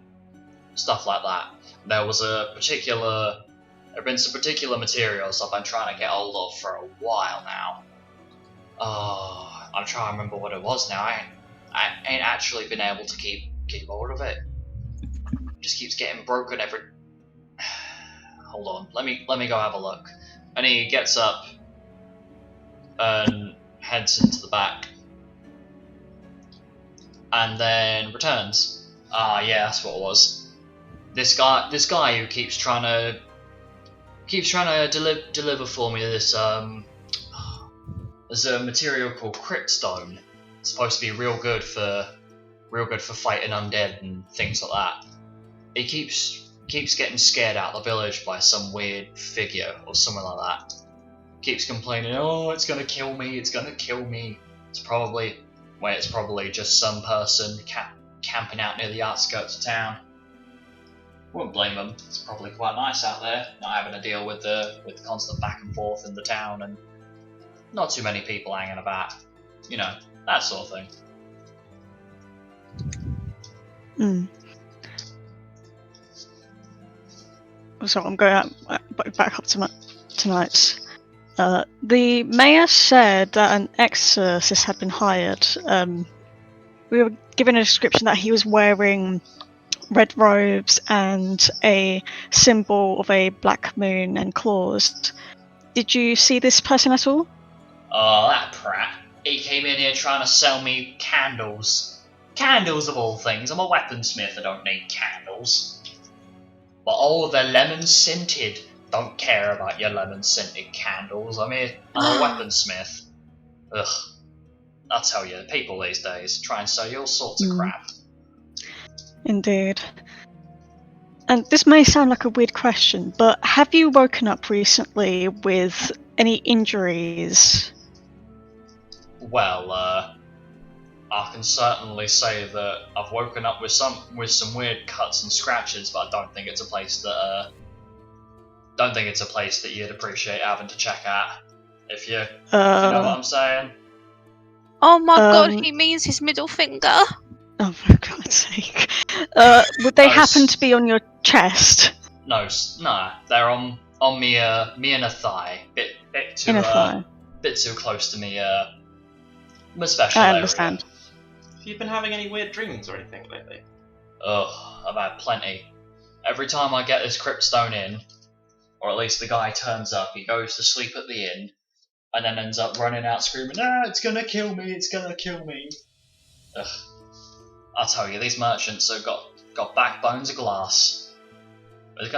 stuff like that. There been some particular materials I've been trying to get hold of for a while now. Oh, I'm trying to remember what it was now. I ain't actually been able to keep hold of it. It just keeps getting broken every. Hold on, let me go have a look. And he gets up and heads into the back, and then returns. Ah, yeah, that's what it was. This guy who keeps trying to deliver for me this there's a material called cryptstone. It's supposed to be real good for fighting undead and things like that. He keeps getting scared out of the village by some weird figure or something like that. Keeps complaining, oh, it's gonna kill me. It's probably just some person camping out near the outskirts of town. Wouldn't blame them. It's probably quite nice out there, not having to deal with the constant back and forth in the town, and not too many people hanging about. You know, that sort of thing. So I'm going back up to tonight. The mayor said that an exorcist had been hired. We were given a description that he was wearing red robes and a symbol of a black moon and claws. Did you see this person at all? Oh, that prat. He came in here trying to sell me candles. Candles of all things. I'm a weaponsmith, I don't need candles. But oh, they're lemon scented. Don't care about your lemon scented candles. I'm a weaponsmith. Ugh. I'll tell you, people these days try and sell you all sorts of crap. Indeed. And this may sound like a weird question, but have you woken up recently with any injuries? Well, I can certainly say that I've woken up with some weird cuts and scratches, but I don't think it's a place that you'd appreciate having to check out. If you know what I'm saying. Oh my god, he means his middle finger. Oh, for God's sake. Would they happen to be on your chest? No, they're on me inner thigh. Bit too close to me. My special I area. understand. Have you been having any weird dreams or anything lately? Ugh, I've had plenty. Every time I get this cryptstone in, or at least the guy turns up, he goes to sleep at the inn, and then ends up running out screaming, it's gonna kill me, it's gonna kill me. Ugh. I'll tell you, these merchants have got backbones of glass. If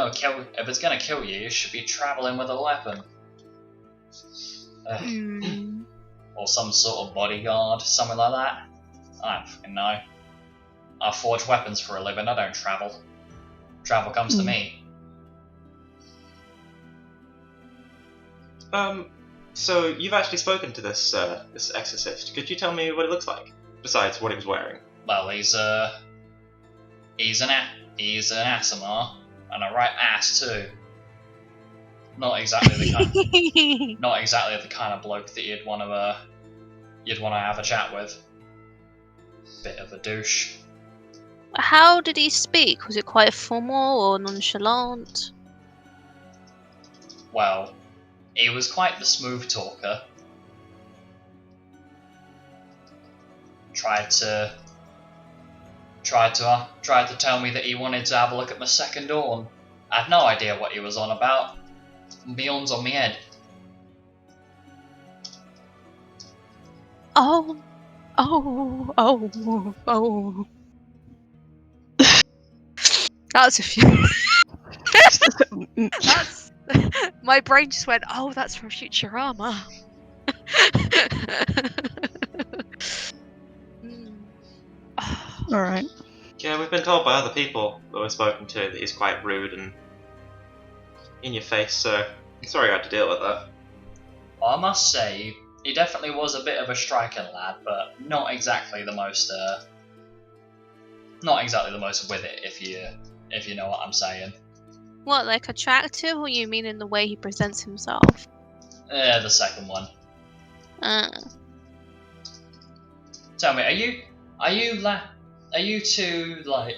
it's gonna kill you, you should be travelling with a weapon. Or some sort of bodyguard, something like that. I don't fucking know. I forge weapons for a living, I don't travel. Travel comes to me. So you've actually spoken to this exorcist. Could you tell me what it looks like, besides what he was wearing? Well, he's an Asimar, and a right ass too. Not exactly the kind of bloke that you'd want to have a chat with. Bit of a douche. How did he speak? Was it quite formal or nonchalant? Well, he was quite the smooth talker. Tried to tell me that he wanted to have a look at my second dawn. I had no idea what he was on about. Beyond's on my head. Oh. That's a few. My brain just went, oh, that's from Futurama. Alright. Yeah, we've been told by other people that we've spoken to that he's quite rude and in your face, so I'm sorry you had to deal with that. Well, I must say, he definitely was a bit of a striking lad, but not exactly the most with it, if you know what I'm saying. What, like attractive, or you mean in the way he presents himself? The second one. Tell me, are you two like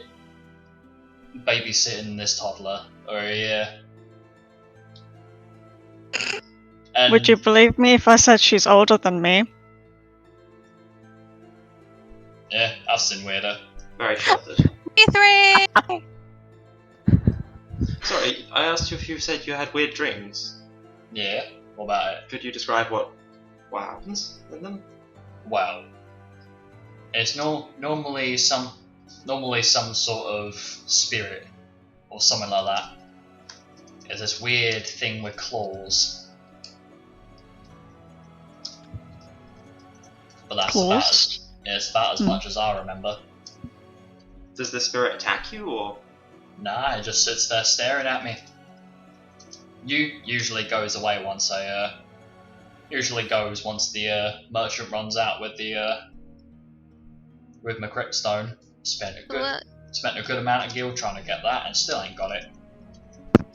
babysitting this toddler, or are you? And Would you believe me if I said she's older than me? Yeah, I've seen weirder. Very sheltered. E3! Sorry, I asked you if you said you had weird dreams. Yeah, what about it? Could you describe what happens in them? Well, it's normally some sort of spirit or something like that. It's this weird thing with claws. But that's Claws? about as much as I remember. Does the spirit attack you, or? Nah, it just sits there staring at me. Usually goes away once the merchant runs out with my cryptstone. Spent a good amount of gil trying to get that and still ain't got it.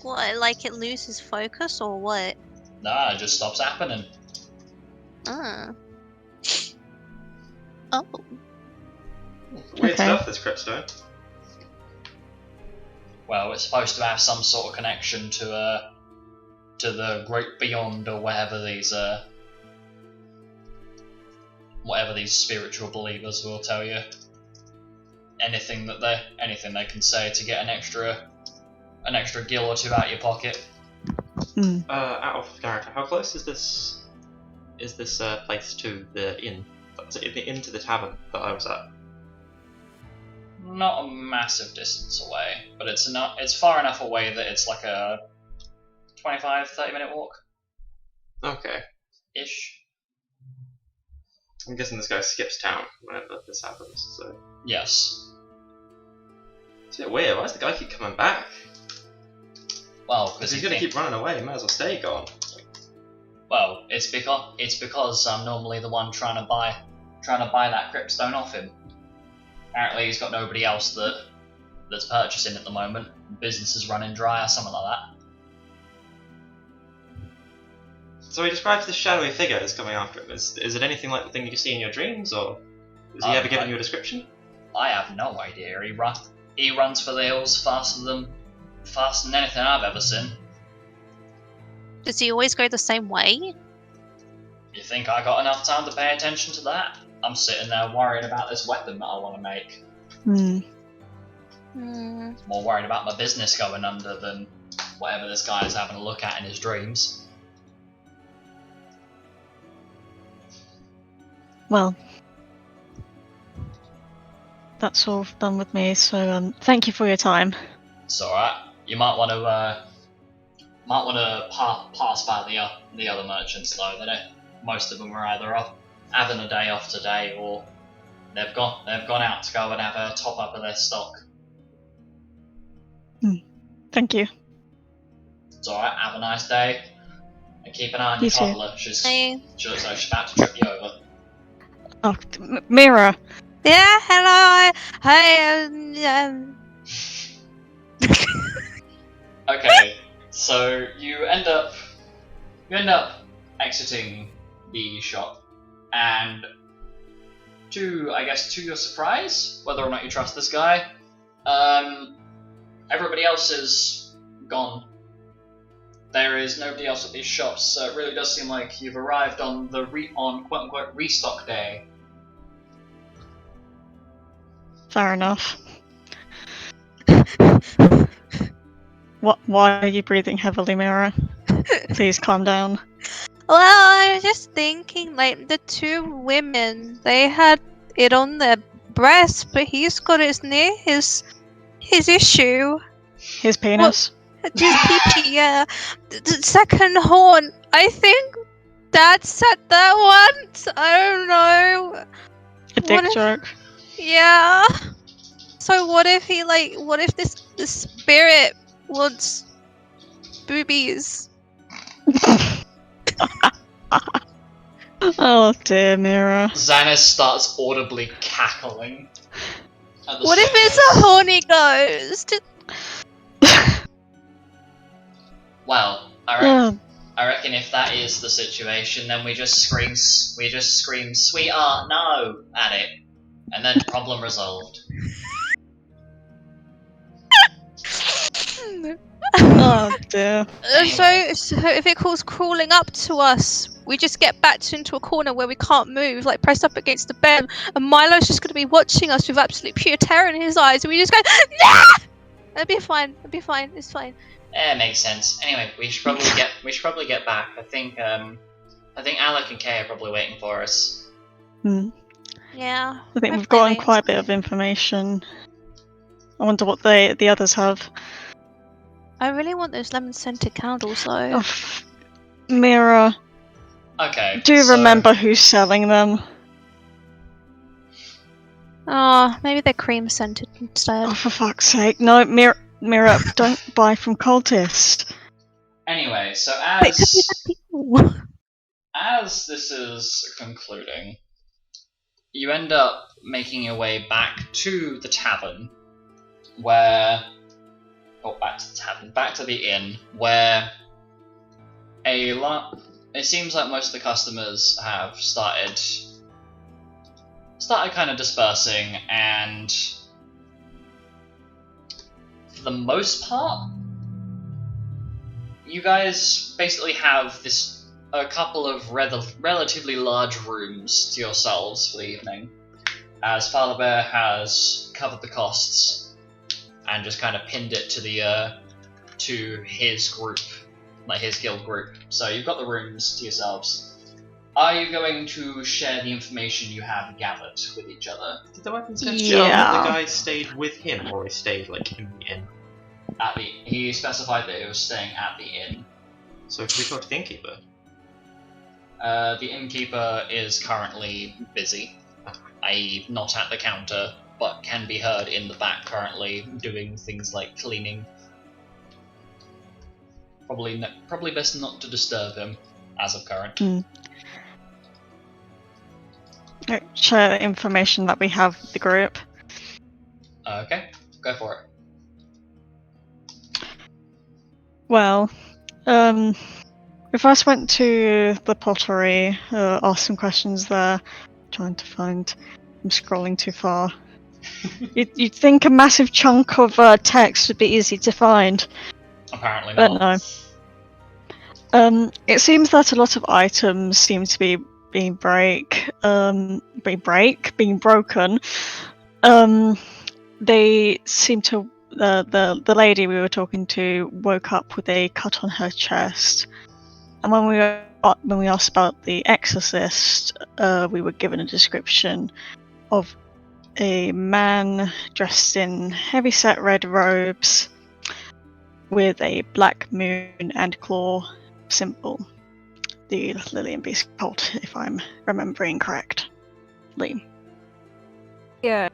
What, like it loses focus, or what? Nah, it just stops happening. Oh. Weird Okay. stuff, this cryptstone. Well, it's supposed to have some sort of connection to the great beyond, or whatever these spiritual believers will tell you. Anything they can say to get an extra gil or two out of your pocket. Out of character, how close is this place to the inn? Into the tavern that I was at? Not a massive distance away, but it's far enough away that it's like a 25-30 minute walk. Okay. Ish. I'm guessing this guy skips town whenever this happens, so... Yes. It's a bit weird, why does the guy keep coming back? Well, If because he's gonna keep running away, he might as well stay gone. Well, it's because I'm normally the one trying to buy that cryptstone off him. Apparently he's got nobody else that's purchasing at the moment. Business is running dry or something like that. So he describes this shadowy figure that's coming after him. Is it anything like the thing you see in your dreams, or has he ever given you a description? I have no idea. He runs for the hills faster than anything I've ever seen. Does he always go the same way? You think I got enough time to pay attention to that? I'm sitting there worrying about this weapon that I want to make. More worried about my business going under than whatever this guy is having a look at in his dreams. Well, that's all done with me, so thank you for your time. It's alright. You might want to pass by the other merchants though. Most of them are either having a day off today, or they've gone out to go and have a top up of their stock. Thank you. It's alright. Have a nice day, and keep an eye on You your too. toddler. She looks like she's about to trip you over. Oh, Mira. Yeah, hello. Hi. Okay, so you end up exiting the shop, and to your surprise, whether or not you trust this guy, everybody else is gone. There is nobody else at these shops, so it really does seem like you've arrived on quote unquote restock day. Fair enough. Why are you breathing heavily, Mira? Please calm down. Well, I was just thinking, like, the two women, they had it on their breast, but he's got it near his issue. His penis. Just pee-pee, yeah. The second horn. I think Dad said that once. I don't know. A dick What if- joke. Yeah. So what if the spirit wants boobies? Oh dear, Mira. Xanis starts audibly cackling. At the What if sight of it's this. a horny ghost? Well, Oh, I reckon if that is the situation, then we just scream, "Sweetheart, no!" at it, and then problem resolved. oh dear. So if it calls crawling up to us, we just get backed into a corner where we can't move, like pressed up against the bed, and Milo's just going to be watching us with absolute pure terror in his eyes, and we just go, nah! It'll be fine. It'll be fine. It's fine. Makes sense. Anyway, we should probably get back. I think Alec and Kay are probably waiting for us. Yeah. I think we've hopefully gotten they- quite a bit of information. I wonder what the others have. I really want those lemon scented candles though. Oh, Mira, Okay. do you so- remember who's selling them? Oh, maybe they're cream scented instead. Oh, for fuck's sake. No, Mira, don't buy from cultists. Anyway, so But it could be bad people. as this is concluding, you end up making your way back to the tavern, back to the inn, where it seems like most of the customers have started kind of dispersing, and for the most part, you guys basically have a couple of relatively large rooms to yourselves for the evening, as Father Bear has covered the costs and just kind of pinned it to his group, like his guild group. So you've got the rooms to yourselves. Are you going to share the information you have gathered with each other? Did the weapons test Yeah. show that the guy stayed with him, or he stayed like in the inn? He specified that it was staying at the inn. So can we talk to the innkeeper? The innkeeper is currently busy, i.e. not at the counter, but can be heard in the back currently doing things like cleaning. Probably best not to disturb him as of current. Share the information that we have with the group. Okay, go for it. Well, we first went to the pottery, asked some questions there, trying to find. I'm scrolling too far. You'd think a massive chunk of text would be easy to find, Apparently but not. no. It seems that a lot of items seem to be being broken. They seem to. The lady we were talking to woke up with a cut on her chest, and when we asked about the exorcist, we were given a description of a man dressed in heavy-set red robes with a black moon and claw symbol. The Lily and Beast cult, if I'm remembering correctly. Yeah.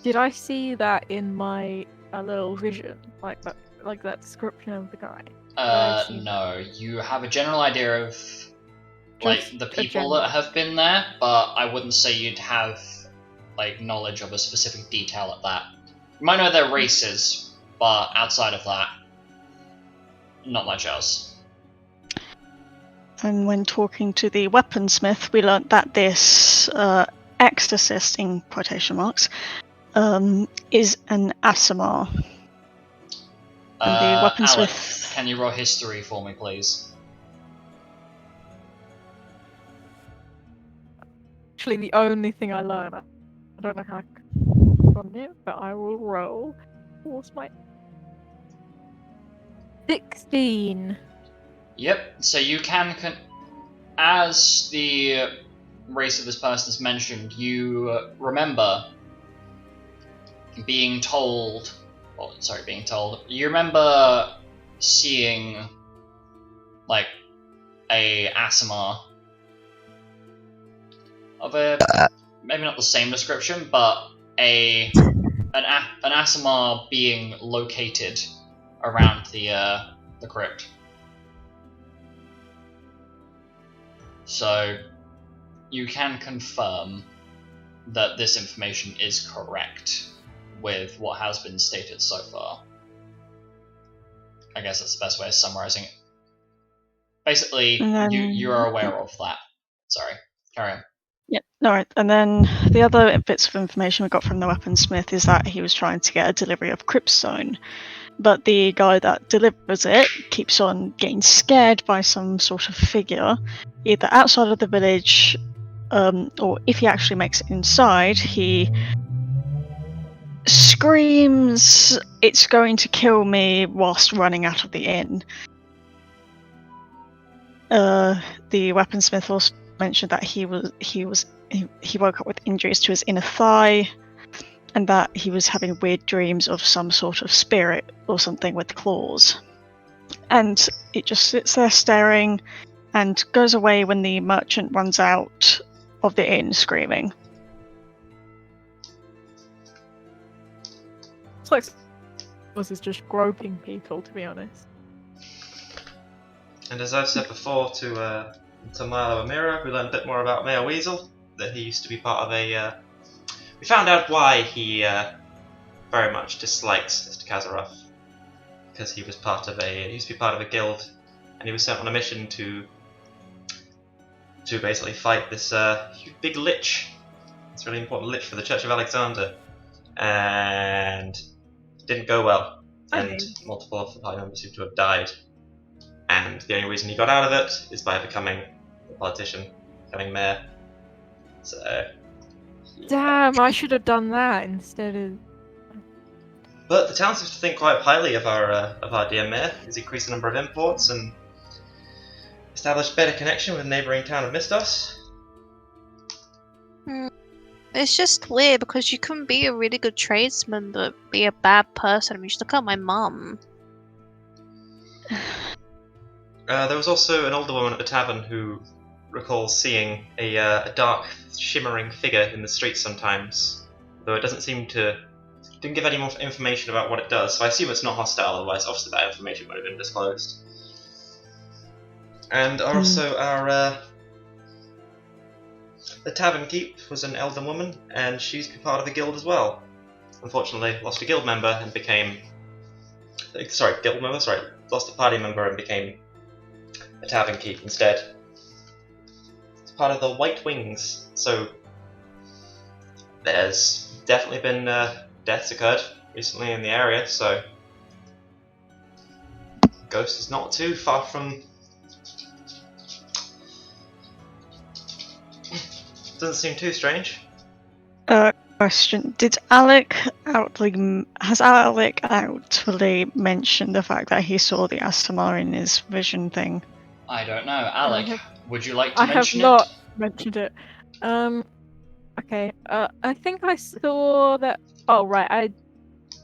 Did I see that in my little vision, like that description of the guy? I see. No. You have a general idea of Just the a people general. that have been there, but I wouldn't say you'd have knowledge of a specific detail at that. You might know their races, but outside of that, not much else. And when talking to the weaponsmith, we learnt that this exorcist, in quotation marks, is an Asimar. And the Alec, weaponsmith. can you roll history for me, please? Actually, the only thing I learned. I don't know how I got it, but I will roll. What's my 16? Yep. So you can, as the race of this person is mentioned, you remember being told. You remember seeing like a Asimar of a maybe not the same description, but an Asimar being located around the crypt. So you can confirm that this information is correct with what has been stated so far. I guess that's the best way of summarizing it. Basically, you are aware of that. Sorry, carry on. Yeah, alright. And then the other bits of information we got from the weaponsmith is that he was trying to get a delivery of Cryptstone, but the guy that delivers it keeps on getting scared by some sort of figure, either outside of the village, or if he actually makes it inside, he screams, "It's going to kill me," whilst running out of the inn. The weaponsmith also mentioned that he woke up with injuries to his inner thigh, and that he was having weird dreams of some sort of spirit or something with claws. And it just sits there staring and goes away when the merchant runs out of the inn screaming. It's like was is just groping people, to be honest. And as I've said before to Mayor and Alstroemeria, we learned a bit more about Mayor Weasel, that he used to be part of a... we found out why he very much dislikes Mr. Kazarov, because he was he used to be part of a guild, and he was sent on a mission to basically fight this big lich. It's a really important lich for the Church of Aleksander, and didn't go well, and multiple of the party members seem to have died. And the only reason he got out of it is by becoming a politician, becoming mayor. So, yeah. Damn, I should have done that instead of. But the town seems to think quite highly of our dear mayor. He's increased the number of imports and established better connection with the neighbouring town of Mistos. It's just weird because you can be a really good tradesman but be a bad person. I mean, just look at my mum. There was also an older woman at the tavern who recalls seeing a dark, shimmering figure in the streets sometimes, though it didn't give any more information about what it does, so I assume it's not hostile, otherwise obviously that information would have been disclosed. And also the tavern keep was an elder woman, and she used to be part of the guild as well. Unfortunately, lost a guild member and became... lost a party member and became a tavern keep instead. It's part of the White Wings, so there's definitely been deaths occurred recently in the area, so Ghost is not too far from... doesn't seem too strange. Question: Has Alec actually mentioned the fact that he saw the Asimar in his vision thing? I don't know. Alec, would you like to I have mention not it? mentioned it. Okay. I think I saw that. Oh right,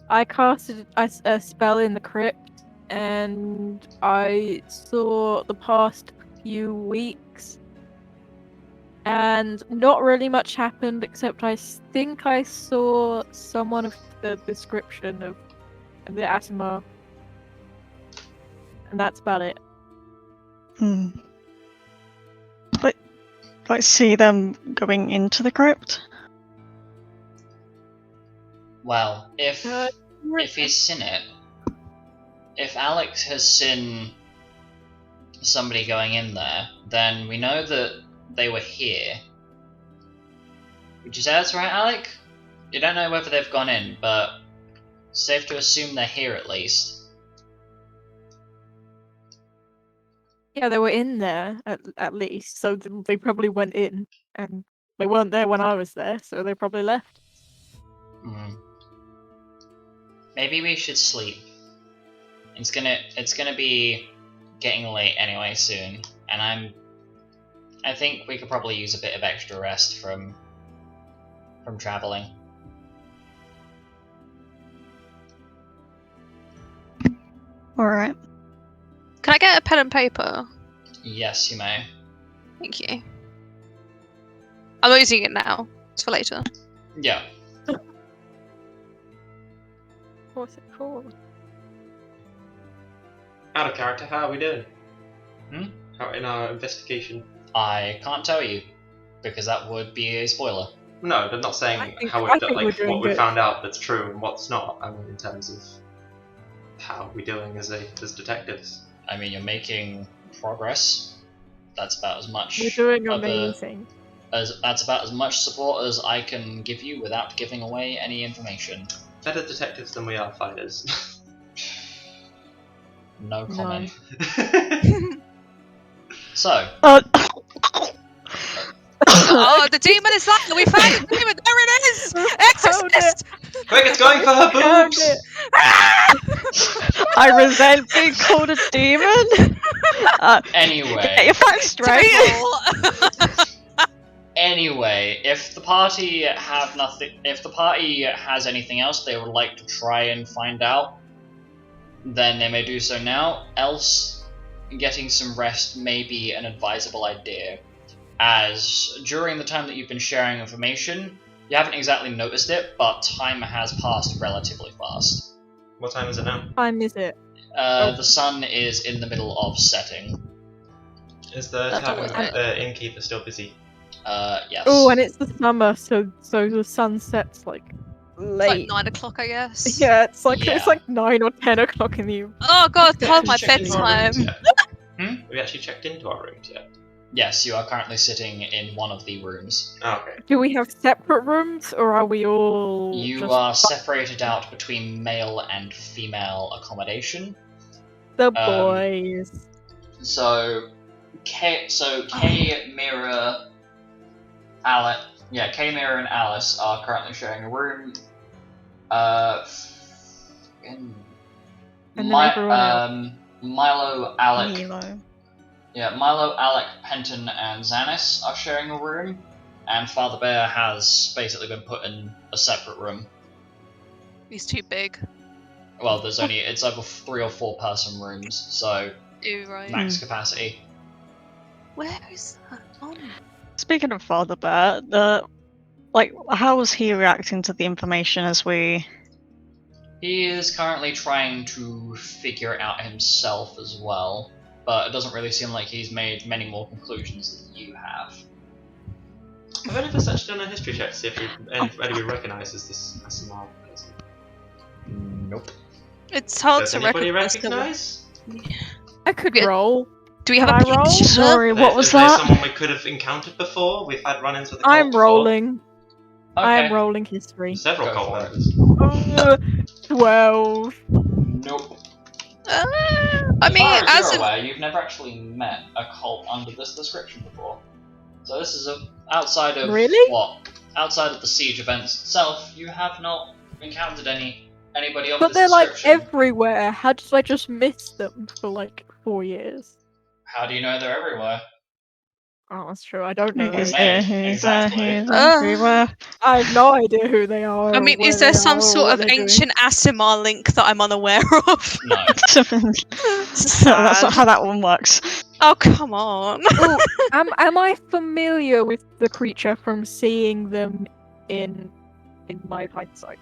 I casted a spell in the crypt, and I saw the past few weeks, and not really much happened except I think I saw someone of the description of the Asimar, and that's about it. Like see them going into the crypt? Well, if he's seen it, if Alex has seen somebody going in there, then we know that they were here. Would you say that's right, Alec? You don't know whether they've gone in, but safe to assume they're here at least. Yeah, they were in there at least, so they probably went in, and they weren't there when I was there, so they probably left. Maybe we should sleep. It's gonna be getting late anyway soon, and I think we could probably use a bit of extra rest from traveling. Alright. Can I get a pen and paper? Yes, you may. Thank you. I'm not using it now. It's for later. Yeah. What's it for? Out of character, how are we doing? Hmm? How in our investigation? I can't tell you, because that would be a spoiler. No, but not saying I think how we're what doing we good. found out that's true and what's not. I mean, in terms of how we're doing as detectives. I mean, you're making progress. That's about as much. We're doing of a- amazing. that's about as much support as I can give you without giving away any information. Better detectives than we are fighters. No No. comment. So, Oh, the demon is like, we found the demon. There it is. Exorcist. Quick, it's going for her Found boobs! it. I resent being called a demon. Get anyway, your facts straight. Anyway, if the party has anything else they would like to try and find out, then they may do so now. Else, getting some rest may be an advisable idea, as during the time that you've been sharing information, you haven't exactly noticed it, but time has passed relatively fast. What time is it now? What time is it? The sun is in the middle of setting. Is the That's tavern, always- the innkeeper still busy? Yes. Oh, and it's the summer, so the sun sets like It's like late. 9 o'clock, I guess. Yeah, it's Yeah. like 9 or 10 o'clock in the evening. Oh god, Have we past my actually checked into our bedtime. rooms yet? Hmm? Have we actually checked into our rooms yet? Yes, you are currently sitting in one of the rooms. Oh, okay. Do we have separate rooms, or are we all? You just are separated out between male and female accommodation. the boys. So, Kay, Mira, Kay, Mira, and Alice are currently sharing a room. And then everyone else. Milo, Alec, Milo. Milo, Alec, Penton, and Xanis are sharing a room, and Father Bear has basically been put in a separate room. He's too big. Well, it's over 3 or 4 person rooms, so Ew, right. max capacity. Where is that? Oh. Speaking of Father Bear, how was he reacting to the information as we? He is currently trying to figure it out himself as well, but it doesn't really seem like he's made many more conclusions than you have. Have any of us actually done a history check to see if anybody recognises this SMR person? Nope. It's hard Does to anybody recognise. recognise? I could Yeah. roll. Do we have Can a I roll? picture? Sorry, what was Is there that? someone we could have encountered before? We've had run-ins with the cult I'm before. rolling. Okay. I'm rolling history. Several Go cult for it. members. 12. Nope. I As mean, far as as you're a, aware, you've never actually met a cult under this description before. So this is outside of Really? outside of the siege events itself, you have not encountered anybody of But this they're like description. everywhere. How did I just miss them for like 4 years? How do you know they're everywhere? Oh, that's true. I don't know. Who's Mate, there? Who's there? exactly. Who's everywhere? I have no idea who they are. I or mean, where is there they some are or sort what of they're doing. ancient Asimar link that I'm unaware of? No. That's not how that one works. Oh, come on. Am I familiar with the creature from seeing them in my hindsight?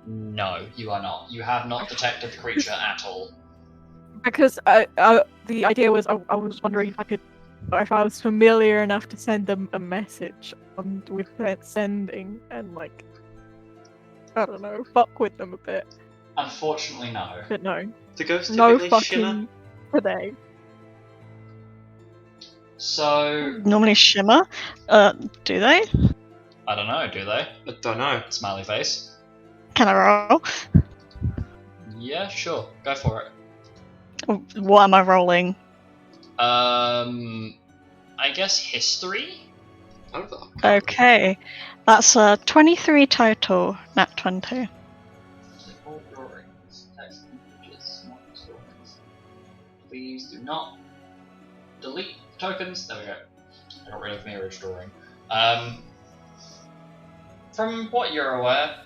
No, you are not. You have not detected the creature at all. Because the idea was I was wondering if I was familiar enough to send them a message with that sending and like I don't know, fuck with them a bit. Unfortunately, no. But no, The ghost no typically fucking shimmer. today. So, Normally shimmer. Do they? I don't know, do they? I don't know. Smiley face. Can I roll? Yeah, sure. Go for it. What am I rolling? I guess history? Oh, fuck. Okay, that's 23 total, nat 20. All drawings, text images, not drawings. Please do not delete tokens. There we go. I got rid of mirror's drawing. From what you're aware,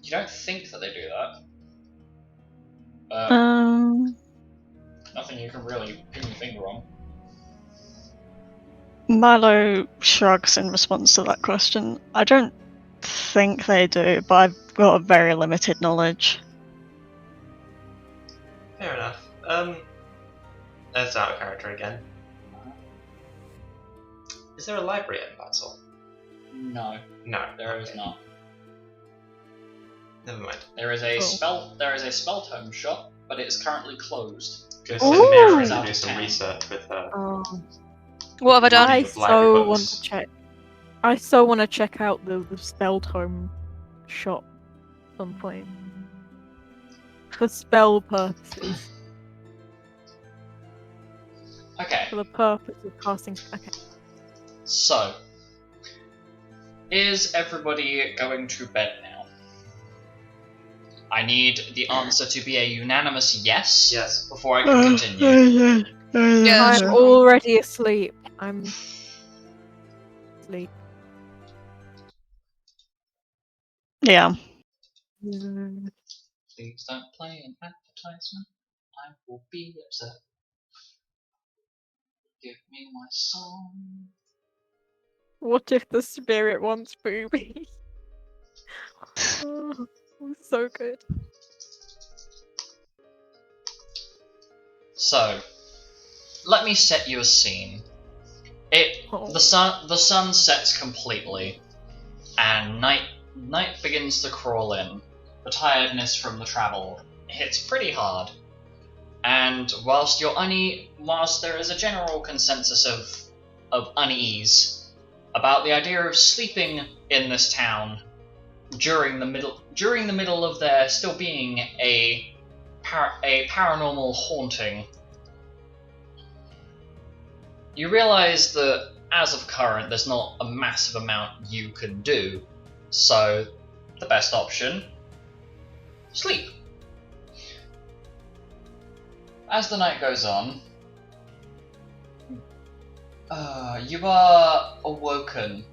you don't think that they do that. Nothing you can really pin your finger on. Milo shrugs in response to that question. I don't think they do, but I've got a very limited knowledge. Fair enough. That's out of character again. Is there a library in Battle? No, No. there is not. Never mind. There is a Oh. spell tome shop, but it is currently closed. Go Ooh. send Mayor in Out to of do some town. research with her. What have I done? I With library so want books. to check. I so want to check out the spell tome shop at some point. For spell purposes. Okay, For the purpose of casting. Okay. so is everybody going to bed now? I need the answer to be a unanimous yes. Yes. Before I can continue. Yeah, I'm sure. already asleep. I'm asleep. Yeah. Please don't play an advertisement. I will be upset. Give me my song. What if the spirit wants boobies? Oh, so good. So, let me set you a scene. Oh. The sun sets completely, and night begins to crawl in. The tiredness from the travel hits pretty hard, and whilst there is a general consensus of unease about the idea of sleeping in this town during the middle of there still being a paranormal haunting, you realize that as of current, there's not a massive amount you can do. So, the best option, sleep. As the night goes on, you are awoken.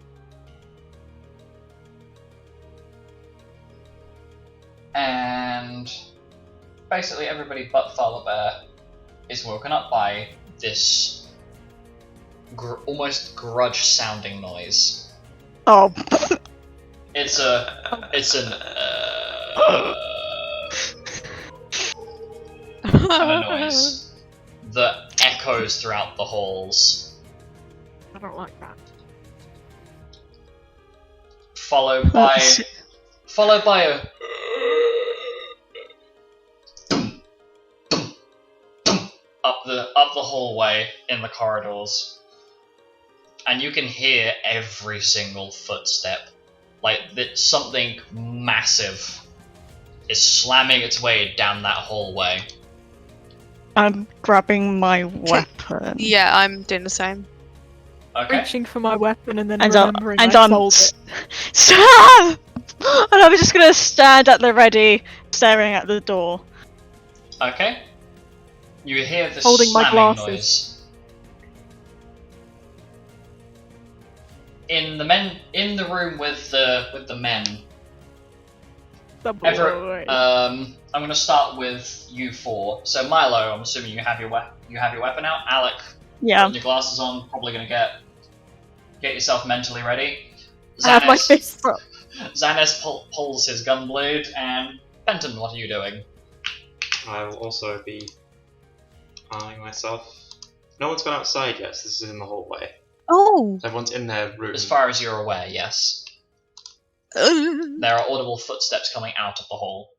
And basically everybody but Father Bear is woken up by this almost grudge-sounding noise. Oh. It's an kind of noise that echoes throughout the halls, I don't like that. followed by a up the hallway in the corridors, and you can hear every single footstep, like that something massive is slamming its way down that hallway. I'm grabbing my weapon. Yeah, I'm doing the same. Okay. Reaching for my weapon and then And remembering I'm I sold it. Stop! And I'm just gonna stand at the ready, staring at the door. Okay. You hear the Holding my slamming glasses. noise. In the room with the men. Double. I'm gonna start with you four. So Milo, I'm assuming you have your weapon out. Alec, Yeah. putting your glasses on, probably gonna get yourself mentally ready. I have my fists up. Xanis pulls his gun blade, and Penton, what are you doing? I will also be eyeing myself. No one's gone outside yet, so this is in the hallway. Oh! Everyone's in their room. As far as you're aware, yes. There are audible footsteps coming out of the hall.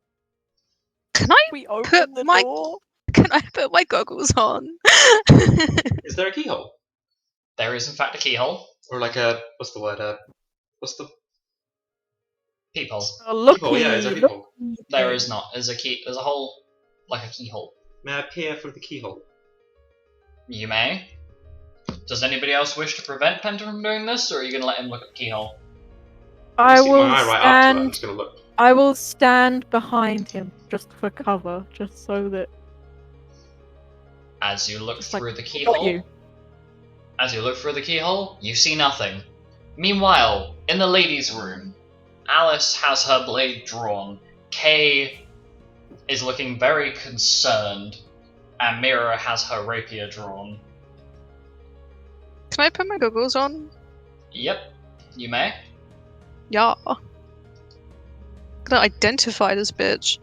Can I We open put the my- door. put my goggles on? Is there a keyhole? There is in fact a keyhole. Or like a, what's the word, what's the... Peephole. Keyhole, yeah, is there a keyhole? There is not. There's a hole, like a keyhole. May I peer through the keyhole? You may. Does anybody else wish to prevent Penton from doing this, or are you going to let him look at the keyhole? I Stick will my eye right up to it, I'm stand. just gonna look. I will stand behind him just for cover, just so that. As you look It's like, through the Got keyhole, you. you see nothing. Meanwhile, in the ladies' room, Alice has her blade drawn. Kay is looking very concerned and Mira has her rapier drawn. Can I put my goggles on? Yep, you may. Yeah. Gonna identify this bitch.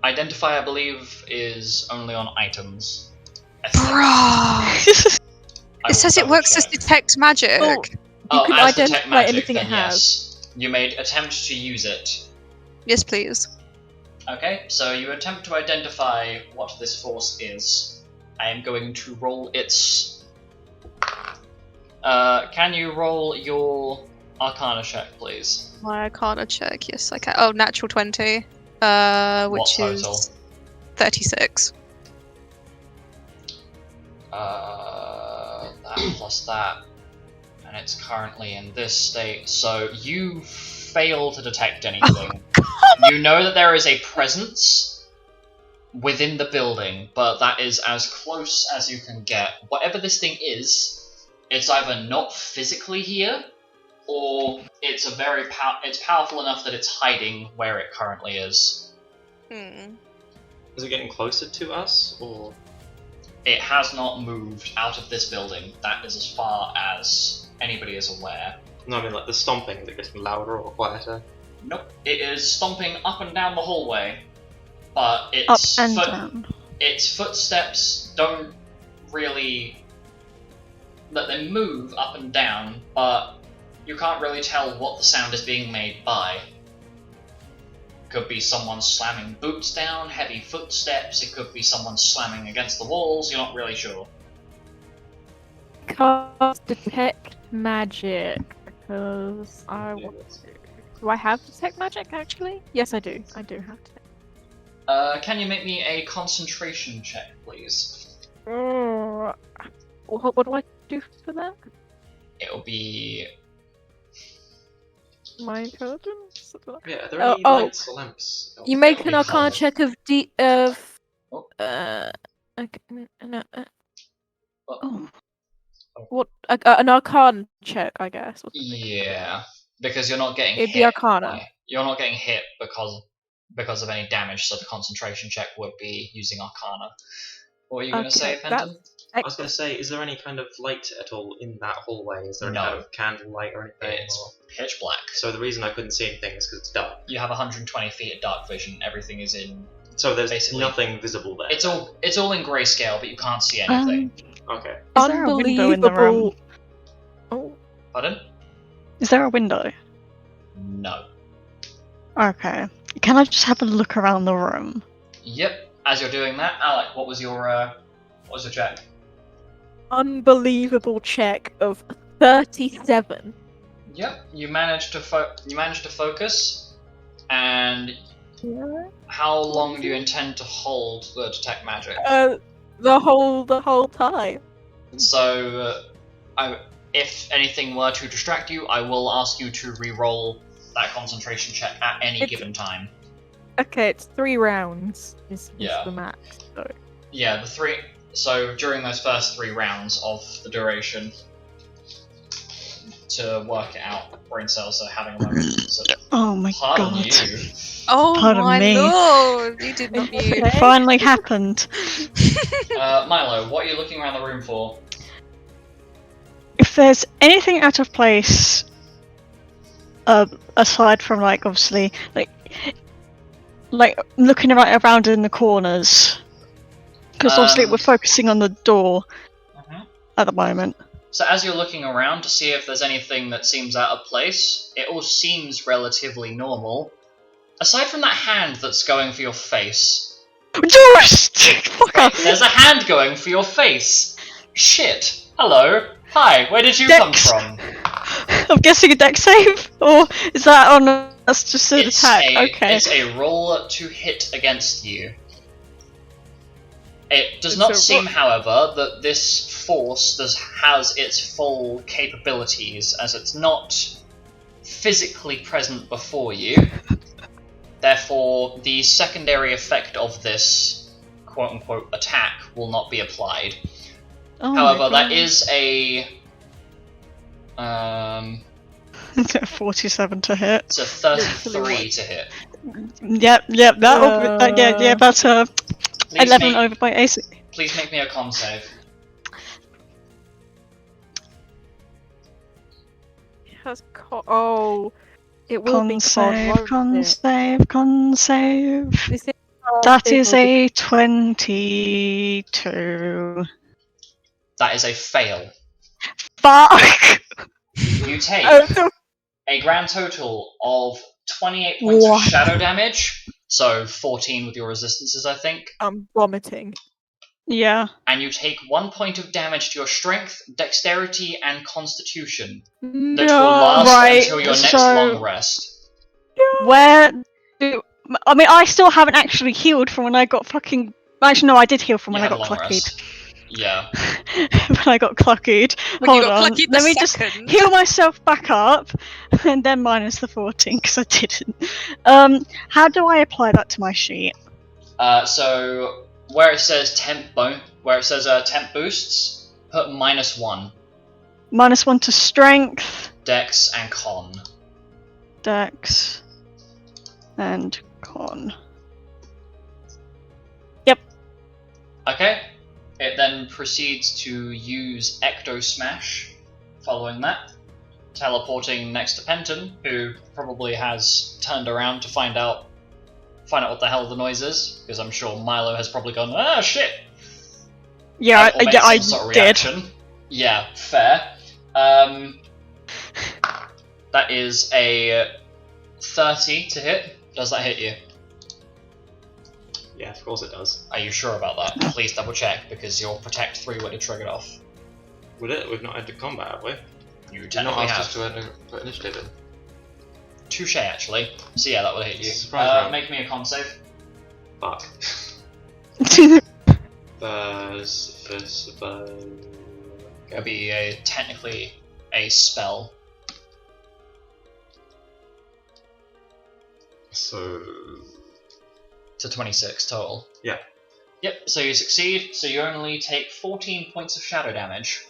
Identify, I believe, is only on items. I think. Bruh! I It says it double works as check. detect magic. Oh, you can as detect identify magic, anything then it has. yes. You may attempt to use it. Yes, please. Okay, so you attempt to identify what this force is. I am going to roll its... can you roll your Arcana check, please? My Arcana check, yes I can. Oh, natural 20. Which What total? is 36. That plus that. And it's currently in this state, so you fail to detect anything. You know that there is a presence within the building, but that is as close as you can get. Whatever this thing is, it's either not physically here, or it's it's powerful enough that it's hiding where it currently is. Is it getting closer to us, or...? It has not moved out of this building. That is as far as anybody is aware. No, I mean like the stomping, is it getting louder or quieter? Nope. It is stomping up and down the hallway, but its Up and down. Its footsteps don't really... that they move up and down, but you can't really tell what the sound is being made by. Could be someone slamming boots down, heavy footsteps, it could be someone slamming against the walls, you're not really sure. Cast detect magic because I want to. Do I have detect magic actually? Yes, I do. I do have detect. Can you make me a concentration check, please? What do I do for that? It'll be... My intelligence? Yeah, are there any Oh, lights or lamps? You make an be Arcana calm. check of Oh. Okay, no, Oh. what? An Arcana check, I guess. Yeah, because you're not getting It'd hit. be Arcana. You're not getting hit because of any damage, so the concentration check would be using Arcana. What were you going to say, Okay, Penton? I was going to say, is there any kind of light at all in that hallway? Is there any No. kind of candle light or anything? It's Or... pitch black. So the reason I couldn't see anything is because it's dark. You have 120 feet of dark vision. Everything is in... So there's Basically, nothing visible there. It's all in grayscale, but you can't see anything. Okay. Is there a window in the room? Oh, Pardon? Is there a window? No. Okay. Can I just have a look around the room? Yep. As you're doing that, Alec, what was your check? unbelievable check of 37. Yep. You managed to focus, and Yeah. how long do you intend to hold the detect magic? The whole time. So, if anything were to distract you, I will ask you to re-roll that concentration check at any It's- given time. Okay, it's 3 rounds. Is Yeah. the max. So. Yeah, So during those first 3 rounds of the duration, to work it out, brain cells are having a moment. So, Oh my pardon god. you. Oh Pardon my me. lord! You did not mute. It finally happened. Milo, what are you looking around the room for? If there's anything out of place, aside from like obviously like looking around in the corners, because obviously we're focusing on the door at the moment. So as you're looking around to see if there's anything that seems out of place, it all seems relatively normal. Aside from that hand that's going for your face. Doris! Fuck Wait, off! there's a hand going for your face! Shit! Hello! Hi, where did you Dex. come from? I'm guessing a deck save? Or is that on that's just an attack? Okay. It's a roll to hit against you. It does It's not a seem, however, that this force has its full capabilities, as it's not physically present before you. Therefore, the secondary effect of this quote-unquote attack will not be applied. Oh However, my that God. is a... 47 to hit. it's a 33 to hit. Yep, that's Leaves 11 me- over my AC. Please make me a con save. It has it will be con, won't Con it? save, con save. This is That is a 22. That is a fail. Fuck! You take Oh, a grand total of 28 points of shadow damage, so 14 with your resistances, I think. I'm vomiting. Yeah. And you take 1 point of damage to your strength, dexterity, and constitution. No. That will last Right, until your next so- long rest. Where do... I mean, I still haven't actually healed from when I got fucking... Actually, no, I did heal from You when I had a got long cluckied. rest. Yeah. When I got cluckied. When Hold you got on. cluckied Let the me second. just heal myself back up, and then minus the 14, because I didn't. How do I apply that to my sheet? So where it says temp boosts, put -1. -1 to strength, Dex and con. dex, and con. Okay. It then proceeds to use Ecto Smash. Following that, teleporting next to Penton, who probably has turned around to find out what the hell the noise is, because I'm sure Milo has probably gone, ah, shit. Yeah, Or made I some sort of did. reaction. Yeah, fair. That is a 30 to hit. Does that hit you? Yeah, of course it does. Are you sure about that? Please double check, because your Protect 3 would have triggered off. Would it? We've not entered combat, have we? You You've not technically asked have. us to put initiative in. Touche, actually. So yeah, that would hit you. Surprise round. Make me a con save. Fuck. It'll be technically a spell. So... To 26 total. Yeah. Yep, so you succeed, so you only take 14 points of shadow damage.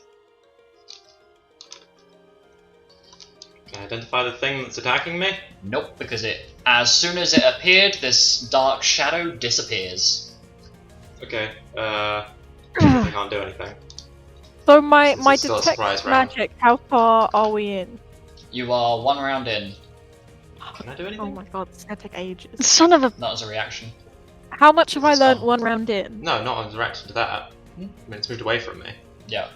Can I identify the thing that's attacking me? Nope, because as soon as it appeared, this dark shadow disappears. Okay, I can't do anything. So my This is still a detect surprise round. magic, how far are we in? You are 1 round in. Can I do Oh anything? my god, it's gonna take ages. Son of a... Not as a reaction. How much have I It's learnt fun. 1 round in? No, not as a reaction to that. Hmm? I mean, it's moved away from me. Yeah.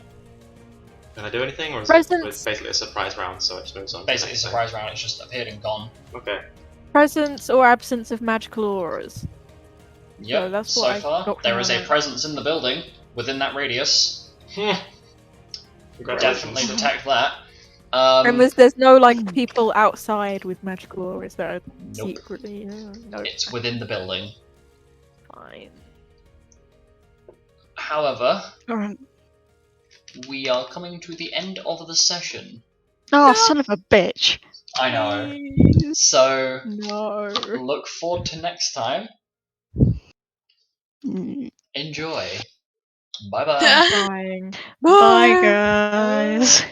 Can I do anything, or is Presence. it's basically a surprise round, so it just moves on? to the Basically, next thing? surprise round, it's just appeared and gone. Okay. Presence or absence of magical auras? Yep, that's so what I far, got from there is a my- presence in the building, within that radius. Congratulations. Definitely detect that. And there's no like people outside with magical auras that are Nope. secretly. No, It's within the building. fine. However, Alright. we are coming to the end of the session. Oh, son of a bitch. I know. Please, So, no. look forward to next time. Mm. Enjoy. Bye bye. Dying. Bye, guys.